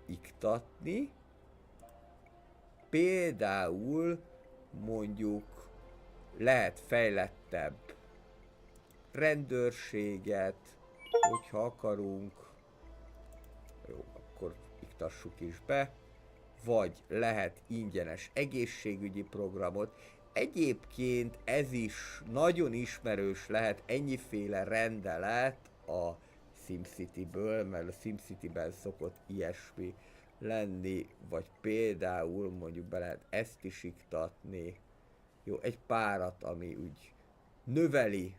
beiktatni. Például mondjuk lehet fejlettebb rendőrséget, hogyha akarunk. Jó, akkor iktassuk is be. Vagy lehet ingyenes egészségügyi programot. Egyébként ez is nagyon ismerős lehet, ennyiféle rendelet a SimCity-ből, mert a SimCity-ben szokott ilyesmi lenni, vagy például mondjuk be lehet ezt is iktatni. Jó, egy párat, ami úgy növeli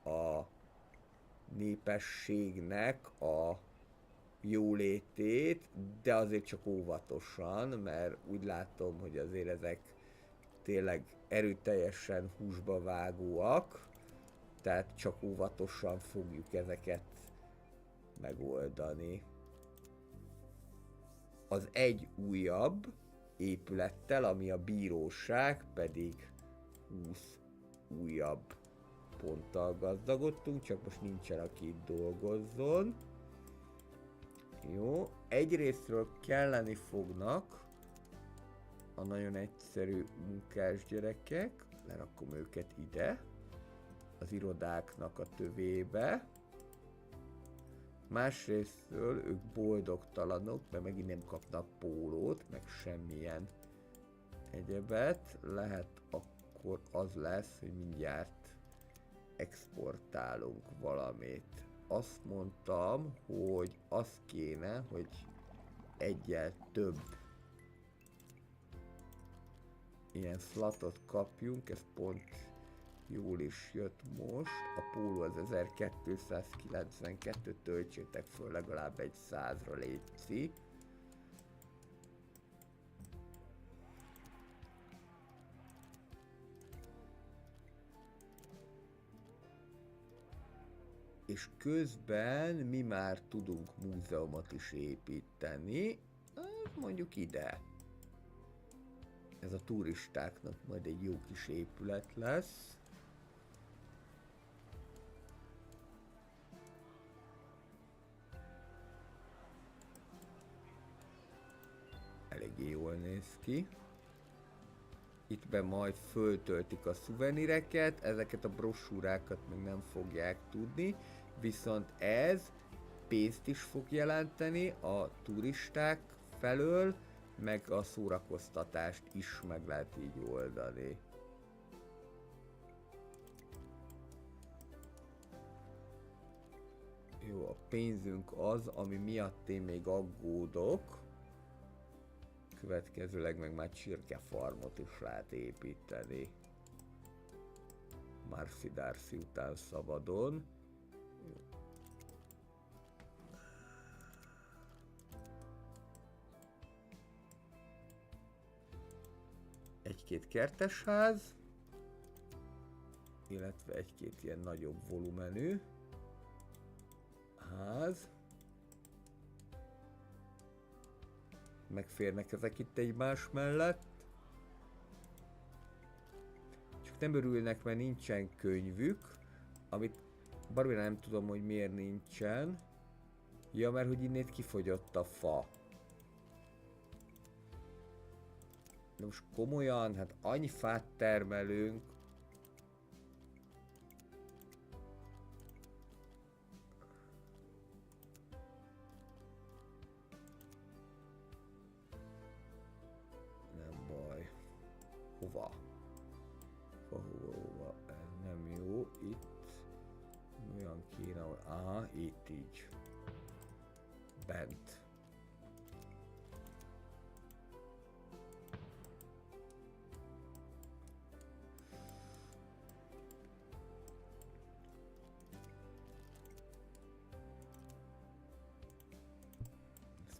a népességnek a jólétét, de azért csak óvatosan, mert úgy látom, hogy azért ezek tényleg erőteljesen húsba vágóak, tehát csak óvatosan fogjuk ezeket megoldani. Az egy újabb épülettel, ami a bíróság, pedig 20 újabb ponttal gazdagodtunk, csak most nincsen, aki itt dolgozzon. Jó, egyrésztről kelleni fognak a nagyon egyszerű munkás gyerekek, lerakom őket ide, az irodáknak a tövébe. Másrésztről ők boldogtalanok, mert megint nem kapnak pólót, meg semmilyen egyebet. Lehet akkor az lesz, hogy mindjárt exportálunk valamit. Azt mondtam, hogy az kéne, hogy egyel több ilyen slatot kapjunk, ez pont jól is jött most. A póló az 1292, töltsétek föl legalább egy 100-ra, létszi. És közben mi már tudunk múzeumot is építeni, mondjuk ide. Ez a turistáknak majd egy jó kis épület lesz. Eléggé jól néz ki. Itt be majd föltöltik a szuvenireket, ezeket a brossúrákat még nem fogják tudni, viszont ez pénzt is fog jelenteni a turisták felől, meg a szórakoztatást is meg lehet így oldani. Jó, a pénzünk az, ami miatt én még aggódok. Következőleg meg már csirkefarmot is lehet építeni. Marci Darcy után szabadon. Egy-két kertesház, illetve egy-két ilyen nagyobb volumenű ház. Megférnek ezek itt egymás mellett. Csak nem örülnek, mert nincsen könyvük, amit baromira nem tudom, hogy miért nincsen. Ja, mert hogy innét kifogyott a fa. De most komolyan, hát annyi fát termelünk. Nem baj. Hova? Hova? Ez nem jó. Itt olyan kéne, hogy... Aha, itt így. Bent.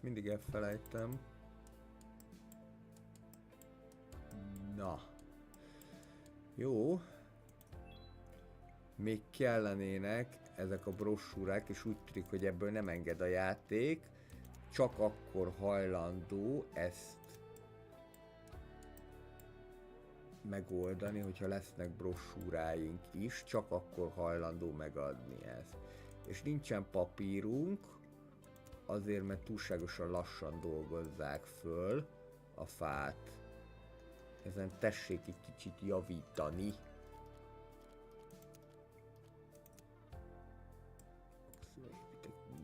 Mindig elfelejtem. Na. Jó. Még kellenének ezek a brossúrák, és úgy tűnik, hogy ebből nem enged a játék. Csak akkor hajlandó ezt megoldani, hogyha lesznek brossúráink is, csak akkor hajlandó megadni ezt. És nincsen papírunk, azért, mert túlságosan lassan dolgozzák föl a fát. Ezen tessék egy kicsit javítani.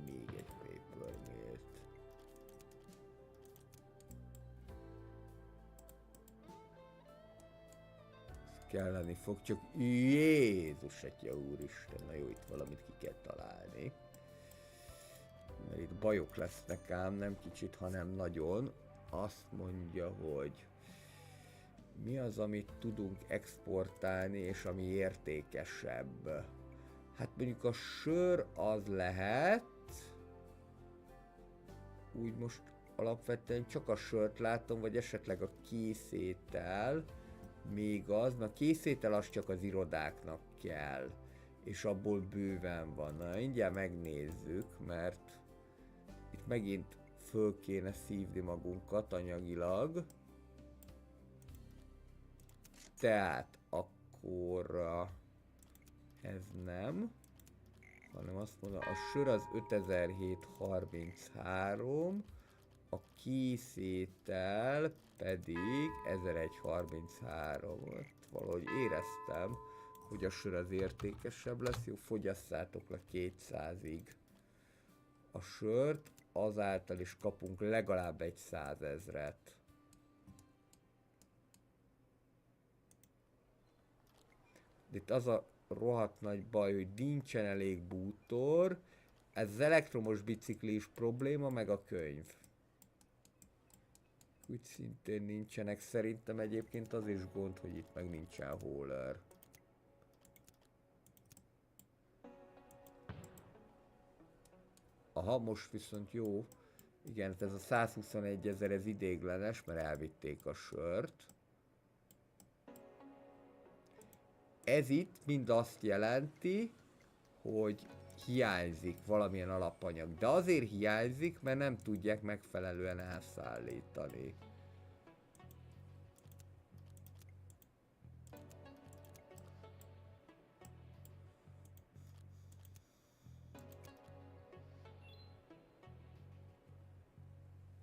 Még egy paper mill-t. Ez kelleni fog, csak Jézus Atya Úristen, na jó, itt valamit ki kell találni. Mert itt bajok lesznek ám, nem kicsit, hanem nagyon. Azt mondja, hogy mi az, amit tudunk exportálni, és ami értékesebb. Hát mondjuk a sör az lehet, úgy most alapvetően csak a sört látom, vagy esetleg a készétel, még az, mert a készétel az csak az irodáknak kell, és abból bőven van. Na, mindjárt megnézzük, mert itt megint föl kéne szívni magunkat anyagilag. Tehát akkor ez nem, hanem azt mondom, a sör az 5733, a készétel pedig 1133. Valahogy éreztem, hogy a sör az értékesebb lesz. Jó, fogyasszátok le 200-ig a sört, azáltal is kapunk legalább egy 100 000-et. De itt az a rohadt nagy baj, hogy nincsen elég bútor, ez az elektromos biciklis probléma, meg a könyv. Úgy szintén nincsenek, szerintem egyébként az is gond, hogy itt meg nincsen hauler. Aha, most viszont jó. Igen, ez a 121 000 ez idéglenes, mert elvitték a sört. Ez itt mind azt jelenti, hogy hiányzik valamilyen alapanyag. De azért hiányzik, mert nem tudják megfelelően elszállítani.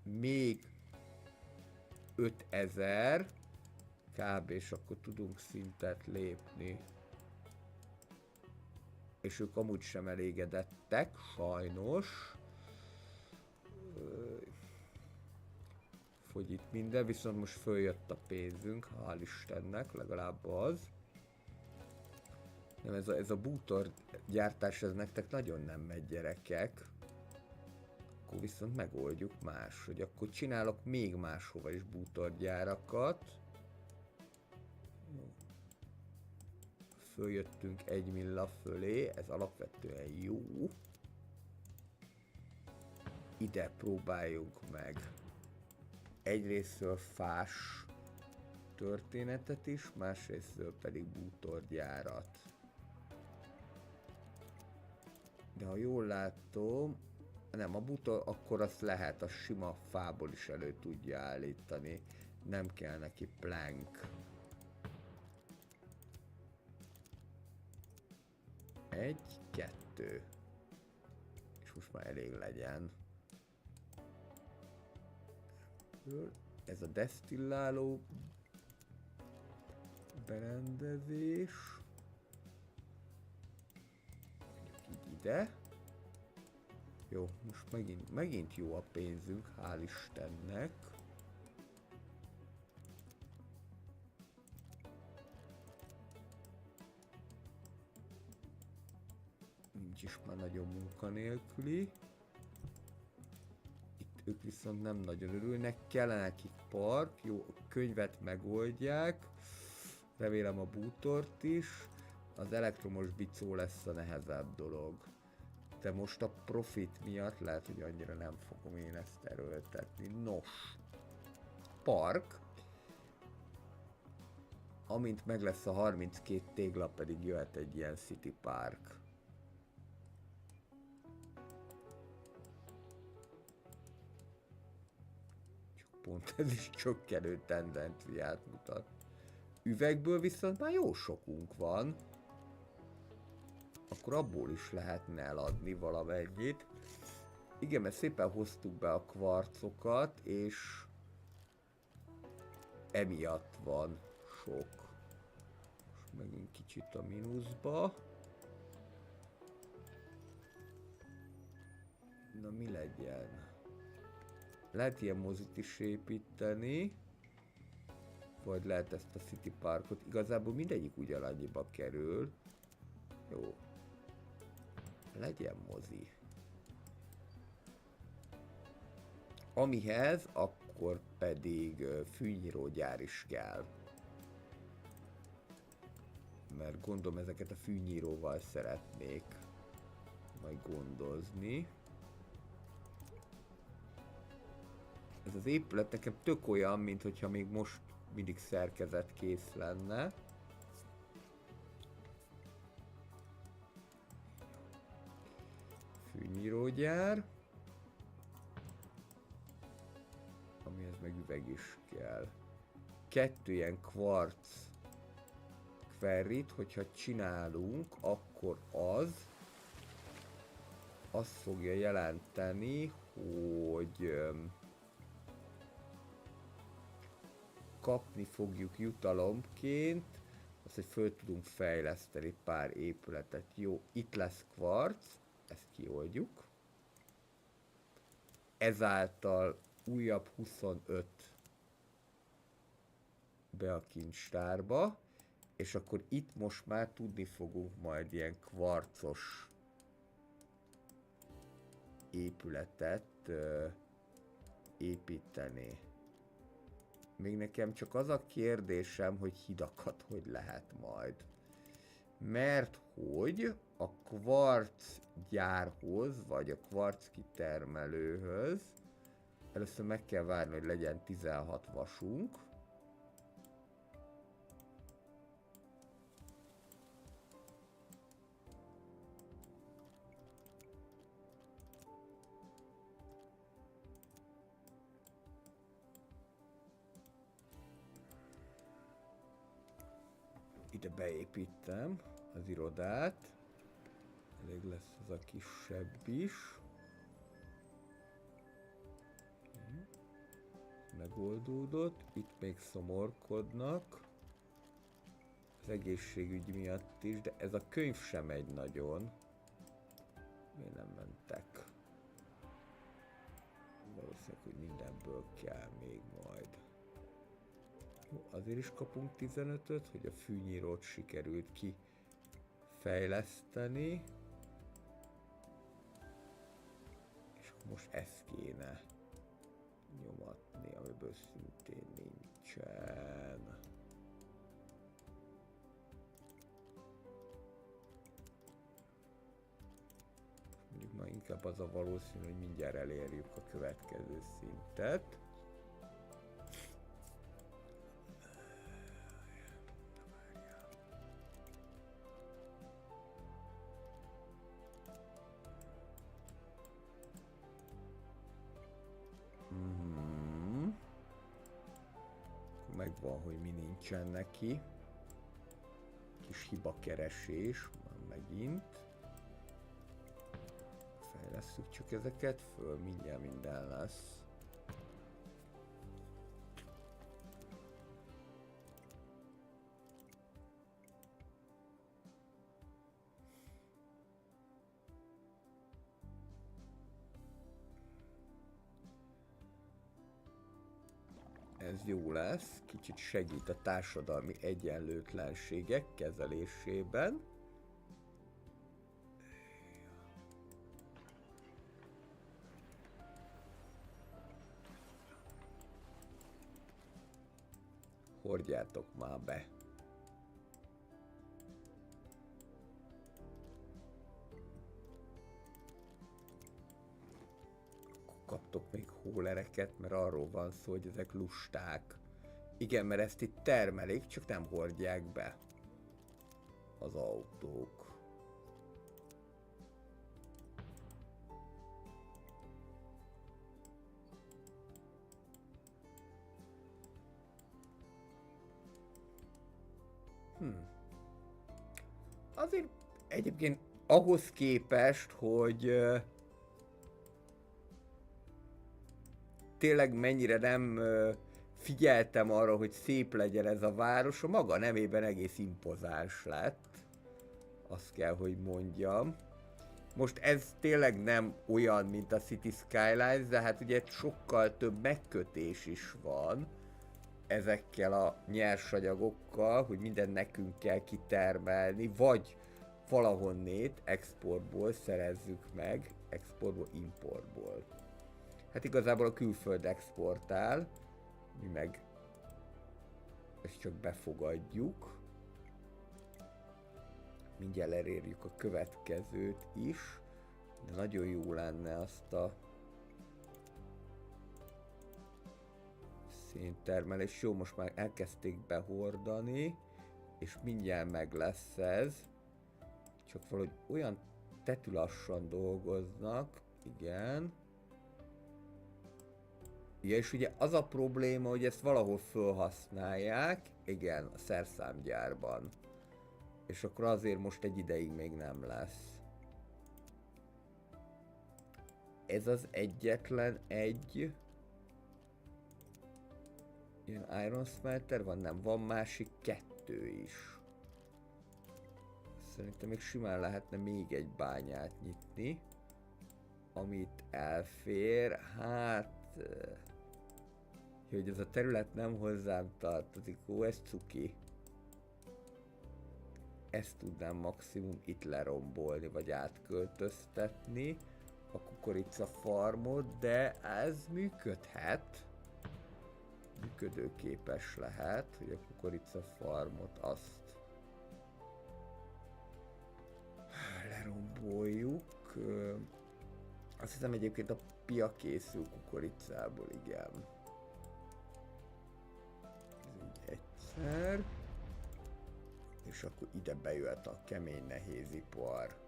Még 5000 kb. És akkor tudunk szintet lépni. És ők amúgy sem elégedettek, sajnos. Fogy itt minden, viszont most följött a pénzünk, hál' Istennek, legalább az. Nem, ez a bútor gyártás, ez nektek nagyon nem megy, gyerekek. Akkor viszont megoldjuk más, hogy akkor csinálok még máshova is bútorgyárakat. Följöttünk 1 milla fölé, ez alapvetően jó. Ide próbáljunk meg egyrésztről fás történetet is, másrésztről pedig bútorgyárat. De ha jól látom, nem, a bútor akkor azt lehet, a sima fából is elő tudja állítani. Nem kell neki plank. 1, 2. És most már elég legyen. Ez a desztilláló berendezés. Mondjuk így ide. Jó, most megint jó a pénzünk, hál' Istennek. Nincs is már nagyon munkanélküli. Itt ők viszont nem nagyon örülnek, kellene nekik park, jó, a könyvet megoldják. Remélem a bútort is. Az elektromos bicó lesz a nehezebb dolog. De most a profit miatt lehet, hogy annyira nem fogom én ezt erőltetni. Nos, park. Amint meg lesz a 32 tégla, pedig jöhet egy ilyen city park. Csak pont ez is csökkenő tendenciát mutat. Üvegből viszont már jó sokunk van. Akkor abból is lehetne eladni valamennyit. Igen, mert szépen hoztuk be a kvarcokat, és emiatt van sok. Most megint kicsit a mínuszba. Na mi legyen? Lehet ilyen mozit is építeni. Vagy lehet ezt a City Parkot. Igazából mindegyik ugyanannyiba kerül. Jó. Legyen mozi. Amihez akkor pedig fűnyírógyár is kell. Mert gondolom ezeket a fűnyíróval szeretnék majd gondozni. Ez az épület nekem tök olyan, mint hogyha még most mindig szerkezet kész lenne. Fűnyírógyár. Amihez meg üveg is kell. 2 ilyen kvarc quarryt, hogyha csinálunk, akkor az azt fogja jelenteni, hogy kapni fogjuk jutalomként azt, hogy föl tudunk fejleszteni pár épületet. Jó, itt lesz kvarc, ezt kioldjuk. Ezáltal újabb 25 be a kincstárba, és akkor itt most már tudni fogunk majd ilyen kvarcos épületet építeni. Még nekem csak az a kérdésem, hogy hidakat hogy lehet majd. Mert hogy a kvarc gyárhoz, vagy a kvarc kitermelőhöz először meg kell várni, hogy legyen 16 vasunk. Ide beépítem az irodát. Elég lesz az a kisebb is. Megoldódott. Itt még szomorkodnak. Az egészségügy miatt is, de ez a könyv sem megy nagyon. Miért nem mentek? Valószínűleg, hogy mindenből kell még majd. Azért is kapunk 15-öt, hogy a fűnyírót sikerült ki fejleszteni. És most ezt kéne nyomatni, amiből szintén nincsen. Mondjuk ma inkább az a valószínű, hogy mindjárt elérjük a következő szintet. Megvan, hogy mi nincsen neki. Kis hibakeresés, már megint. Fejlesszük csak ezeket föl, mindjárt minden lesz. Ez jó lesz, kicsit segít a társadalmi egyenlőtlenségek kezelésében. Hordjátok már be! Kaptok még hólereket, mert arról van szó, hogy ezek lusták. Igen, mert ezt itt termelik, csak nem hordják be az autók. Azért egyébként ahhoz képest, hogy tényleg mennyire nem figyeltem arra, hogy szép legyen ez a város, a maga nemében egész impozáns lett. Azt kell, hogy mondjam. Most ez tényleg nem olyan, mint a City Skylines, de hát ugye sokkal több megkötés is van ezekkel a nyersanyagokkal, hogy mindent nekünk kell kitermelni, vagy valahonnét exportból szerezzük meg, exportból, importból. Hát igazából a külföld exportál, mi meg ezt csak befogadjuk. Mindjárt elérjük a következőt is, de nagyon jó lenne azt a Széntermelés. Jó, most már elkezdték behordani, és mindjárt meg lesz ez. Csak valahogy olyan tetülassan dolgoznak. Igen. Ja, és ugye az a probléma, hogy ezt valahol felhasználják. Igen, a szerszámgyárban. És akkor azért most egy ideig még nem lesz. Ez az egyetlen egy ilyen Iron Smelter van? Nem, van másik 2 is. Szerintem még simán lehetne még egy bányát nyitni, amit elfér. Hát, hogy ez a terület nem hozzám tartozik. Ó, ez cuki. Ezt tudnám maximum itt lerombolni, vagy átköltöztetni a kukorica farmot, de ez működhet. Működőképes lehet, hogy a kukorica farmot azt leromboljuk. Azt hiszem egyébként a pia készül kukoricából, igen. Ez így egyszer. És akkor ide bejöhet a kemény nehézipar.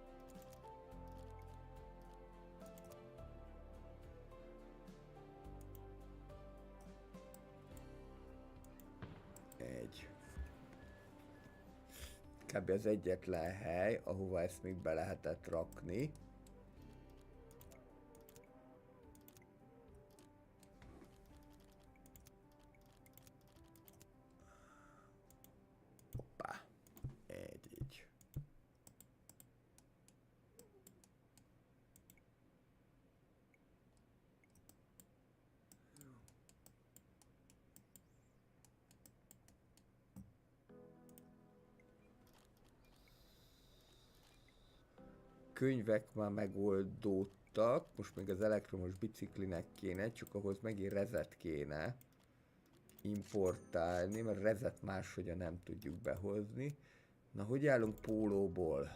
Kb. Az egyetlen hely, ahova ezt még be lehetett rakni. Hoppá. Így. Könyvek már megoldódtak, most még az elektromos biciklinek kéne, csak ahhoz megint rezet kéne importálni, mert rezet máshogyan nem tudjuk behozni. Na, hogy állunk pólóból?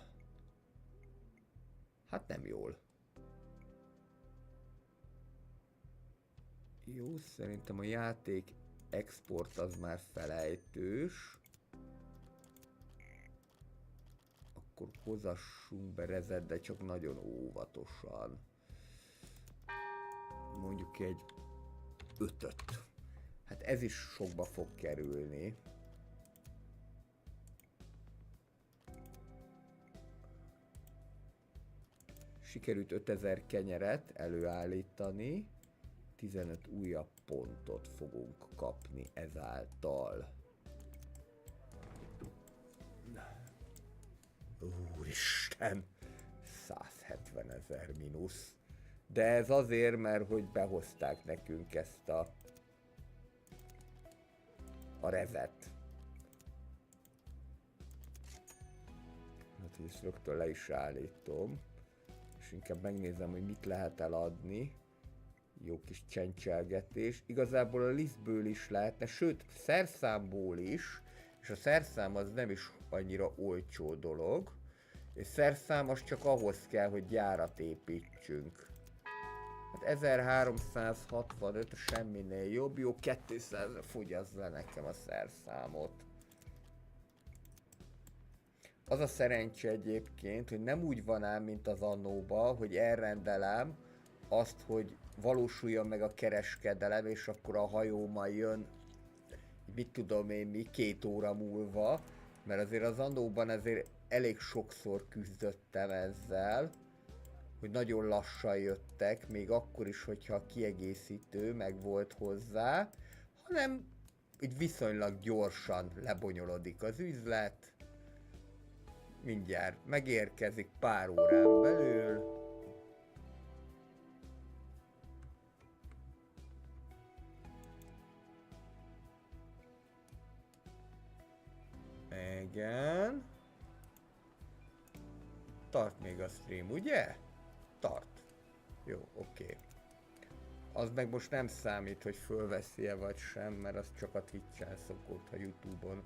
Hát nem jól. Jó, szerintem a játék export az már felejtős. Akkor hozassunk be rezet, de csak nagyon óvatosan. Mondjuk egy 5-öt. Hát ez is sokba fog kerülni. Sikerült 5000 kenyeret előállítani. 15 újabb pontot fogunk kapni ezáltal. Úristen! 170 000 mínusz. De ez azért, mert hogy behozták nekünk ezt a rezet. Hát, hogy ezt rögtön le is állítom. És inkább megnézem, hogy mit lehet eladni. Jó kis csencselgetés. Igazából a lisztből is lehetne, sőt, szerszámból is. És a szerszám az nem is annyira olcsó dolog. És szerszám az csak ahhoz kell, hogy gyárat építsünk. Hát 1365, semminél jobb. Jó, 200 fogyaszt le nekem a szerszámot. Az a szerencse egyébként, hogy nem úgy van ám, mint az annóban, hogy elrendelem azt, hogy valósuljon meg a kereskedelem, és akkor a hajó majd jön, mit tudom én mi, 2 óra múlva, mert azért az annóban azért elég sokszor küzdöttem ezzel, hogy nagyon lassan jöttek, még akkor is, hogyha a kiegészítő meg volt hozzá, hanem így viszonylag gyorsan lebonyolodik az üzlet, mindjárt megérkezik pár órán belül. Igen. Tart még a stream, ugye? Tart. Jó, oké. Az meg most nem számít, hogy fölveszi-e vagy sem, mert az csak a Twitch-en szokott, ha YouTube-on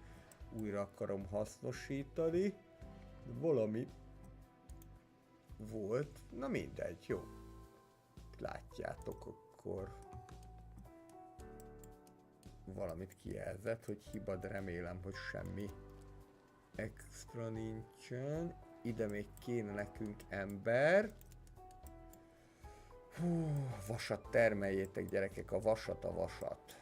újra akarom hasznosítani. De valami volt. Na mindegy, jó. Látjátok akkor. valamit kijelzett, hogy hiba, de remélem, hogy semmi extra nincsen. Ide még kéne nekünk ember. Hú, vasat termeljétek, gyerekek, a vasat.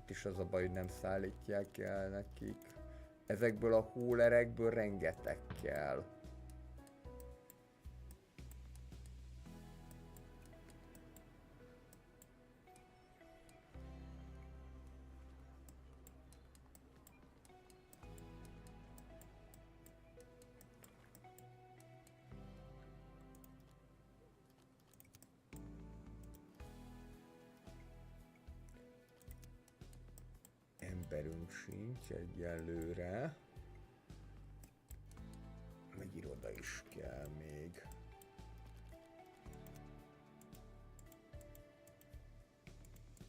Itt is az a baj, hogy nem szállítják el nekik. Ezekből a hólerekből rengeteg kell. Emberünk sincs egyelőre. Meg iroda is kell még.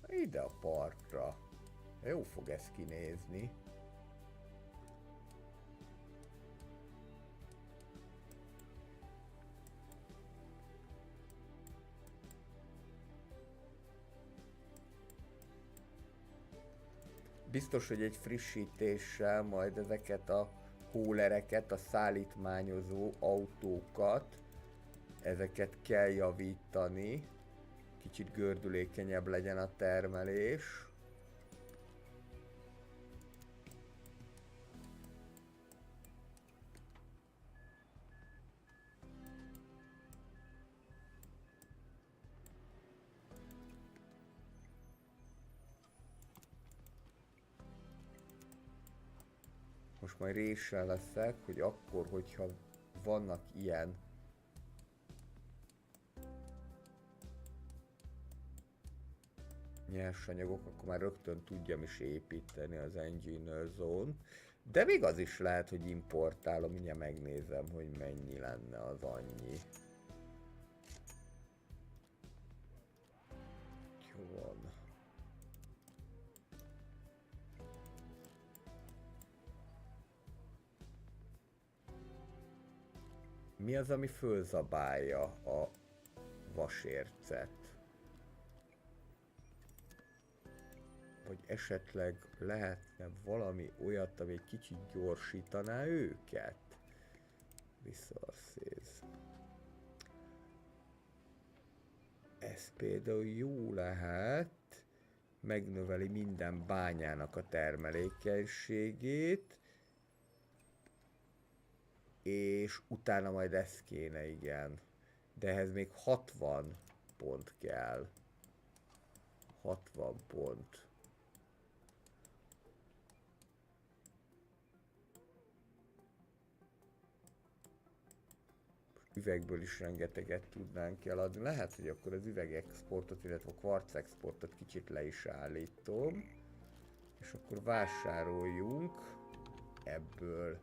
Ide a parkra. Jó fog ez kinézni. Biztos, hogy egy frissítéssel majd ezeket a hólereket, a szállítmányozó autókat, ezeket kell javítani. Kicsit gördülékenyebb legyen a termelés. Most majd réssel leszek, hogy akkor, hogyha vannak ilyen nyersanyagok, akkor már rögtön tudjam is építeni az Engineer Zone. De még az is lehet, hogy importálom, mindjárt megnézem, hogy mennyi lenne az annyi. Jó van. Mi az, ami fölzabálja a vasércet? Vagy esetleg lehetne valami olyat, ami egy kicsit gyorsítaná őket? Resources. Ez például jó lehet. Megnöveli minden bányának a termelékenységét. És utána majd ez kéne, igen. De ehhez még 60 pont kell. 60 pont. Üvegből is rengeteget tudnánk eladni. Lehet, hogy akkor az üvegexportot, illetve a kvarcexportot kicsit le is állítom. És akkor vásároljunk ebből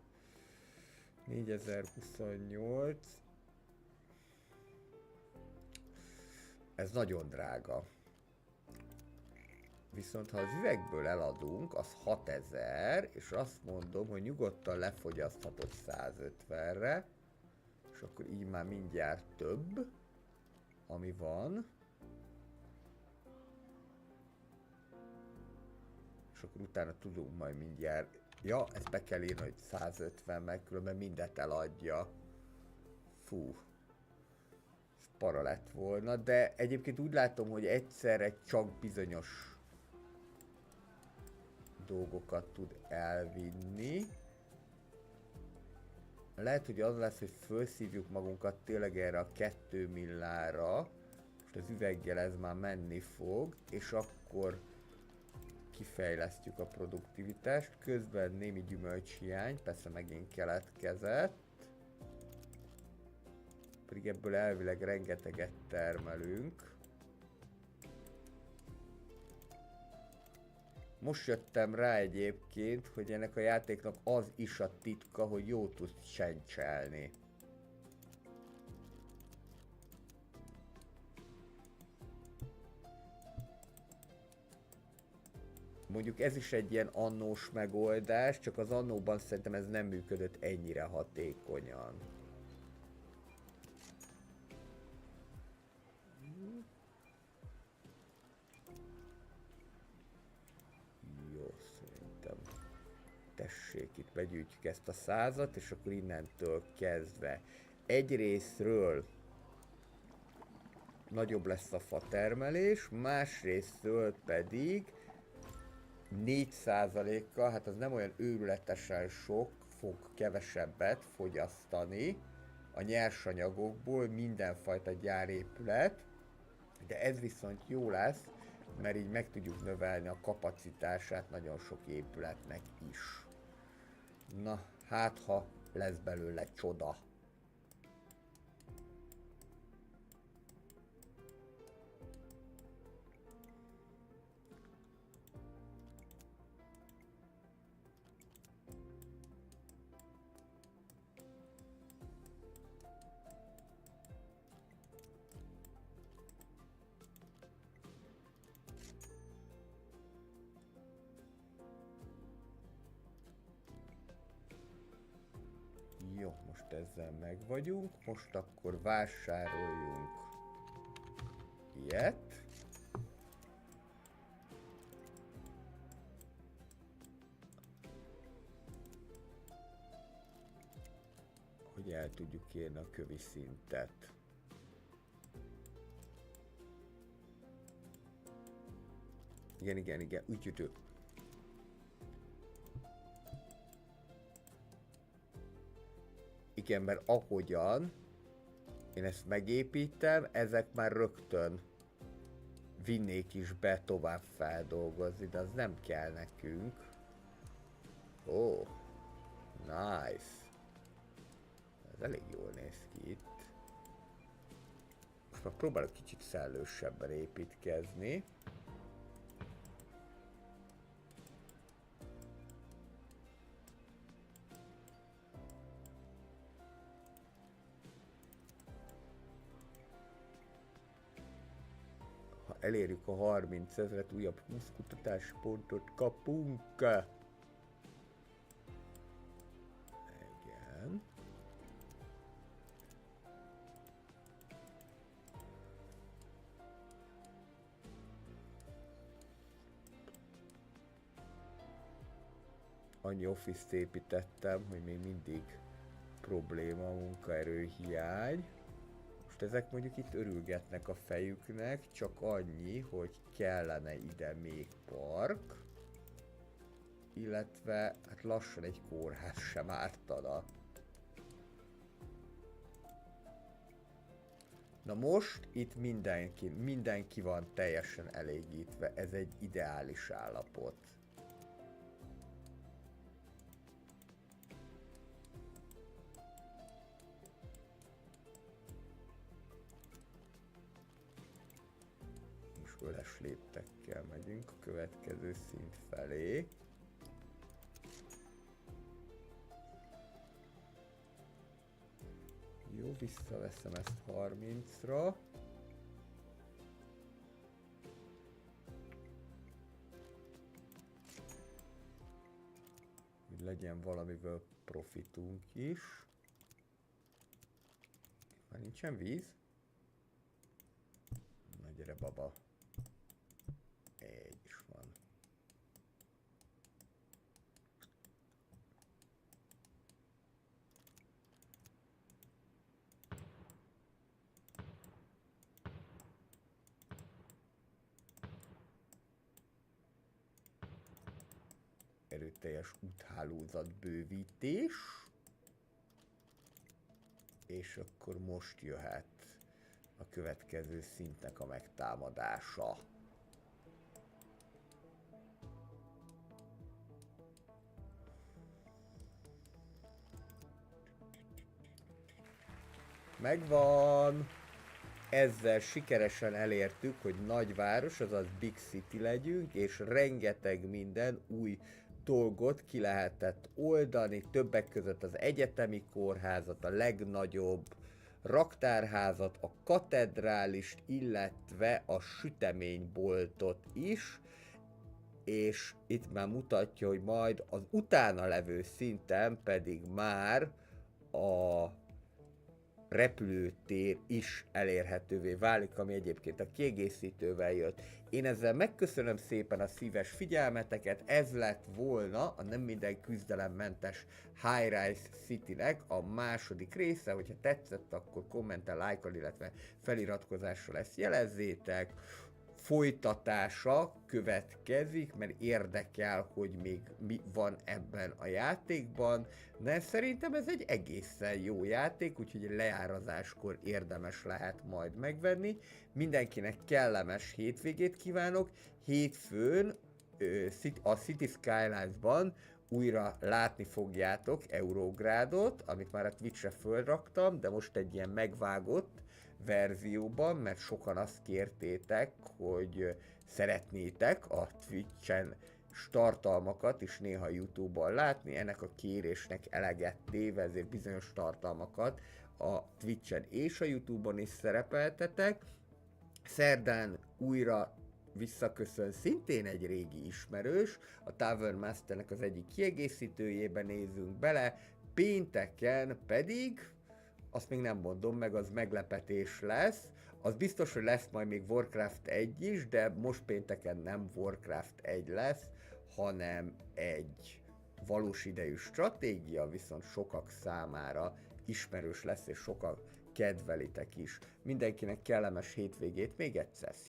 4028. Ez nagyon drága. Viszont ha az üvegből eladunk, az 6000, és azt mondom, hogy nyugodtan lefogyaszthatod 150-re, és akkor így már mindjárt több, ami van. És akkor utána tudunk majd mindjárt. Ja, ezt be kell írni, hogy 150, meg különben mindet eladja. Fú. Ez para lett volna, de egyébként úgy látom, hogy egyszerre csak bizonyos dolgokat tud elvinni. Lehet, hogy az lesz, hogy felszívjuk magunkat tényleg erre a 2 millára. Most az üveggel ez már menni fog, és akkor kifejlesztjük a produktivitást. Közben némi gyümölcshiány, persze megint keletkezett. Pedig ebből elvileg rengeteget termelünk. Most jöttem rá egyébként, hogy ennek a játéknak az is a titka, hogy jó tud sencselni. Mondjuk ez is egy ilyen annós megoldás, csak az annóban szerintem ez nem működött ennyire hatékonyan. tessék, itt begyűjtjük ezt a 100-at, és akkor innentől kezdve egyrésztről nagyobb lesz a fa termelés, másrésztről pedig 4%-kal, hát az nem olyan őrületesen sok, fog kevesebbet fogyasztani a nyersanyagokból mindenfajta gyárépület, de ez viszont jó lesz, mert így meg tudjuk növelni a kapacitását nagyon sok épületnek is. Na, hát ha lesz belőle csoda. Jó, most ezzel meg vagyunk, most akkor vásároljunk ilyet. Hogy el tudjuk érni a kövi szintet. Igen, ügyütő. Igen, mert ahogyan én ezt megépítem, ezek már rögtön vinnék is be tovább feldolgozni, de az nem kell nekünk. Ó, nice. Ez elég jól néz ki itt. Most már próbálok kicsit szellősebben építkezni. Elérjük a 30 000-et, újabb 20 kutatási pontot kapunk. Igen. Annyi office-t építettem, hogy még mindig probléma, munkaerő hiány. Most ezek mondjuk itt örülgetnek a fejüknek, csak annyi, hogy kellene ide még park, illetve hát lassan egy kórház sem ártana. Na most itt mindenki van teljesen elégítve, ez egy ideális állapot. Öles léptekkel megyünk a következő szint felé. Jó, visszaveszem ezt 30-ra. Hogy legyen valamiből profitunk is. Már nincsen víz? Na gyere baba. Egy is van. Erőteljes úthálózat bővítés. És akkor most jöhet a következő szintnek a megtámadása. Megvan! Ezzel sikeresen elértük, hogy nagyváros, azaz Big City legyünk, és rengeteg minden új dolgot ki lehetett oldani, többek között az egyetemi kórházat, a legnagyobb raktárházat, a katedrálist, illetve a süteményboltot is, és itt már mutatja, hogy majd az utána levő szinten pedig már a repülőtér is elérhetővé válik, ami egyébként a kiegészítővel jött. Én ezzel megköszönöm szépen a szíves figyelmeteket, ez lett volna a Nem Minden Küzdelemmentes High-Rise City-nek a második része, hogyha tetszett, akkor kommentel, lájkkal, illetve feliratkozással ezt jelezzétek. Folytatása következik, mert érdekel, hogy még mi van ebben a játékban, de szerintem ez egy egészen jó játék, úgyhogy leárazáskor érdemes lehet majd megvenni. Mindenkinek kellemes hétvégét kívánok, hétfőn a City Skylines-ban újra látni fogjátok Eurográdot, amit már a Twitch-re fölraktam, de most egy ilyen megvágott verzióban, mert sokan azt kértétek, hogy szeretnétek a Twitch-en tartalmakat is néha YouTube-on látni, ennek a kérésnek eleget téve, ezért bizonyos tartalmakat a Twitch-en és a YouTube-on is szerepeltetek. Szerdán újra visszaköszön szintén egy régi ismerős, a Tavern Masternek az egyik kiegészítőjében nézünk bele, pénteken pedig azt még nem mondom meg, az meglepetés lesz. Az biztos, hogy lesz majd még Warcraft 1 is, de most pénteken nem Warcraft 1 lesz, hanem egy valós idejű stratégia, viszont sokak számára ismerős lesz, és sokan kedvelitek is. Mindenkinek kellemes hétvégét még egyszer.